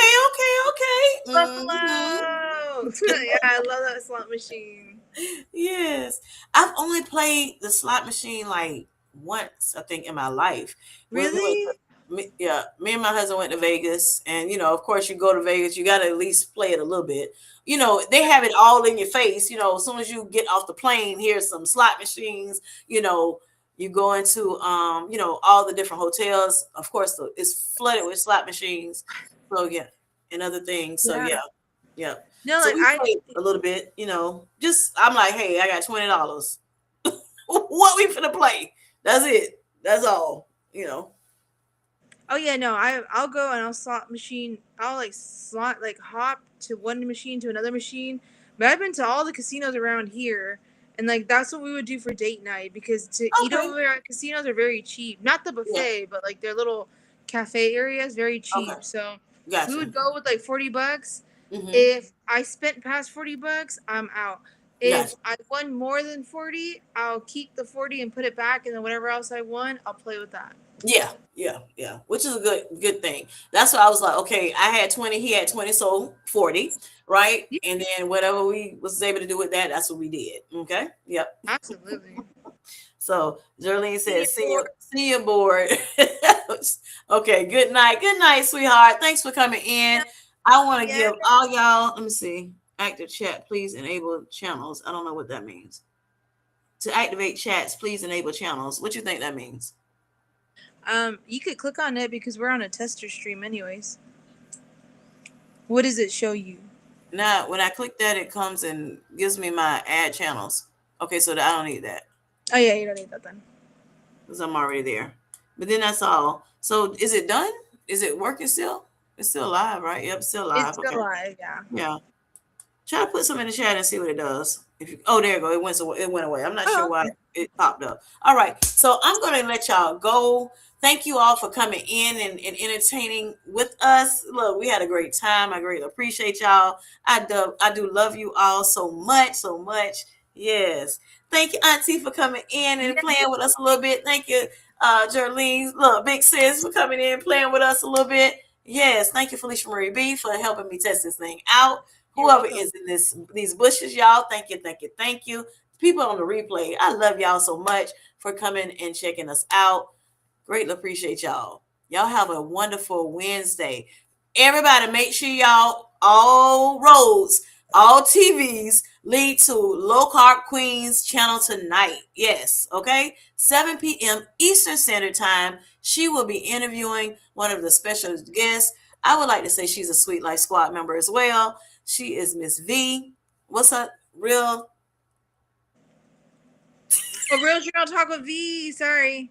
Hmm. Yeah, I love that slot machine. Yes, I've only played the slot machine like once, I think, in my life. When we went, Really? yeah, me and my husband went to Vegas, and of course, you go to Vegas, you got to at least play it a little bit. They have it all in your face. As soon as you get off the plane, here's some slot machines. You know, you go into all the different hotels. Of course, it's flooded with slot machines. So yeah, and other things. So Yeah. yeah, yeah. No, So like we I played a little bit. Just I'm like, hey, I got $20. What we finna play? That's it. That's all. Oh yeah, no, I'll go and I'll slot machine. I'll like slot like hop to one machine to another machine. But I've been to all the casinos around here, and like that's what we would do for date night because to eat Okay. over there at casinos are very cheap. Not the Yeah. buffet, but like their little cafe areas very Okay. cheap. So we Gotcha. would go with like $40. Mm-hmm. If I spent past $40, I'm out. If Gotcha. I won more than 40, I'll keep the 40 and put it back, and then whatever else I won, I'll play with that. Yeah. Which is a good thing. That's why I was like, okay, I had 20, he had 20, so 40, right? Yeah, And then whatever we was able to do with that, that's what we did. Okay. Yep. absolutely. So Jerlene See you says, for see you board. Okay, good night. Good night, sweetheart. Thanks for coming in. I want to yeah. give all y'all, let me see, active chat, please enable channels. I don't know what that means. To activate chats, please enable channels. What you think that means? You could click on it because we're on a tester stream, anyways. What does it show you? Now, when I click that, it comes and gives me my add channels. Okay, so I don't need that Oh yeah, you don't need that then. because I'm already there. But then that's all. So is it done? Is it working still? It's still live, right? Yep, still It's live. still Okay. live, yeah. Yeah. Try to put some in the chat and see what it does. Oh, there you go. It went away. It went away. I'm not sure Oh, why okay. it popped up. All right. So I'm gonna let y'all go. Thank you all for coming in and entertaining with us. Look, we had a great time. I greatly appreciate y'all. I do love you all so much, so much. Yes. Thank you, Auntie, for coming in and Yeah, playing with us a little bit. Thank you, Jerlene, look, big sis, for coming in, playing with us a little bit. Yes, thank you, FeliciaMarieBee, for helping me test this thing out. you're Whoever welcome. is in these bushes, y'all, thank you. People on the replay, I love y'all so much for coming and checking us out. Greatly appreciate y'all. Y'all have a wonderful Wednesday. Everybody, make sure y'all, all roads, all TVs lead to Low Carb Queens channel tonight. Yes, okay? 7 p.m. Eastern Standard Time. She will be interviewing one of the special guests. I would like to say she's a Sweet Life Squad member as well. She is Miss V. What's up? Real? A real journal talk with V. Sorry,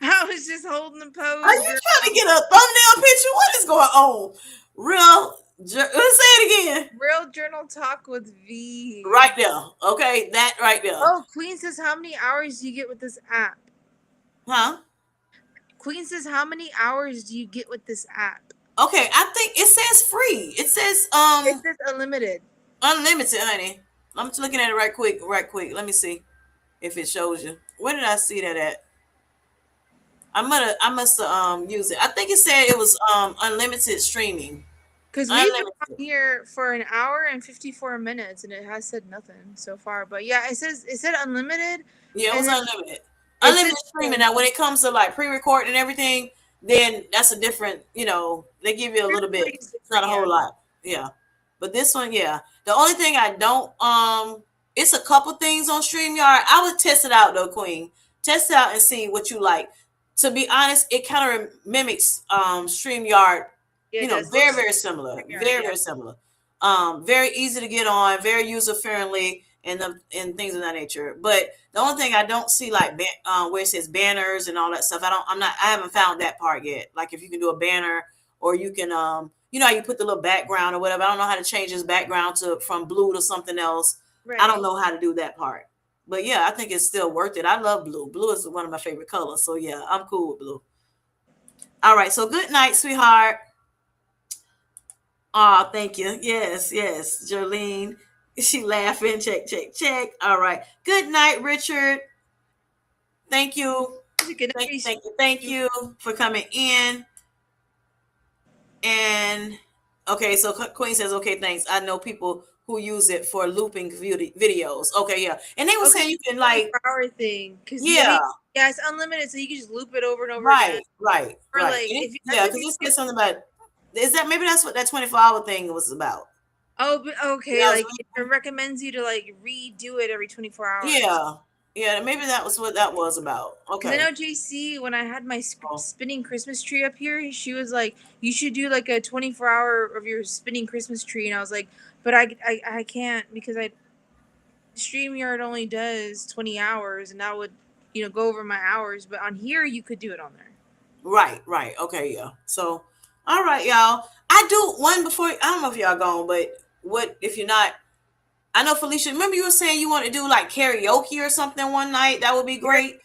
I was just holding the Are pose, you girl. trying to get a thumbnail picture? What is going on? Real? Let's say it again. Real journal talk with V. Right there. Okay, that right there. Oh, Queen says, how many hours do you get with this app? Huh? Queen says, how many hours do you get with this app? Okay, I think it says free. It says It says unlimited. unlimited, honey. I'm just looking at it right quick. Let me see if it shows you. Where did I see that at? I must use it. I think it said it was unlimited streaming. Because we've been on Unlimited. here for an hour and 54 minutes, and it has said nothing so far. But yeah, it said unlimited, Yeah, it and was then unlimited. it says Unlimited streaming. Now, when it comes to like pre-recording and everything, then that's a different. They give you a little bit. everybody's It's not different. a Yeah, whole lot. Yeah, but this one, yeah. The only thing I don't, it's a couple things on Streamyard. I would test it out though, Queen. Test it out and see what you like. To be honest, it kind of mimics Streamyard. yeah, it does. Very Looks very similar. StreamYard, Very yeah. very similar. Very easy to get on. Very user friendly and things of that nature. But the only thing I don't see like where it says banners and all that stuff. I haven't found that part yet. Like if you can do a banner or you can how you put the little background or whatever. I don't know how to change this background to from blue to something else. I don't Right. know how to do that part. But yeah, I think it's still worth it. I love blue. Blue is one of my favorite colors. So yeah, I'm cool with blue. All right. So good night, sweetheart. Oh, thank you. Yes, yes. Jolene. She laughing. Check, check, check. All right. Good night, Richard. Thank you. Good night. Thank you for coming in. And okay, so Queen says, okay, thanks. I know people who use it for looping videos. Okay, yeah. And they were Okay, saying you can like, 24-hour thing. Because, I yeah, mean, yeah, it's unlimited, so you can just loop it over and over again. right, right, Or, right. like, if you, that's Yeah, if because you it do. said something about, is that maybe that's what that 24-hour thing was about? Oh, but okay, Yeah, like, it recommends you to, like, redo it every 24 hours. yeah, yeah. Maybe that was what that was about. Because I Okay. know JC, when I had my Oh, spinning Christmas tree up here, she was like, "You should do like a 24-hour of your spinning Christmas tree," and I was like, "But I can't because I StreamYard only does 20 hours, and that would go over my hours. But on here, you could do it on there." right, right. Okay, yeah. So, all right, y'all. I do one before. I don't know if y'all gone, but what if you're not? I know Felicia. Remember you were saying you want to do like karaoke or something one night? That would be Yeah, great.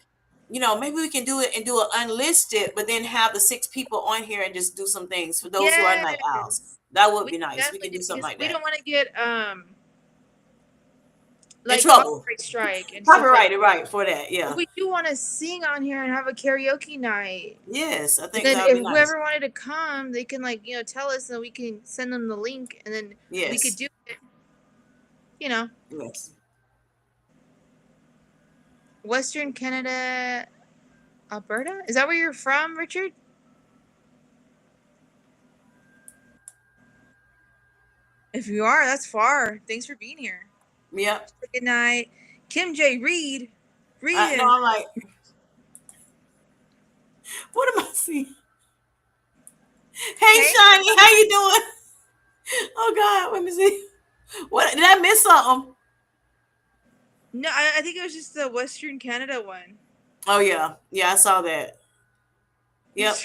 Maybe we can do it and do it unlisted, but then have the six people on here and just do some things for those who are night owls. yes, That would we be can nice. We definitely can do do something because like we that. don't want to get In like trouble. copyright strike and stuff like. Copyrighted, right, for that. But Yeah. we do want to sing on here and have a karaoke night. Yes, I And think then that would be if nice. whoever wanted to come, they can tell us and we can send them the link and then we could Yes. do it, you know. Yes. Western Canada, Alberta? Is that where you're from, Richard? If you are, that's far. Thanks for being here. Yep. Good night. Kim J. Reed. No, Reed. I'm like, what am I seeing? Hey, Hey. Shiny, how you doing? Oh God, let me see. What did I miss something? No, I think it was just the Western Canada one. Oh yeah, yeah, I saw that. Yep.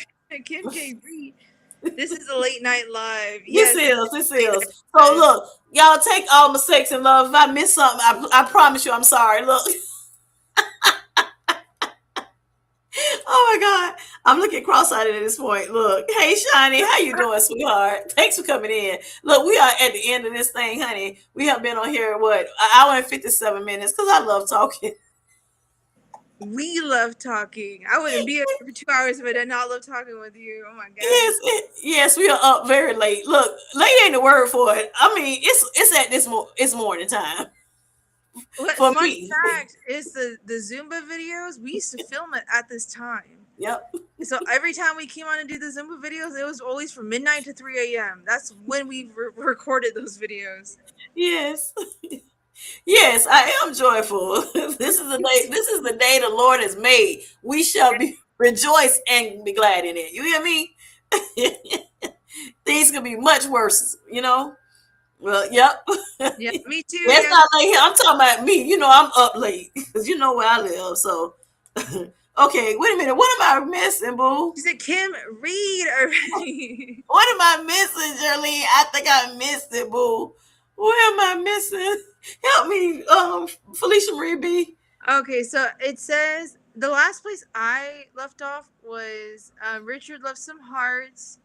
Kim J. Reed. This is a late night live. This Yes, is, this late is. night So live. look, y'all take all mistakes and love. If I miss something, I promise you, I'm sorry. Look. Oh my God, I'm looking cross-eyed at this point. Look, hey Shiny, how you doing, sweetheart? Thanks for coming in. Look, we are at the end of this thing, honey. We have been on here what, an hour and 57 minutes because I love talking. We love talking. I wouldn't be here for 2 hours if I did not love talking with you. Oh my Yes, god. yes, we are up very late. Look, late ain't the word for it. I mean, it's at it's morning time What for fun me. fact is the Zumba videos, we used to film it at this time. Yep. So every time we came on to do the Zumba videos, it was always from midnight to 3 a.m. That's when we recorded those videos. Yes. Yes, I am joyful. This is the day. This is the day the Lord has made. We shall be rejoice and be glad in it. You hear me? Things could be much worse. Well, yep. Yeah, me too. It's Yeah. not late here. I'm talking about me. I'm up late because you know where I live. So, okay, wait a minute. What am I missing, boo? She said Kim Reed already. What am I missing, Jerlene? I think I missed it, boo. What am I missing? Help me, FeliciaMarieBee. Okay, so it says the last place I left off was Richard left some hearts,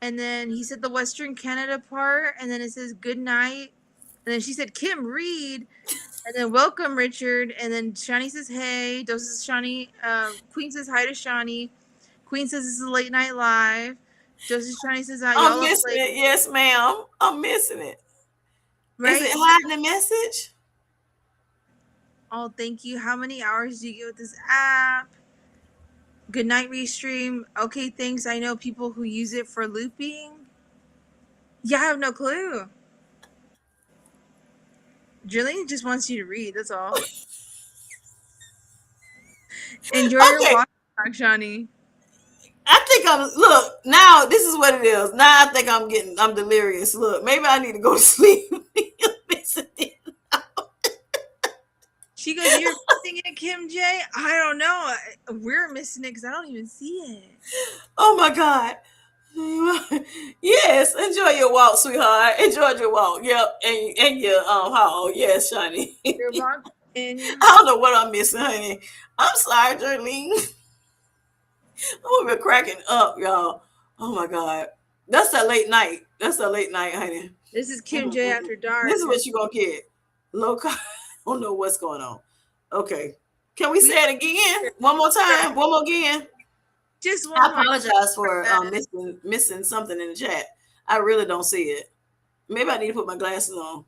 and then he said the Western Canada part, and then it says good night, and then she said Kim Reed, and then welcome Richard, and then Shani says hey, Dos says Shani, Queen says hi to Shani, Queen says this is a late night live. Joseph Shiny says that I'm y'all look missing like it. Yes, ma'am. I'm missing it. Is it right. hiding the message? Oh, thank you. How many hours do you get with this app? Good night, Restream. Okay, thanks. I know people who use it for looping. Yeah, I have no clue. Jillian just wants you to read. That's all. Enjoy your Okay. walk, Shani. I think I'm look now. This is what it is. Now I think I'm delirious. Look, maybe I need to go to sleep. She goes, "You're missing it, Kim J." I don't know. We're missing it because I don't even see it. Oh my God. Yes, enjoy your walk, sweetheart. Enjoy your walk. Yep, and your haul. Yes, Shani. Your I walk and your don't haul. know what I'm missing, honey. I'm sorry, Darlene. I'm over here cracking up, y'all. Oh my God. That's that late night. That's that late night, honey. This is Kim J Mm-mm. after This dark. is what you gonna get. Low I don't know what's going on. Okay. Can we We say it again? One more time. One more again. just I one more. apologize for missing something in the chat. I really don't see it. Maybe I need to put my glasses on.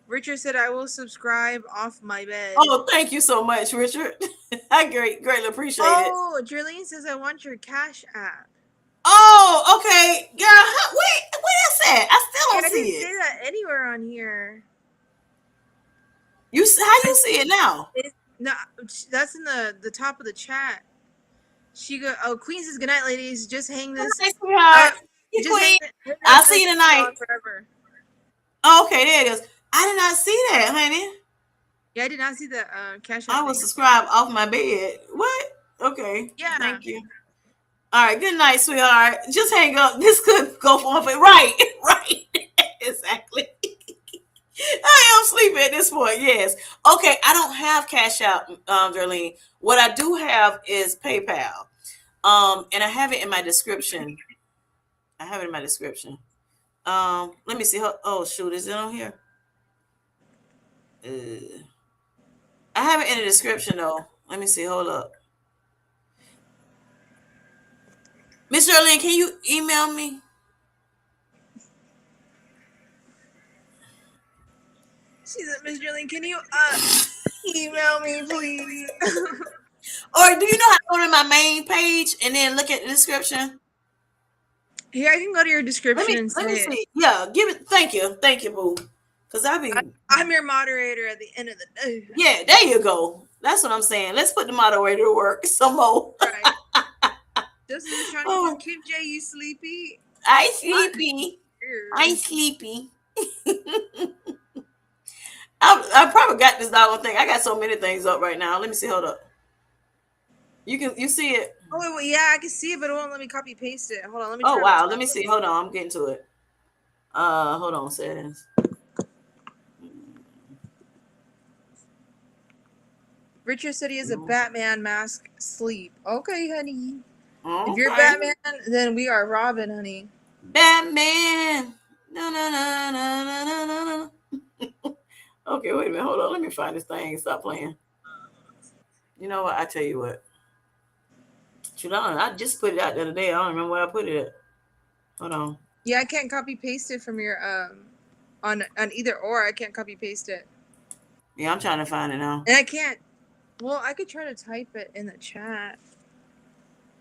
Richard said, "I will subscribe off my bed." Oh, thank you so much, Richard. I greatly appreciate it. Oh, Jerlene says, "I want your Cash app." Oh, okay, girl. Wait, that's at? I still Yeah, don't I see didn't it. say that anywhere on here. How you see it now? No, that's in the top of the chat. She go, "Oh, Queen says goodnight, ladies. Just hang Good this night, sweetheart. up. You Just queen. hang I'll this see thing you tonight. on forever." Oh, okay, there it is. I did not see that, honey. Yeah, I did not see the Cash I app was thing. subscribed off my bed. What? Okay. Yeah. Thank you. All right. Good night, sweetheart. Just hang up. This could go for right. Right. Exactly. I am sleeping at this point. Yes. Okay. I don't have Cash App, Darlene. What I do have is PayPal. And I have it in my description. I have it in my description. Let me see. Oh shoot, is it on here? I have it in the description though. Let me see. Hold up. Miss Darlene, can you email me? She said, "Miss Jerlene, can you email me, please?" Or do you know how to go to my main page and then look at the description? Here, I can go to your description and Let me say it. see. Yeah, give it. Thank you, boo. Cause I be I'm your moderator at the end of the day. yeah. There you go. That's what I'm saying. Let's put the moderator to work some more. Right. This is Shani says, Oh, "Kim J, you sleepy?" I What? sleepy. I Weird. sleepy. I probably got this doggone thing. I got so many things up right now. Let me see. Hold up. You see it? Oh, wait, yeah, I can see it, but it won't let me copy paste it. Hold on, let me Oh turn the wow. Let top. me see. Hold on. I'm getting to it. Hold on. Settings. Richard said he has a Batman mask sleep. Okay, honey. If you're Okay. Batman, then we are Robin, honey. Batman. No, no, no, no, no, no, no, no. Okay, wait a minute. Hold on. Let me find this thing. Stop playing. You know what? I tell you what. Shoot, I just put it out the other day. I don't remember where I put it at. Hold on. Yeah, I can't copy paste it from your on either or. I can't copy paste it, Yeah, I'm trying to find it now. and I can't. Well, I could try to type it in the chat.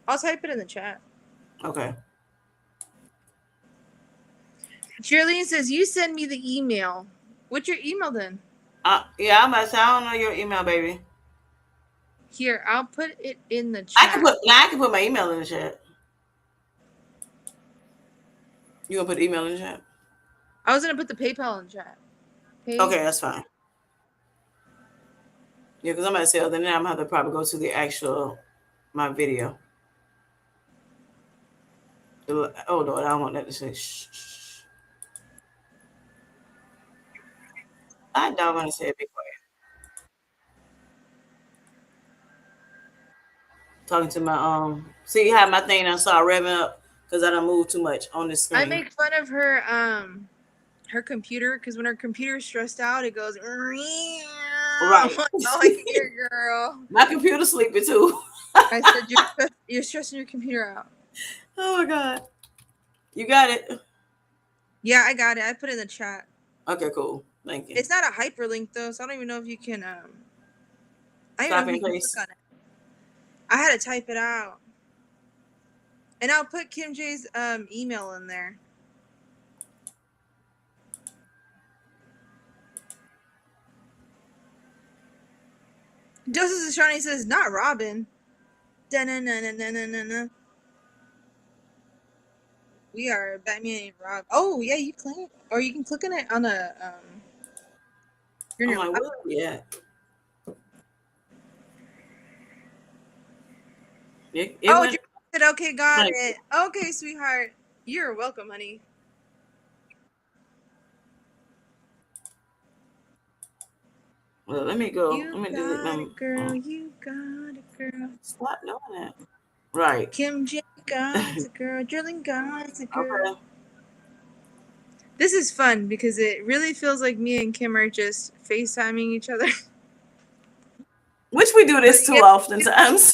I'll type it in the chat. Okay. Shirley says, "You send me the email." What's your email then? Yeah, I'm about to say, I don't know your email, baby. Here, I'll put it in the chat. I can put my email in the chat. You gonna put the email in the chat? I was gonna put the PayPal in the chat. Okay, that's fine. Yeah, because I'm about to say, other than that, I'm gonna have to probably go to the actual my video. Oh Lord, I don't want that to say. Shh, shh. I don't want to say it. Be quiet. Talking to my see how my thing done start revving up because I don't move too much on the I screen. make fun of her computer because when her computer's stressed out, it goes. Right. I'm like, "Oh, I can hear, girl." My computer sleepy too. I said you're stressing your computer out. Oh my god. You got it. Yeah, I got it. I put it in the chat. Okay, cool. Thank you. It's not a hyperlink though, so I don't even know if you can. I don't even know if Copy you and can click paste. on it. I had to type it out, and I'll put Kim J's email in there. Justice Shawnee says not Robin. Da-na-na-na-na-na-na. We are Batman and Rob. Oh yeah, you click, or you can click on it on a You're in I'm your like, laptop. where are we at? It Oh, went you said okay, got like, it. Okay, sweetheart, you're welcome, honey. well, let me go. You Let me delete got my. it, girl. You got it, girl. Stop doing that. Right. Kim J got it, girl. Drilling got it, girl. Okay. This is fun because it really feels like me and Kim are just FaceTiming each other. Which we do But this too yeah, oftentimes.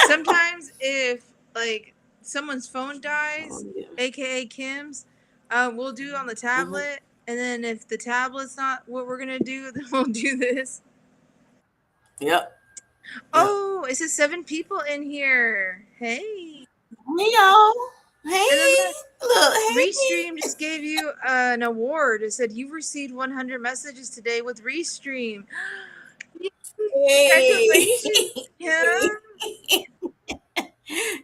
sometimes if like someone's phone Oh, dies, yeah. aka Kim's, we'll do it on the Hmm. tablet, and then if the tablet's not what we're gonna do, then we'll do this. Yep. Yep. Oh, it says 7 people in here. Hey, Hey y'all. and then Hey. look, Look. Hey. Restream just gave you an award. It said you've received 100 messages today with Restream. Hey. Congratulations, Kim.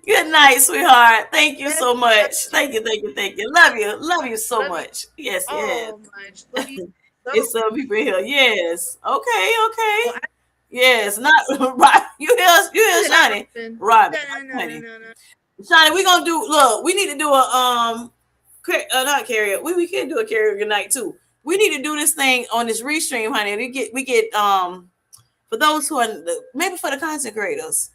Good night, sweetheart. Thank you Yes, so much. you. Thank you. Thank you. Thank you. Love you. Love you so Love you much. Yes. Yes. so much. Love you so It's some people here. Yes. Okay. Okay. much. Yes. Not right. You hear? You hear, Not Shani? Robin. Robin. No, no, no, no, Shani. no, no. Shani. We gonna do. Look. We need to do a not karaoke. We can do a karaoke night too. We need to do this thing on this restream, honey. We get for those who are maybe for the content creators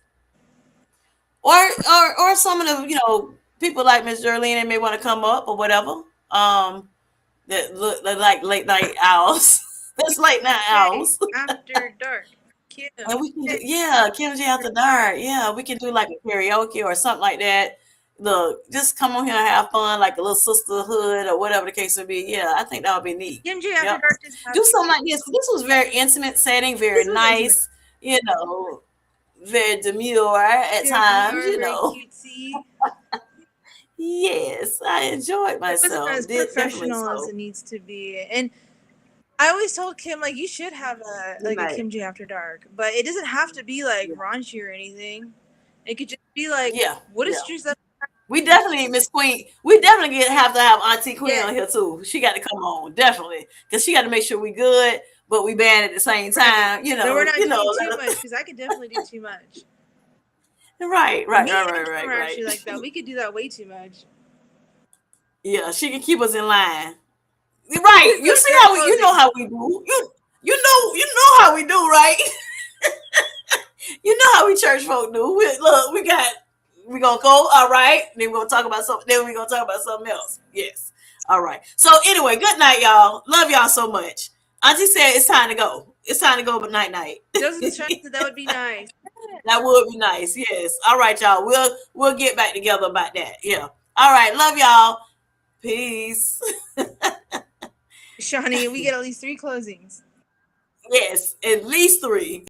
or some of the people like Miss Jerlene that may want to come up or whatever. That look like late night owls. That's late night J owls. after dark. Kim. And we can do, J yeah, Kim J after After dark. Dark. Yeah, we can do like a karaoke or something like that. Look, just come on here and have fun, like a little sisterhood or whatever the case would be. Yeah, I think that would be neat. Kim J after Yep. dark is Do happy. something like this. This was very intimate setting, very This was intimate. nice, you know, very demure at Very times, demure, very cutesy. Yes, I enjoyed It wasn't myself. as Definitely professional as so. it needs to be. And I always told Kim like you should have Good a night. Kim J after dark, but it doesn't have to be like Yeah. raunchy or anything. It could just be like, Yeah. what is Yeah. Street Stuff? We definitely need Miss Queen. We definitely have to have Auntie Queen Yeah, on here too. She got to come on, definitely, because she got to make sure we good, but we bad at the same right. time. But we're not doing too much because I could definitely do too much. Right, right, Me right, and right, Kim right, are right. actually like that. We could do that way too much. Yeah, she can keep us in line. Right. Go You to see fair how you know closing. how we do. You know how we do, right? You know how we church folk do. Look, we gonna go, all right. Then we're gonna talk about something. Then we're gonna talk about something else. Yes. All right. So anyway, good night, y'all. Love y'all so much. Auntie said it's time to go. It's time to go, but night night. Joseph Shine said that would be nice. That would be nice. Yes. All right, y'all. We'll get back together about that. Yeah. All right. Love y'all. Peace. Shawnee, we get at least 3 closings. Yes, at least 3.